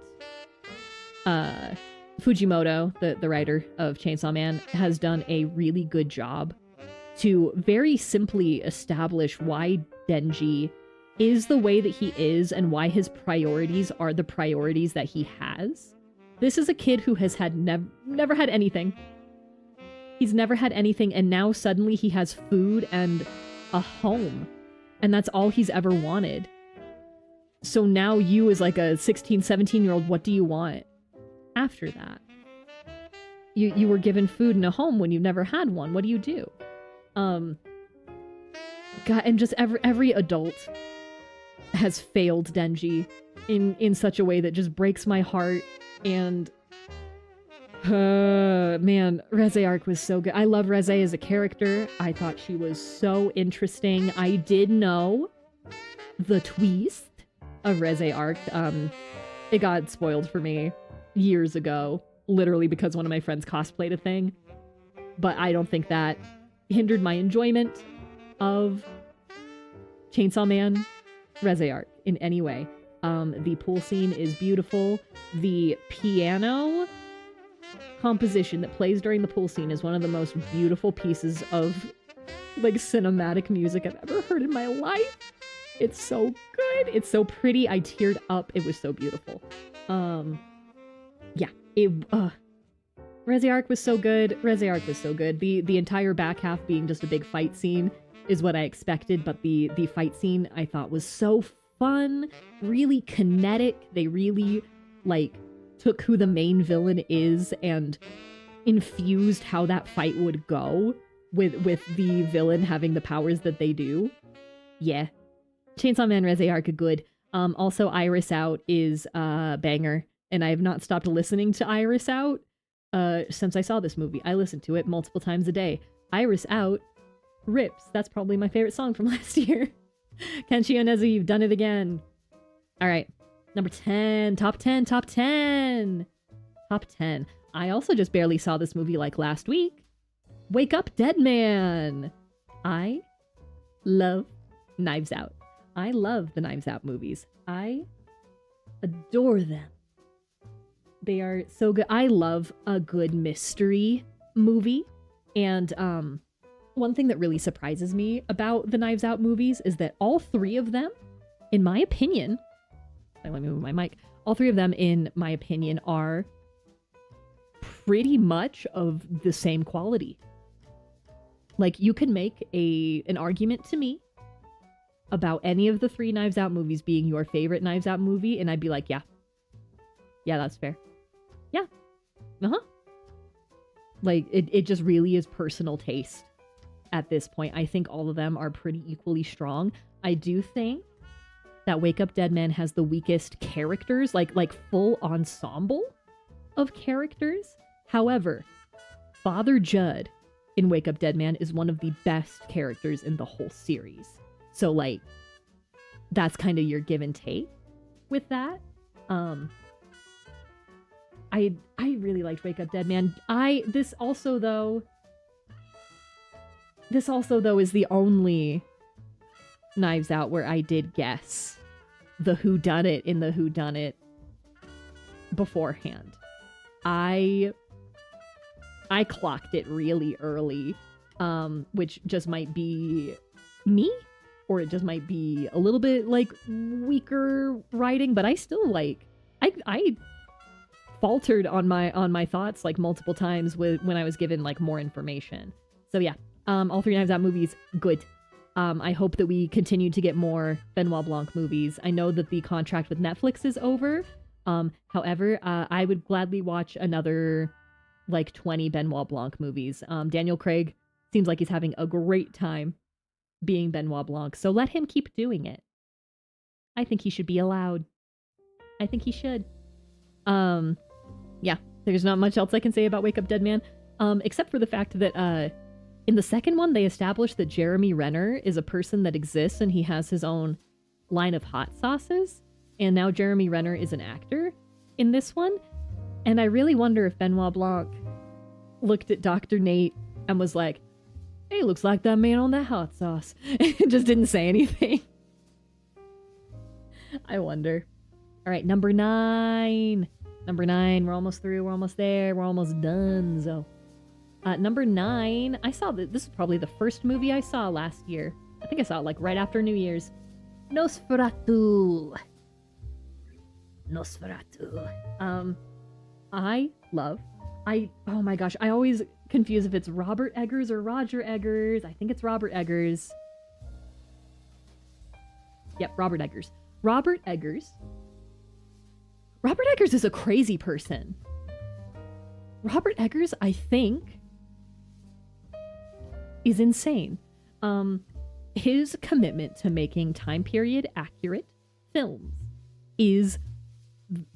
Fujimoto, the writer of Chainsaw Man, has done a really good job to very simply establish why Denji is the way that he is and why his priorities are the priorities that he has. This is a kid who has had never had anything. He's never had anything, and now suddenly he has food and a home. And that's all he's ever wanted. So now you, as like a 16, 17-year-old, what do you want after that? You were given food and a home when you never had one. What do you do? God, and just every adult has failed Denji in such a way that just breaks my heart. And man, Reze arc was so good. I love Reze as a character. I thought she was so interesting. I did know the twist of Reze arc. It got spoiled for me years ago, literally because one of my friends cosplayed a thing. But I don't think that hindered my enjoyment of Chainsaw Man Reze arc in any way. The pool scene is beautiful. The piano composition that plays during the pool scene is one of the most beautiful pieces of like cinematic music I've ever heard in my life. It's so good. It's so pretty. I teared up. It was so beautiful. Yeah. Reze arc was so good. Reze arc was so good. The entire back half being just a big fight scene is what I expected, but the fight scene I thought was so fun, really kinetic. They really like took who the main villain is and infused how that fight would go with the villain having the powers that they do. Yeah. Chainsaw Man Reze arc good. Also Iris Out is a banger, and I have not stopped listening to Iris Out since I saw this movie. I listen to it multiple times a day. Iris Out rips. That's probably my favorite song from last year. Kenshi Onezi, you've done it again. All right. Number 10. Top 10. Top 10. Top 10. I also just barely saw this movie like last week. Wake Up Dead Man. I love Knives Out. I love the Knives Out movies. I adore them. They are so good. I love a good mystery movie. And one thing that really surprises me about the Knives Out movies is that all three of them, in my opinion, let me move my mic, all three of them, in my opinion, are pretty much of the same quality. Like, you could make an argument to me about any of the three Knives Out movies being your favorite Knives Out movie, and I'd be like, yeah, that's fair. Yeah. Uh-huh. Like, it just really is personal taste at this point. I think all of them are pretty equally strong. I do think that Wake Up Dead Man has the weakest characters, like full ensemble of characters. However, Father Judd in Wake Up Dead Man is one of the best characters in the whole series. So, like, that's kind of your give and take with that. I really liked Wake Up Dead Man. This also though is the only Knives Out where I did guess the whodunit in the whodunit beforehand. I clocked it really early, which just might be me, or it just might be a little bit like weaker writing, but I still like I faltered on my thoughts like multiple times when I was given like more information. So yeah, all three Knives Out movies, good. I hope that we continue to get more Benoit Blanc movies. I know that the contract with Netflix is over. However, I would gladly watch another like 20 Benoit Blanc movies. Daniel Craig seems like he's having a great time being Benoit Blanc, so let him keep doing it. I think he should be allowed. I think he should. Yeah, there's not much else I can say about Wake Up Dead Man, except for the fact that in the second one, they established that Jeremy Renner is a person that exists and he has his own line of hot sauces. And now Jeremy Renner is an actor in this one. And I really wonder if Benoit Blanc looked at Dr. Nate and was like, Hey, looks like that man on that hot sauce. Just didn't say anything. I wonder. All right, number 9. Number 9, we're almost through, we're almost there, we're almost done, so. Number 9, I saw this is probably the first movie I saw last year. I think I saw it like right after New Year's. Nosferatu. Oh my gosh, I always confuse if it's Robert Eggers or Roger Eggers. I think it's Robert Eggers. Yep, Robert Eggers. Robert Eggers is a crazy person. Robert Eggers, I think, is insane. His commitment to making time period accurate films is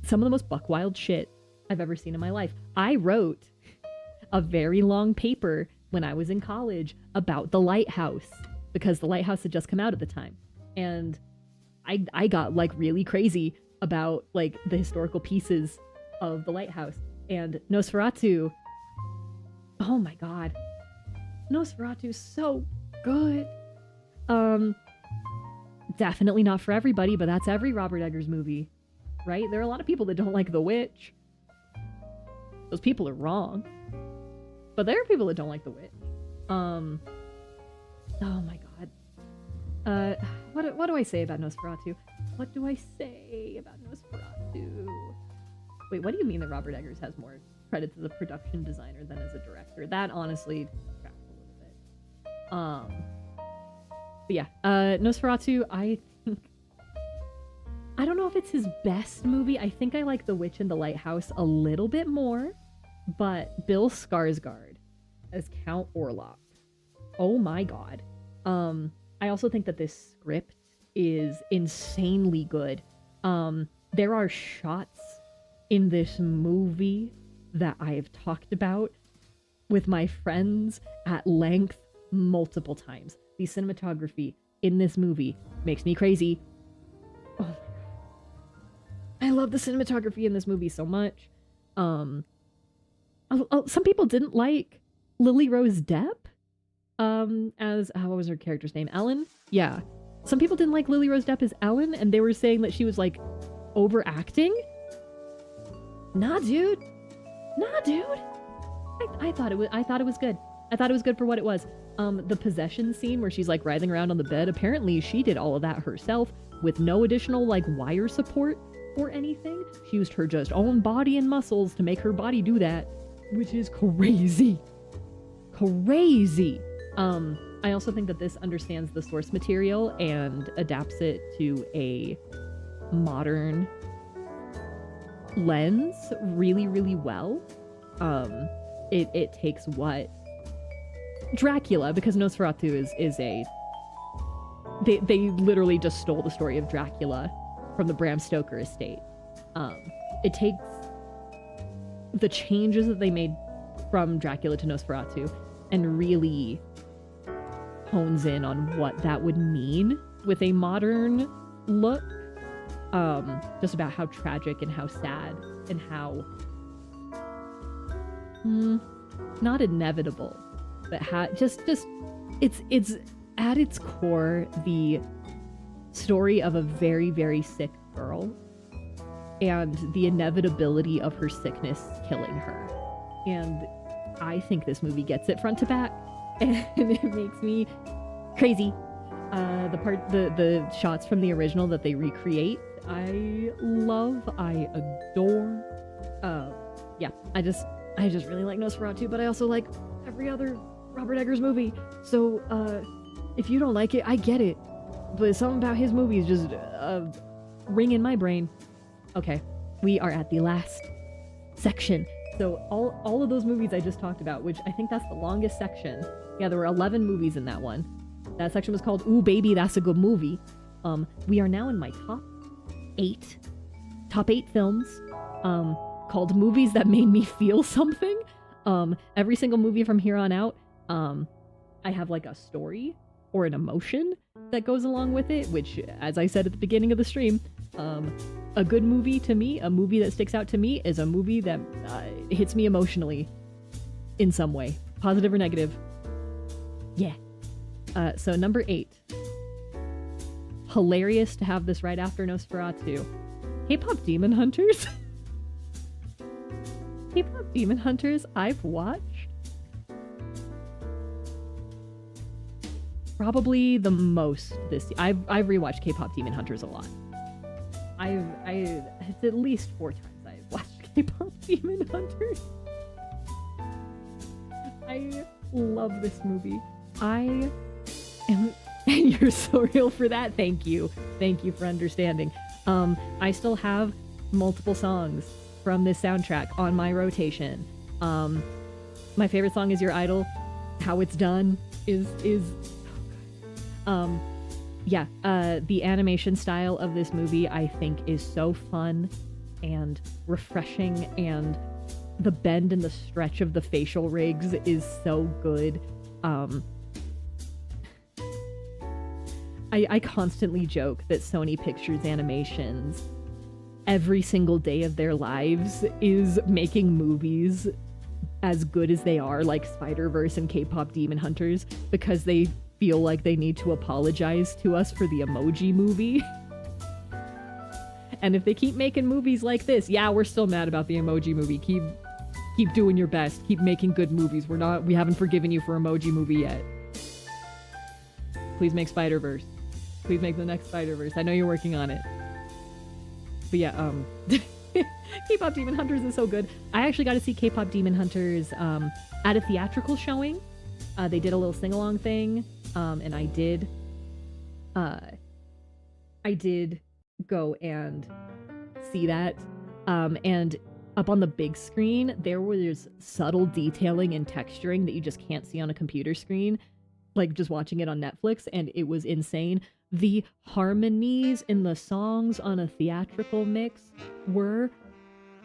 some of the most buck wild shit I've ever seen in my life. I wrote a very long paper when I was in college about The Lighthouse, because The Lighthouse had just come out at the time. And I got like really crazy about like the historical pieces of The Lighthouse. And Nosferatu, oh my god, Nosferatu's so good. Definitely not for everybody, but that's every Robert Eggers movie, right? There are a lot of people that don't like The Witch. Those people are wrong. But there are people that don't like The Witch. Oh my god. What do I say about Nosferatu? What do I say about Nosferatu? Wait, what do you mean that Robert Eggers has more credit as a production designer than as a director? That honestly tracks a little bit. But yeah, Nosferatu, I think... I don't know if it's his best movie. I think I like The Witch and The Lighthouse a little bit more. But Bill Skarsgård as Count Orlok. Oh my god. I also think that this script is insanely good. There are shots in this movie that I have talked about with my friends at length multiple times. The cinematography in this movie makes me crazy. Oh my god. I love the cinematography in this movie so much. Some people didn't like Lily Rose Depp as what was her character's name? Ellen? Yeah. Some people didn't like Lily Rose Depp as Ellen, and they were saying that she was like overacting. Nah, dude. I thought it was good. I thought it was good for what it was. The possession scene where she's like writhing around on the bed, apparently she did all of that herself with no additional like wire support or anything. She used her just own body and muscles to make her body do that, which is crazy. Crazy. I also think that this understands the source material and adapts it to a modern lens really, really well. It takes what Dracula, because Nosferatu is a... They literally just stole the story of Dracula from the Bram Stoker estate. It takes the changes that they made from Dracula to Nosferatu and really hones in on what that would mean with a modern look. Just about how tragic and how sad and how not inevitable, but just it's at its core the story of a very, very sick girl and the inevitability of her sickness killing her. And I think this movie gets it front to back, and it makes me crazy. The shots from the original that they recreate, I love, I adore. Yeah, I just really like Nosferatu, but I also like every other Robert Eggers movie. So, if you don't like it, I get it. But something about his movies just ring in my brain. Okay, we are at the last section. So all of those movies I just talked about, which I think that's the longest section. Yeah, there were 11 movies in that one. That section was called Ooh Baby, That's a Good Movie. We are now in my top 8 films called Movies That Made Me Feel Something. Every single movie from here on out, I have like a story or an emotion that goes along with it, which, as I said at the beginning of the stream, a good movie to me, a movie that sticks out to me, is a movie that hits me emotionally in some way, positive or negative. Yeah. So number 8. Hilarious to have this right after Nosferatu. K-pop Demon Hunters. K-pop Demon Hunters I've watched probably the most this year. I've rewatched K-pop Demon Hunters a lot. It's at least 4 times I've watched K-pop Demon Hunters. I love this movie. I am, and you're so real for that. Thank you for understanding. I still have multiple songs from this soundtrack on my rotation. My favorite song is Your Idol. How It's Done is the animation style of this movie I think is so fun and refreshing, and the bend and the stretch of the facial rigs is so good. I constantly joke that Sony Pictures Animations every single day of their lives is making movies as good as they are, like Spider-Verse and K-pop Demon Hunters, because they feel like they need to apologize to us for the Emoji Movie. And if they keep making movies like this, yeah, we're still mad about the Emoji Movie. Keep doing your best. Keep making good movies. We haven't forgiven you for Emoji Movie yet. Please make Spider-Verse. Please make the next Spider-Verse. I know you're working on it. But yeah, K-pop Demon Hunters is so good. I actually got to see K-pop Demon Hunters at a theatrical showing. They did a little sing-along thing, and I did go and see that. And up on the big screen, there was subtle detailing and texturing that you just can't see on a computer screen, like just watching it on Netflix, and it was insane. The harmonies in the songs on a theatrical mix were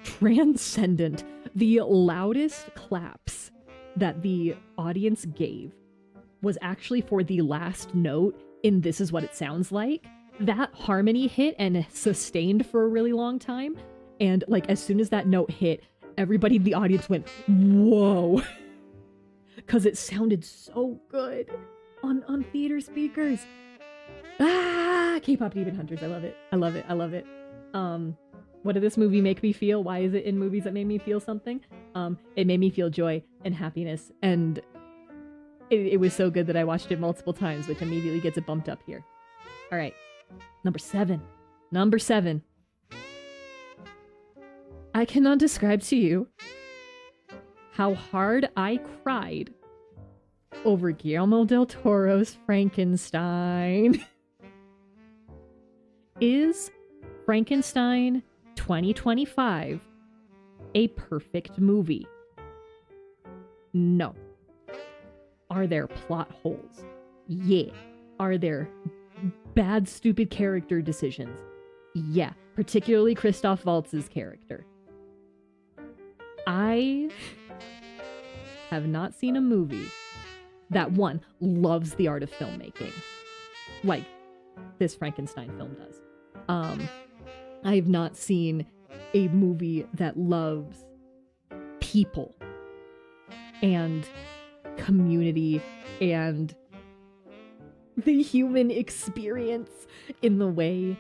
transcendent. The loudest claps that the audience gave was actually for the last note in This Is What It Sounds Like. That harmony hit and sustained for a really long time. And like as soon as that note hit, everybody in the audience went, whoa. Because it sounded so good on theater speakers. K-pop Demon Hunters. I love it. I love it. I love it. What did this movie make me feel? Why is it in movies that made me feel something? It made me feel joy and happiness, and it was so good that I watched it multiple times, which immediately gets it bumped up here. All right, number 7. Number 7. I cannot describe to you how hard I cried over Guillermo del Toro's Frankenstein. Is Frankenstein 2025 a perfect movie? No. Are there plot holes? Yeah. Are there bad, stupid character decisions? Yeah. Particularly Christoph Waltz's character. I have not seen a movie that, one, loves the art of filmmaking, like this Frankenstein film does. I have not seen a movie that loves people and community and the human experience in the way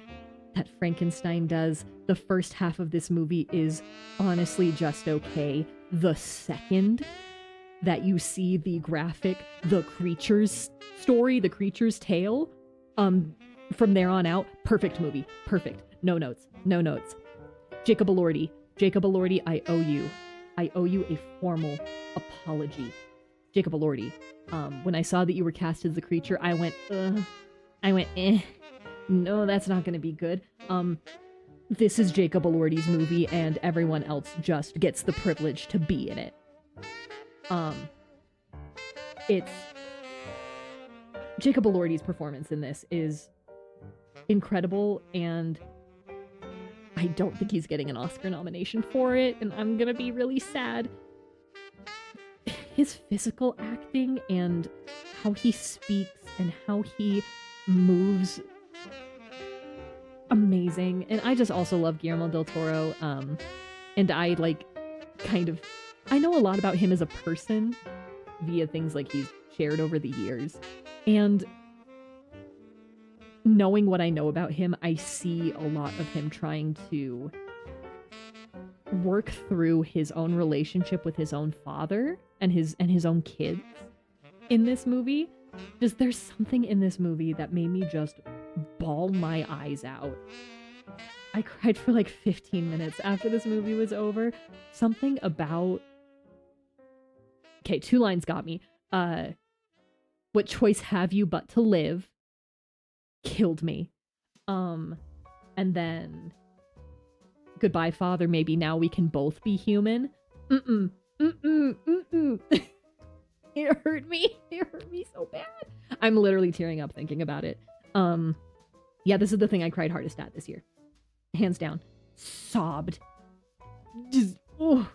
that Frankenstein does. The first half of this movie is honestly just okay. The second that you see the graphic, the creature's story, the creature's tale, from there on out, perfect movie. Perfect. No notes. No notes. Jacob Elordi, I owe you. I owe you a formal apology. Jacob Elordi, when I saw that you were cast as the creature, I went, no, that's not gonna be good. This is Jacob Elordi's movie, and everyone else just gets the privilege to be in it. It's... Jacob Elordi's performance in this is incredible, and I don't think he's getting an Oscar nomination for it, and I'm gonna be really sad. His physical acting and how he speaks and how he moves, amazing. And I just also love Guillermo del Toro, and I know a lot about him as a person via things like he's shared over the years. And knowing what I know about him, I see a lot of him trying to work through his own relationship with his own father and his own kids in this movie. Just there's something in this movie that made me just bawl my eyes out. I cried for like 15 minutes after this movie was over. Something about... Okay, 2 lines got me. What choice have you but to live? Killed me. And then... Goodbye, father, maybe now we can both be human. It hurt me. It hurt me so bad. I'm literally tearing up thinking about it. Yeah, this is the thing I cried hardest at this year. Hands down. Sobbed. Just, oh.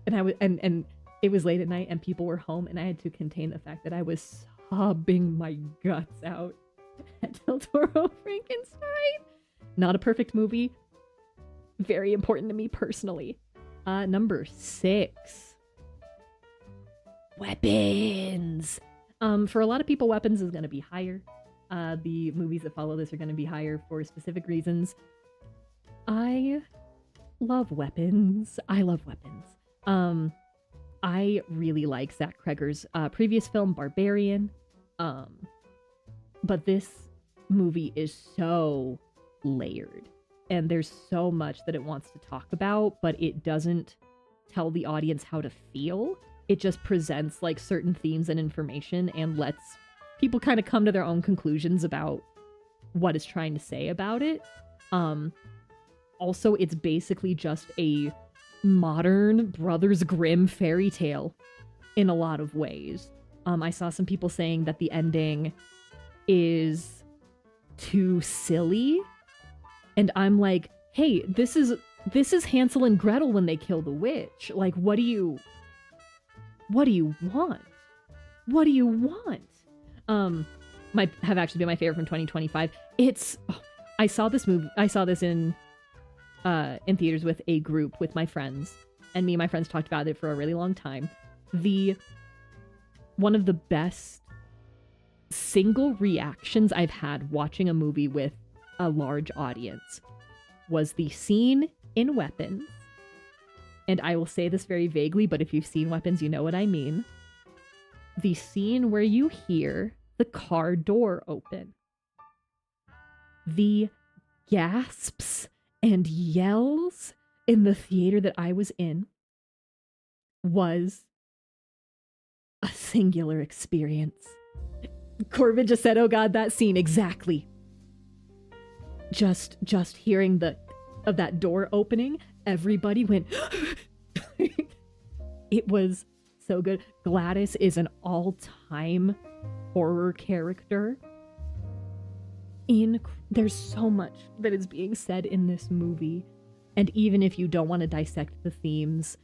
And I was, and it was late at night and people were home and I had to contain the fact that I was sobbing my guts out at Del Toro Frankenstein. Not a perfect movie. Very important to me personally. Number 6. Weapons. For a lot of people, weapons is going to be higher. The movies that follow this are going to be higher for specific reasons. I love weapons. I love weapons. I really like Zach Cregger's previous film, Barbarian. But this movie is so layered. And there's so much that it wants to talk about, but it doesn't tell the audience how to feel. It just presents like certain themes and information and lets people kind of come to their own conclusions about what it's trying to say about it. Also, it's basically just a modern Brothers Grimm fairy tale in a lot of ways. I saw some people saying that the ending is too silly. And I'm like, hey, this is Hansel and Gretel when they kill the witch. Like, what do you want? What do you want? Might have actually been my favorite from 2025. I saw this in theaters with a group with my friends, and me and my friends talked about it for a really long time. One of the best single reactions I've had watching a movie with a large audience was the scene in Weapons. And I will say this very vaguely, but if you've seen Weapons, you know what I mean. The scene where you hear the car door open. The gasps and yells in the theater that I was in was a singular experience. Corbin just said, oh god, that scene, exactly. Just hearing of that door opening, everybody went It was so good. Gladys is an all-time horror character. There's so much that is being said in this movie, and even if you don't want to dissect the themes,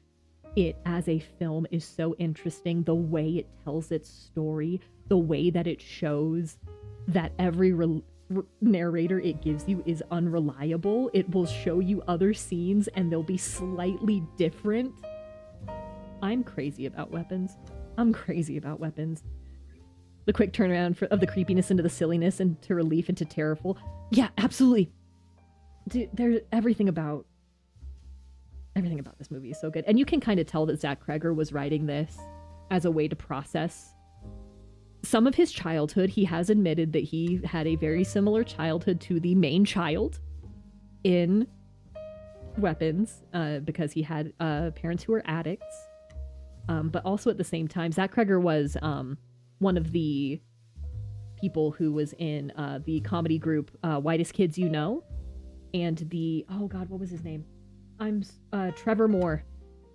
it as a film is so interesting. The way it tells its story, the way that it shows that every narrator it gives you is unreliable. It will show you other scenes and they'll be slightly different. I'm crazy about Weapons. I'm crazy about Weapons. The quick turnaround of the creepiness into the silliness and to relief into terrorful. Yeah, absolutely. Dude, there's everything about this movie is so good. And you can kind of tell that Zach Cregger was writing this as a way to process some of his childhood. He has admitted that he had a very similar childhood to the main child in Weapons, because he had parents who were addicts. But also at the same time, Zach Cregger was one of the people who was in the comedy group Whitest Kids You Know, and oh god, what was his name? Trevor Moore,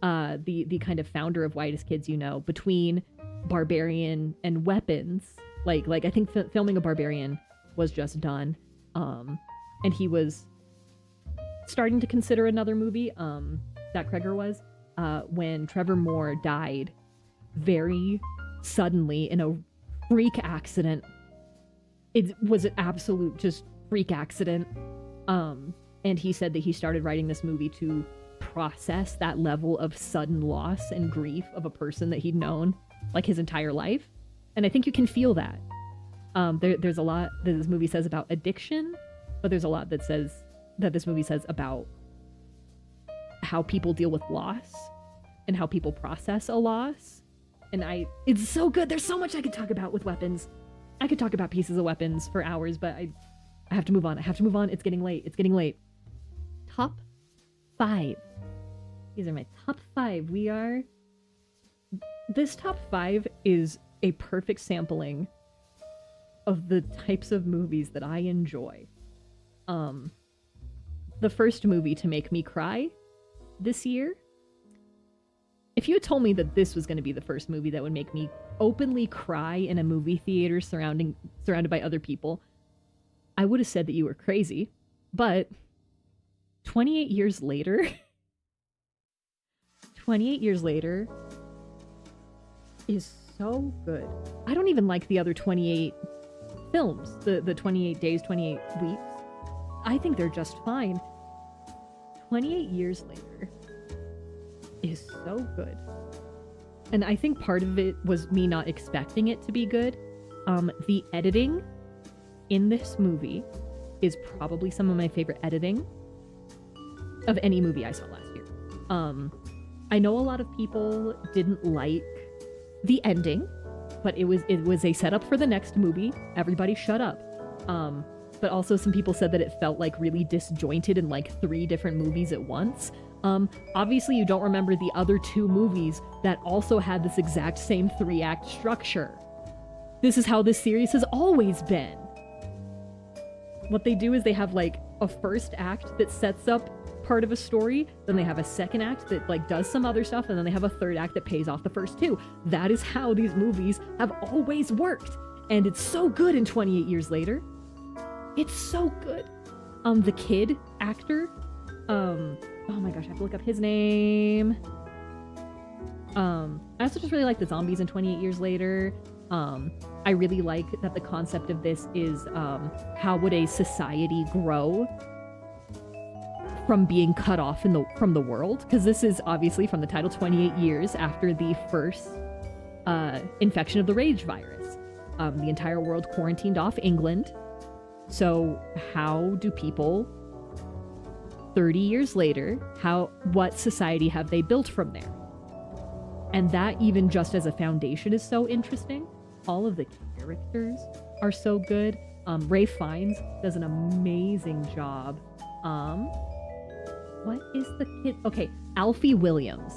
the kind of founder of Whitest Kids You Know. Between Barbarian and Weapons, like I think filming a Barbarian was just done, and he was starting to consider another movie. Zach Cregger was when Trevor Moore died very suddenly in a freak accident. It was an absolute just freak accident. And he said that he started writing this movie to process that level of sudden loss and grief of a person that he'd known like his entire life. And I think you can feel that. There's a lot that this movie says about addiction, but there's a lot that this movie says about how people deal with loss and how people process a loss. And it's so good. There's so much I could talk about with weapons. I could talk about pieces of weapons for hours, but I have to move on. It's getting late. Top 5. These are my top 5. This top 5 is a perfect sampling of the types of movies that I enjoy. The first movie to make me cry this year. If you had told me that this was going to be the first movie that would make me openly cry in a movie theater surrounded by other people, I would have said that you were crazy. But 28 years later, 28 years later is so good. I don't even like the other 28 films, the 28 days, 28 weeks. I think they're just fine. 28 years later is so good. And I think part of it was me not expecting it to be good. The editing in this movie is probably some of my favorite editing of any movie I saw last year. I know a lot of people didn't like the ending, but it was a setup for the next movie. Everybody shut up. But also some people said that it felt like really disjointed in like 3 different movies at once. Obviously you don't remember the other 2 movies that also had this exact same 3-act structure. This is how this series has always been. What they do is they have like a first act that sets up part of a story, then they have a second act that like does some other stuff, and then they have a third act that pays off the first 2. That is how these movies have always worked. And it's so good in 28 years later. It's so good. The kid actor, oh my gosh, I have to look up his name. I also just really like the zombies in 28 years later. I really like that the concept of this is how would a society grow from being cut off from the world? Because this is obviously from the title 28 years after the first infection of the rage virus. The entire world quarantined off England. So how do people 30 years later, what society have they built from there? And that even just as a foundation is so interesting. All of the characters are so good. Ray Fiennes does an amazing job. What is the kid? Okay, Alfie Williams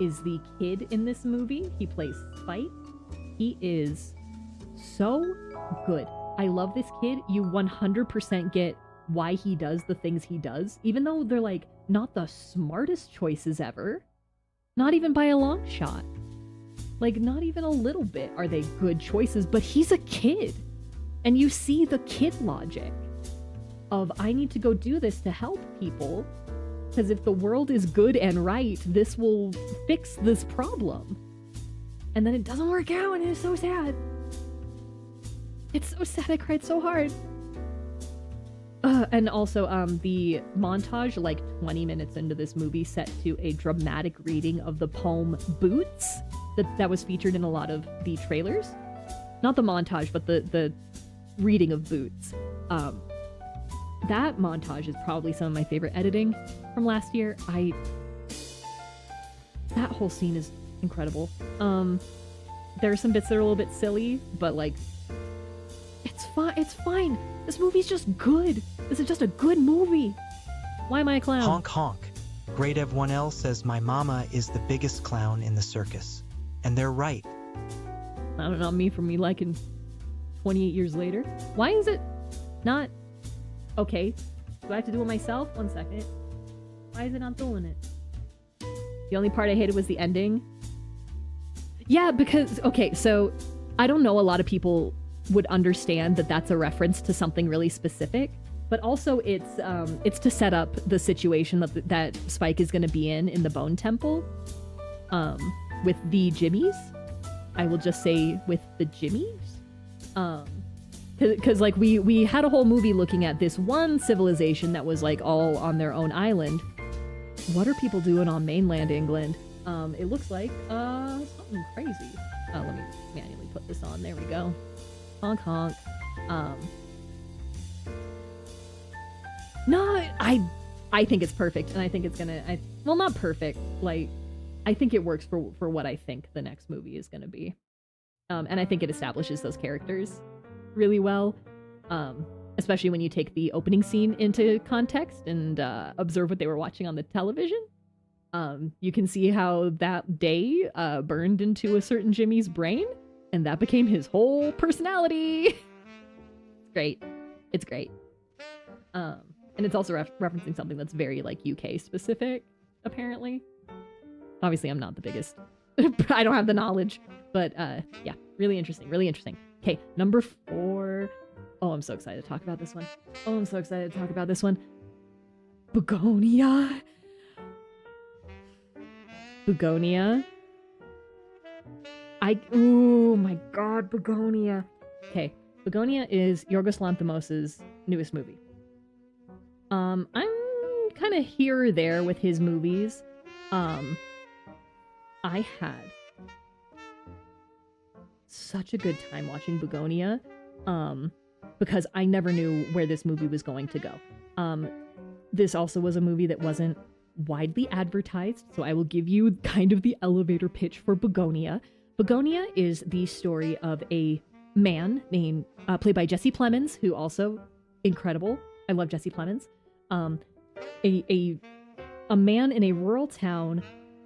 is the kid in this movie. He plays Spike. He is so good. I love this kid. You 100% get why he does the things he does, even though they're like not the smartest choices ever. Not even by a long shot. Like, not even a little bit are they good choices, but he's a kid. And you see the kid logic of, I need to go do this to help people, because if the world is good and right, this will fix this problem. And then it doesn't work out, and it's so sad. It's so sad, I cried so hard. And also, the montage, like 20 minutes into this movie, set to a dramatic reading of the poem Boots that was featured in a lot of the trailers. Not the montage, but the reading of Boots. That montage is probably some of my favorite editing from last year. That whole scene is incredible. There are some bits that are a little bit silly, but like, it's fine. This movie's just good. This is just a good movie. Why am I a clown? Honk honk. Great everyone else says my mama is the biggest clown in the circus. And they're right. I don't know, me for me liking 28 years later. Why is it not... Okay, do I have to do it myself? 1 second. Why is it not doing it? The only part I hated was the ending. Yeah, because... Okay, so I don't know a lot of people would understand that that's a reference to something really specific, but also it's to set up the situation that Spike is going to be in the Bone Temple, with the Jimmies. I will just say with the Jimmies, because like we had a whole movie looking at this one civilization that was like all on their own island. What are people doing on mainland England? It looks like something crazy. Let me manually put this on. There we go. Honk honk. No, I think it's perfect, and I think it's gonna. Well, not perfect. Like, I think it works for what I think the next movie is gonna be, and I think it establishes those characters really well, especially when you take the opening scene into context and observe what they were watching on the television. You can see how that day burned into a certain Jimmy's brain, and that became his whole personality. It's great. It's great. And it's also referencing something that's very, like, UK specific, apparently. Obviously, I'm not the biggest. I don't have the knowledge. But, yeah, really interesting. Really interesting. Okay, number 4. Oh, I'm so excited to talk about this one. Oh, I'm so excited to talk about this one. Begonia. Begonia. Oh my god, Begonia. Okay, Begonia is Yorgos Lanthimos' newest movie. I'm kind of here or there with his movies. I had such a good time watching Begonia, because I never knew where this movie was going to go. This also was a movie that wasn't widely advertised, so I will give you kind of the elevator pitch for Begonia. Begonia is the story of a man named, played by Jesse Plemons, who also incredible. I love Jesse Plemons. A man in a rural town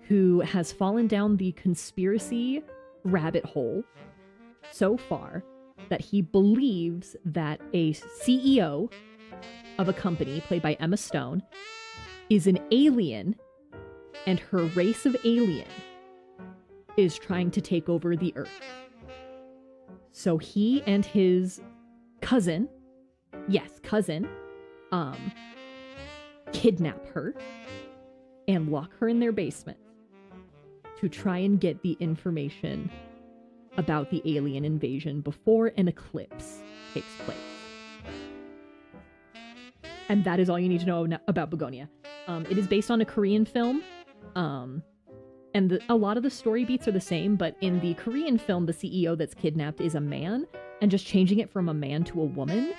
who has fallen down the conspiracy rabbit hole so far that he believes that a CEO of a company, played by Emma Stone, is an alien, and her race of alien is trying to take over the Earth. So he and his cousin, kidnap her and lock her in their basement to try and get the information about the alien invasion before an eclipse takes place. And that is all you need to know about Begonia. It is based on a Korean film, and a lot of the story beats are the same, but in the Korean film, the CEO that's kidnapped is a man, and just changing it from a man to a woman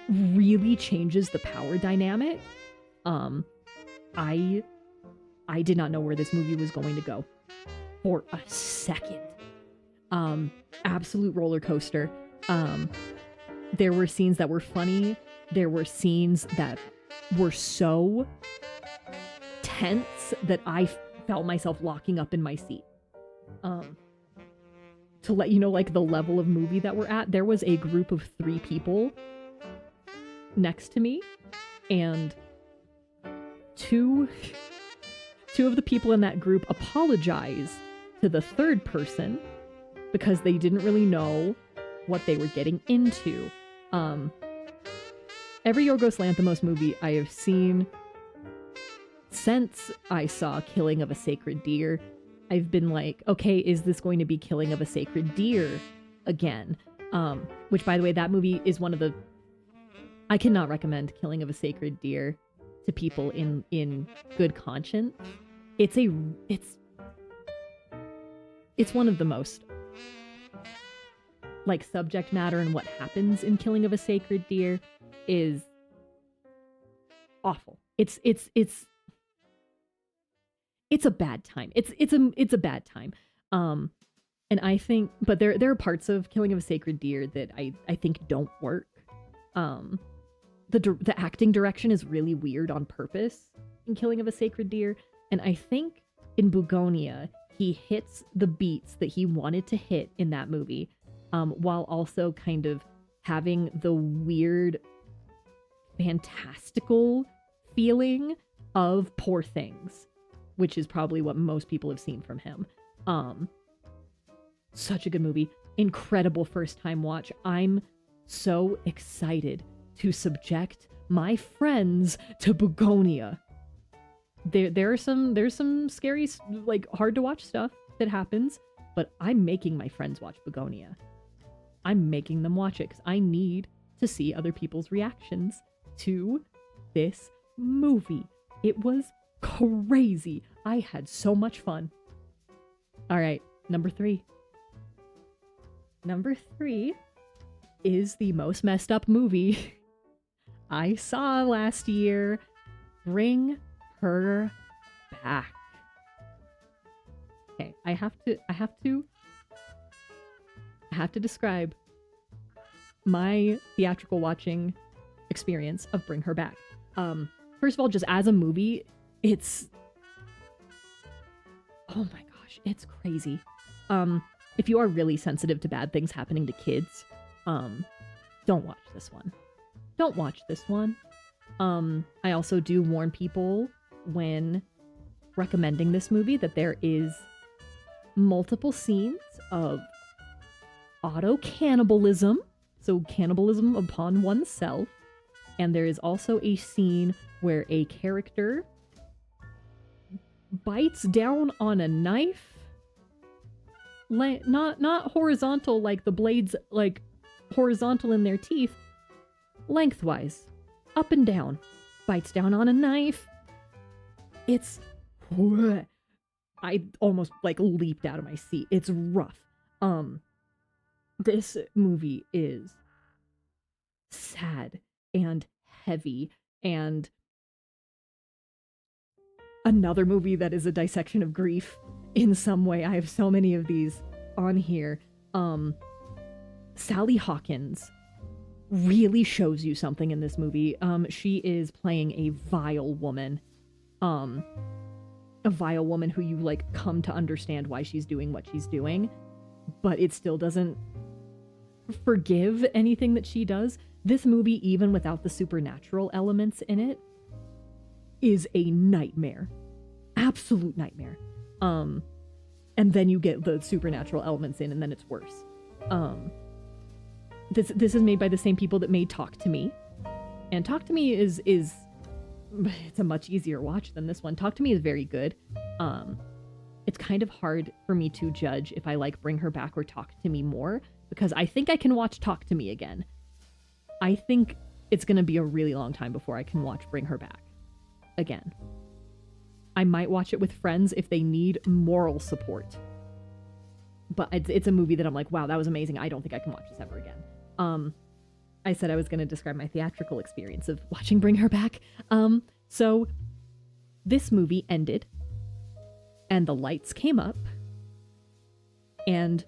really changes the power dynamic. I did not know where this movie was going to go for a second. Absolute roller coaster. There were scenes that were funny. There were scenes that were so tense that I felt myself locking up in my seat. To let you know, like, the level of movie that we're at, there was a group of 3 people next to me, and two of the people in that group apologized to the third person because they didn't really know what they were getting into. Every Yorgos Lanthimos movie I have seen since I saw Killing of a Sacred Deer, I've been like, okay, is this going to be Killing of a Sacred Deer again? Which, by the way, that movie is one of the... I cannot recommend Killing of a Sacred Deer to people in good conscience. It's one of the most, like, subject matter and what happens in Killing of a Sacred Deer is awful. It's a bad time. It's a bad time. And I think, but there are parts of Killing of a Sacred Deer that I think don't work. The acting direction is really weird on purpose in Killing of a Sacred Deer, and I think in Begonia he hits the beats that he wanted to hit in that movie, while also kind of having the weird, fantastical feeling of Poor Things, which is probably what most people have seen from him. Such a good movie. Incredible first time watch. I'm so excited to subject my friends to Begonia. There's some scary, like, hard to watch stuff that happens, but I'm making my friends watch Begonia. I'm making them watch it because I need to see other people's reactions to this movie. It was crazy. I had so much fun. All right, number 3. Number 3 is the most messed up movie I saw last year. Bring Her Back. Okay, I have to describe my theatrical watching experience of Bring Her Back. First of all, just as a movie, it's, oh my gosh, it's crazy. If you are really sensitive to bad things happening to kids, don't watch this one. Don't watch this one. I also do warn people when recommending this movie that there is multiple scenes of auto-cannibalism, so cannibalism upon oneself, and there is also a scene where a character bites down on a knife, not horizontal like the blades, like horizontal in their teeth, lengthwise, up and down, bites down on a knife. It's, I almost like leaped out of my seat. It's rough. This movie is sad and heavy, and another movie that is a dissection of grief in some way. I have so many of these on here. Sally Hawkins really shows you something in this movie. She is playing a vile woman. A vile woman who you like come to understand why she's doing what she's doing, but it still doesn't forgive anything that she does. This movie, even without the supernatural elements in it, is a nightmare. Absolute nightmare. And then you get the supernatural elements in, and then it's worse. This is made by the same people that made Talk to Me. And Talk to Me is it's a much easier watch than this one. Talk to Me is very good. It's kind of hard for me to judge if I like Bring Her Back or Talk to Me more, because I think I can watch Talk to Me again. I think it's going to be a really long time before I can watch Bring Her Back again. I might watch it with friends if they need moral support. But it's a movie that I'm like, wow, that was amazing. I don't think I can watch this ever again. I said I was going to describe my theatrical experience of watching Bring Her Back. So this movie ended, and the lights came up, and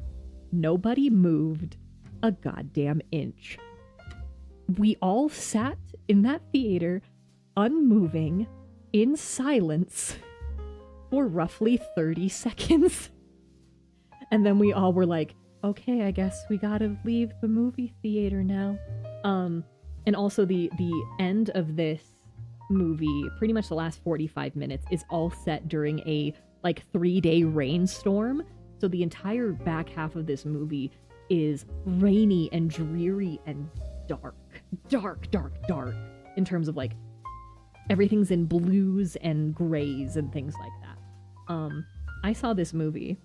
nobody moved a goddamn inch. We all sat in that theater, unmoving, in silence, for roughly 30 seconds. And then we all were like, okay, I guess we gotta leave the movie theater now. And also the end of this movie, pretty much the last 45 minutes, is all set during a like 3-day rainstorm. So the entire back half of this movie is rainy and dreary and dark. Dark. In terms of like, everything's in blues and grays and things like that. I saw this movie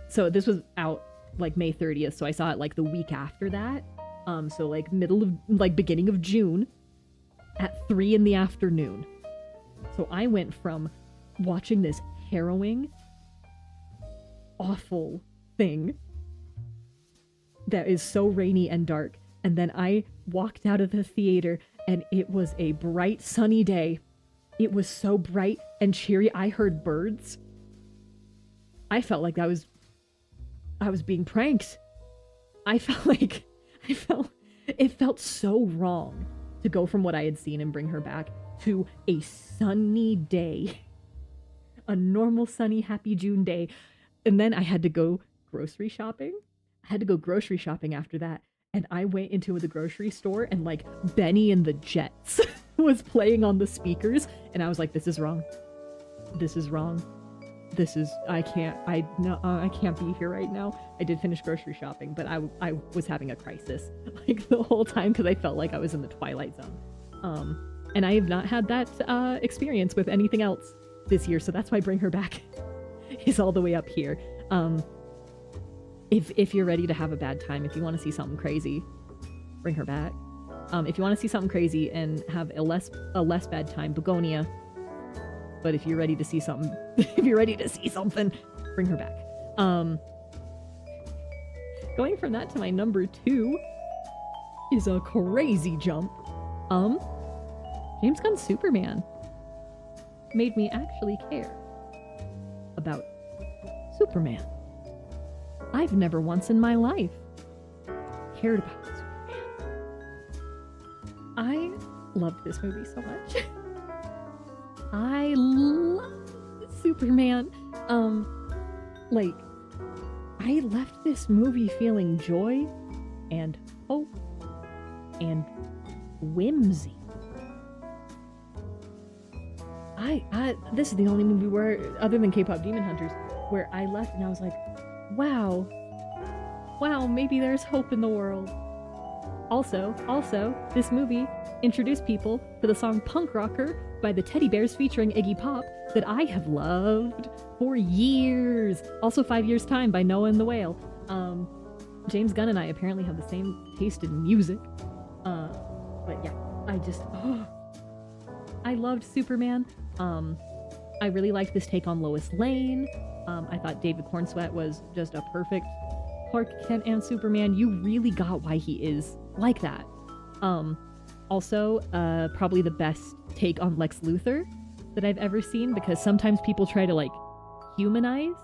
so this was out like May 30th, so I saw it like the week after that. So like beginning of June at 3 p.m. So I went from watching this harrowing, awful thing that is so rainy and dark, and then I walked out of the theater and it was a bright sunny day. It was so bright and cheery. I heard birds. I felt like I was being pranked. It felt so wrong to go from what I had seen and Bring Her Back to a sunny day. A normal, sunny, happy June day. And then I had to go grocery shopping. After that. And I went into the grocery store and like Benny and the Jets was playing on the speakers. And I was like, this is wrong. I can't be here right now. I did finish grocery shopping, but I was having a crisis like the whole time because I felt like I was in the Twilight Zone. And I have not had that experience with anything else this year, so that's why Bring Her Back is all the way up here. If you're ready to have a bad time, if you want to see something crazy, Bring Her Back. If you want to see something crazy and have a less bad time, Begonia. But if you're ready to see something, Bring Her Back. Going from that to my number 2 is a crazy jump. James Gunn's Superman made me actually care about Superman. I've never once in my life cared about Superman. I loved this movie so much. I love Superman. Like, I left this movie feeling joy and hope and whimsy. This is the only movie where, other than K-pop Demon Hunters, where I left and I was like, wow, maybe there's hope in the world. Also, this movie introduced people to the song Punk Rocker by the Teddy Bears featuring Iggy Pop that I have loved for years. Also 5 Years Time by Noah and the Whale. James Gunn and I apparently have the same taste in music. But yeah, I loved Superman. I really liked this take on Lois Lane. I thought David Cornsweet was just a perfect Clark Kent and Superman. You really got why he is like that. Also, probably the best take on Lex Luthor that I've ever seen, because sometimes people try to like humanize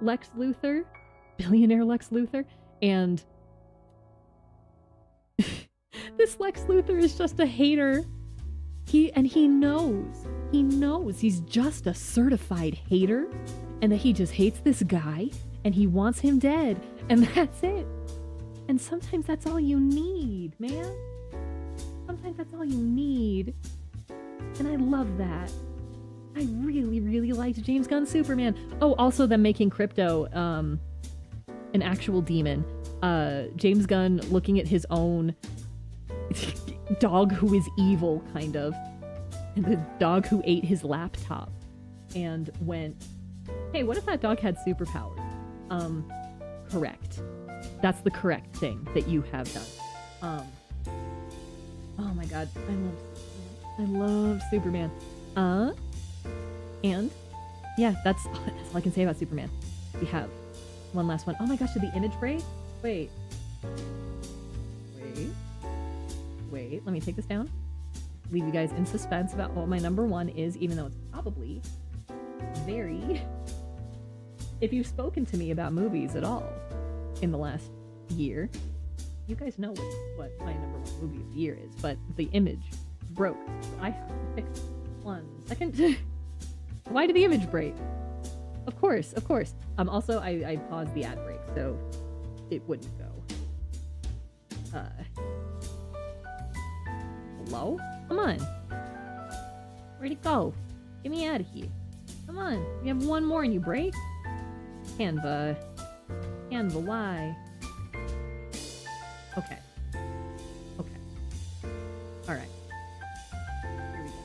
Lex Luthor, billionaire Lex Luthor, and this Lex Luthor is just a hater. He knows he's just a certified hater, and that he just hates this guy and he wants him dead, and that's it. And sometimes that's all you need, man. Sometimes that's all you need. And I love that. I really, really liked James Gunn's Superman. Oh, also them making Crypto an actual demon. James Gunn looking at his own dog who is evil, kind of. And the dog who ate his laptop. And went, hey, what if that dog had superpowers? Correct. That's the correct thing that you have done. Oh my god, I love Superman. And yeah, that's all I can say about Superman. We have one last one. Oh my gosh, did the image break? Wait, let me take this down. Leave you guys in suspense about what my number 1 is, even though it's probably very... If you've spoken to me about movies at all in the last year, you guys know what my number 1 movie of the year is, but the image broke. So I have to fix it. 1 second. Why did the image break? Of course. Also, I paused the ad break, so it wouldn't go. Hello? Come on. Where'd it go? Get me out of here. Come on. We have one more and you break? Canva, why? Okay. Alright. Here we go.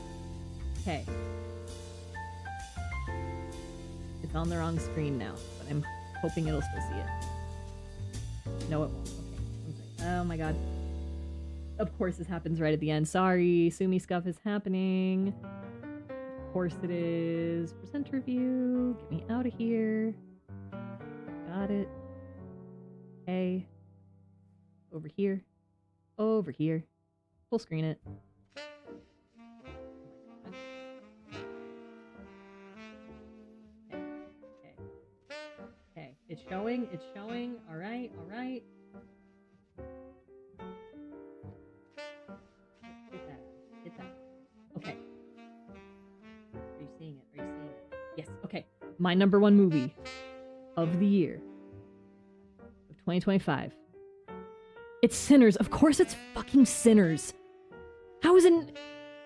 Okay. It's on the wrong screen now, but I'm hoping it'll still see it. No, it won't. Okay. Oh my god. Of course this happens right at the end. Sorry, SUMI scuff is happening. Of course it is. Presenter view. Get me out of here. Got it. Okay. Over here. Full screen it. Okay. It's showing. Alright. Get that. Okay. Are you seeing it? Yes, okay. My number 1 movie of the year of 2025. It's Sinners. Of course it's fucking Sinners. How is it?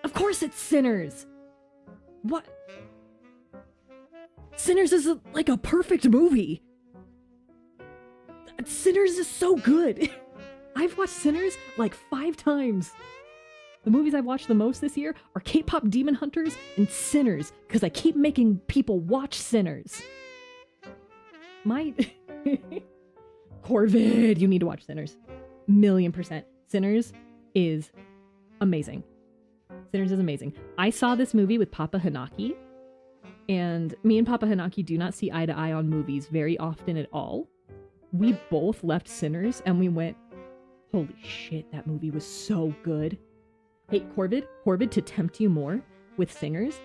Of course it's Sinners. What? Sinners is like a perfect movie. Sinners is so good. I've watched Sinners like 5 times. The movies I've watched the most this year are K-pop Demon Hunters and Sinners, because I keep making people watch Sinners. My... Corvid, you need to watch Sinners. 1,000,000%. Sinners is amazing. I saw this movie with Papa Hanaki, and me and Papa Hanaki do not see eye to eye on movies very often at all. we both left Sinners and we went, holy shit, that movie was so good. Hey, Corvid, to tempt you more with Sinners.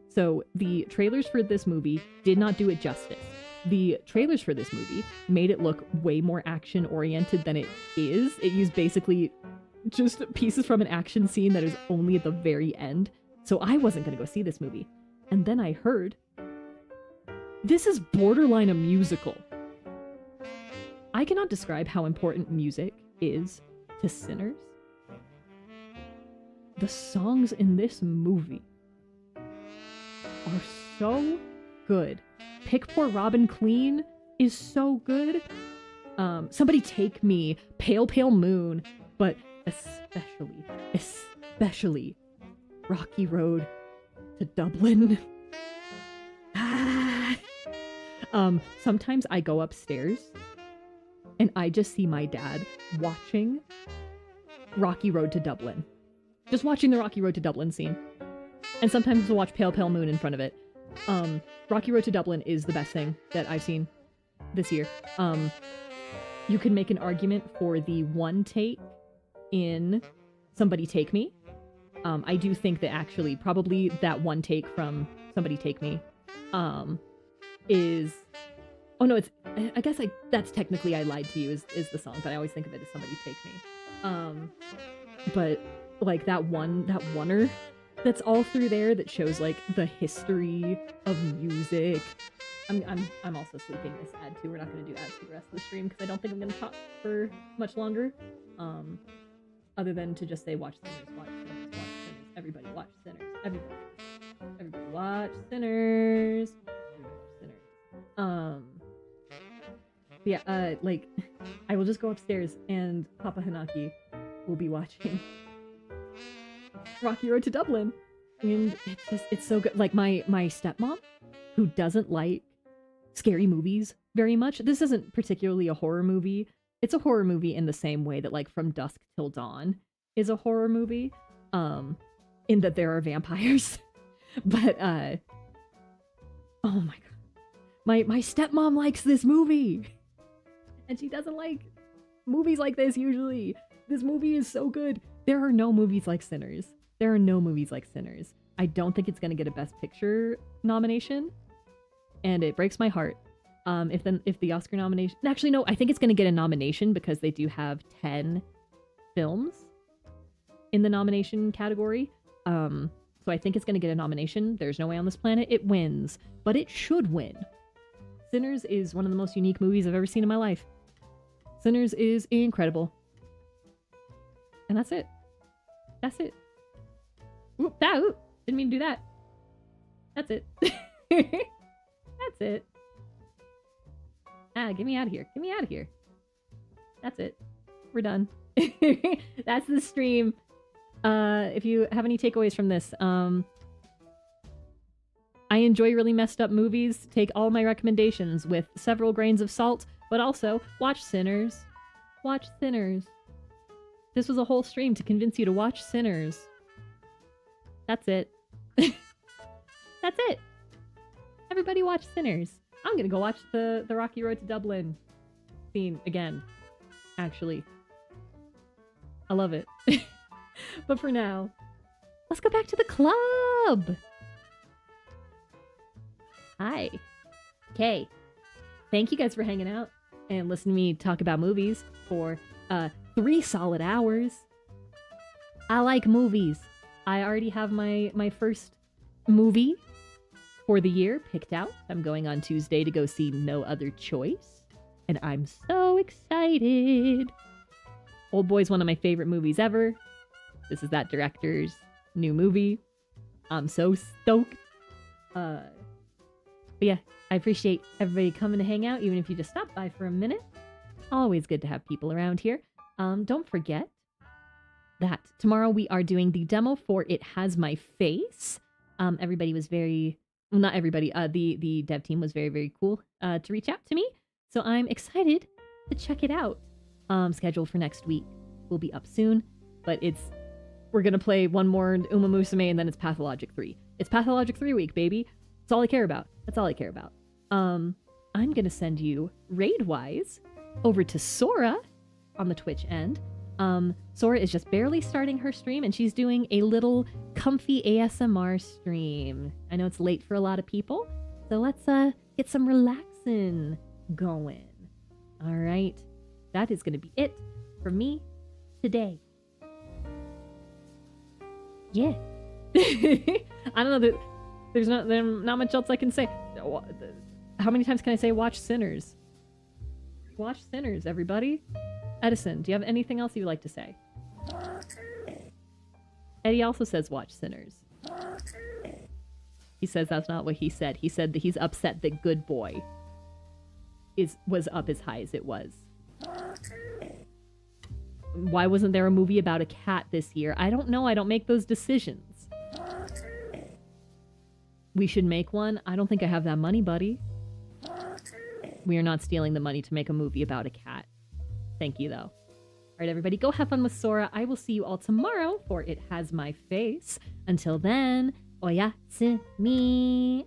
So the trailers for this movie did not do it justice. The trailers for this movie made it look way more action-oriented than it is. It used basically just pieces from an action scene that is only at the very end. So I wasn't going to go see this movie. And then I heard, this is borderline a musical. I cannot describe how important music is to Sinners. The songs in this movie are so good. Pick Poor Robin Clean is so good. Somebody Take Me, Pale Pale Moon, but especially Rocky Road to Dublin. Sometimes I go upstairs and I just see my dad watching Rocky Road to Dublin. Just watching the Rocky Road to Dublin scene. And sometimes we'll watch Pale Pale Moon in front of it. Rocky Road to Dublin is the best thing that I've seen this year. You can make an argument for the one take in Somebody Take Me. I do think that actually probably that one take from Somebody Take Me is... Oh no, it's... I guess that's technically I Lied to You is the song, but I always think of it as Somebody Take Me. But like that oneer that's all through there that shows like the history of music. I'm also sleeping this ad too. We're not going to do ads for the rest of the stream because I don't think I'm going to talk for much longer. Other than to just say watch Sinners, watch Sinners, watch Sinners. Everybody watch Sinners. Everybody watch Sinners. Everybody watch Sinners. Yeah, like I will just go upstairs and Papa Hanaki will be watching Rocky Road to Dublin, and it's so good. Like my stepmom, who doesn't like scary movies very much. This isn't particularly a horror movie. It's a horror movie in the same way that like From Dusk Till Dawn is a horror movie, in that there are vampires. But oh my god, my stepmom likes this movie, and she doesn't like movies like this usually. This movie is so good. There are no movies like Sinners. There are no movies like Sinners. I don't think it's going to get a Best Picture nomination, and it breaks my heart. If the Oscar nomination... Actually, no, I think it's going to get a nomination because they do have 10 films in the nomination category. So I think it's going to get a nomination. There's no way on this planet it wins, but it should win. Sinners is one of the most unique movies I've ever seen in my life. Sinners is incredible. And that's it. That's it. Oop, didn't mean to do that. That's it. That's it. Get me out of here. Get me out of here. That's it. We're done. That's the stream. If you have any takeaways from this, I enjoy really messed up movies. Take all my recommendations with several grains of salt, but also watch Sinners. Watch Sinners. This was a whole stream to convince you to watch Sinners. That's it. That's it. Everybody watch Sinners. I'm gonna go watch the Rocky Road to Dublin scene again. Actually. I love it. But for now, let's go back to the club. Hi. Okay. Thank you guys for hanging out and listening to me talk about movies for 3 solid hours. I like movies. I already have my first movie for the year picked out. I'm going on Tuesday to go see No Other Choice, and I'm so excited. Old Boy's one of my favorite movies ever. This is that director's new movie. I'm so stoked. But yeah, I appreciate everybody coming to hang out, even if you just stopped by for a minute. Always good to have people around here. Don't forget that tomorrow we are doing the demo for It Has My Face. Everybody was very... Well, not everybody. The dev team was very, very cool to reach out to me. So I'm excited to check it out. Scheduled for next week. Will be up soon. But we're going to play one more Uma Musume and then it's Pathologic 3. It's Pathologic 3 week, baby. That's all I care about. That's all I care about. I'm I'm going to send you raid-wise over to Sora on the Twitch end. Sora is just barely starting her stream, and she's doing a little comfy ASMR stream. I know it's late for a lot of people, so let's get some relaxing going. All right, that is going to be it for me today. Yeah. I don't know. There's not much else I can say. How many times can I say watch Sinners? Watch Sinners, everybody. Edison, do you have anything else you'd like to say? Eddie also says watch Sinners. He says that's not what he said. He said that he's upset that Good Boy was up as high as it was. Why wasn't there a movie about a cat this year? I don't know. I don't make those decisions. We should make one. I don't think I have that money, buddy. We are not stealing the money to make a movie about a cat. Thank you, though. All right, everybody, go have fun with Sora. I will see you all tomorrow for It Has My Face. Until then, oyasumi.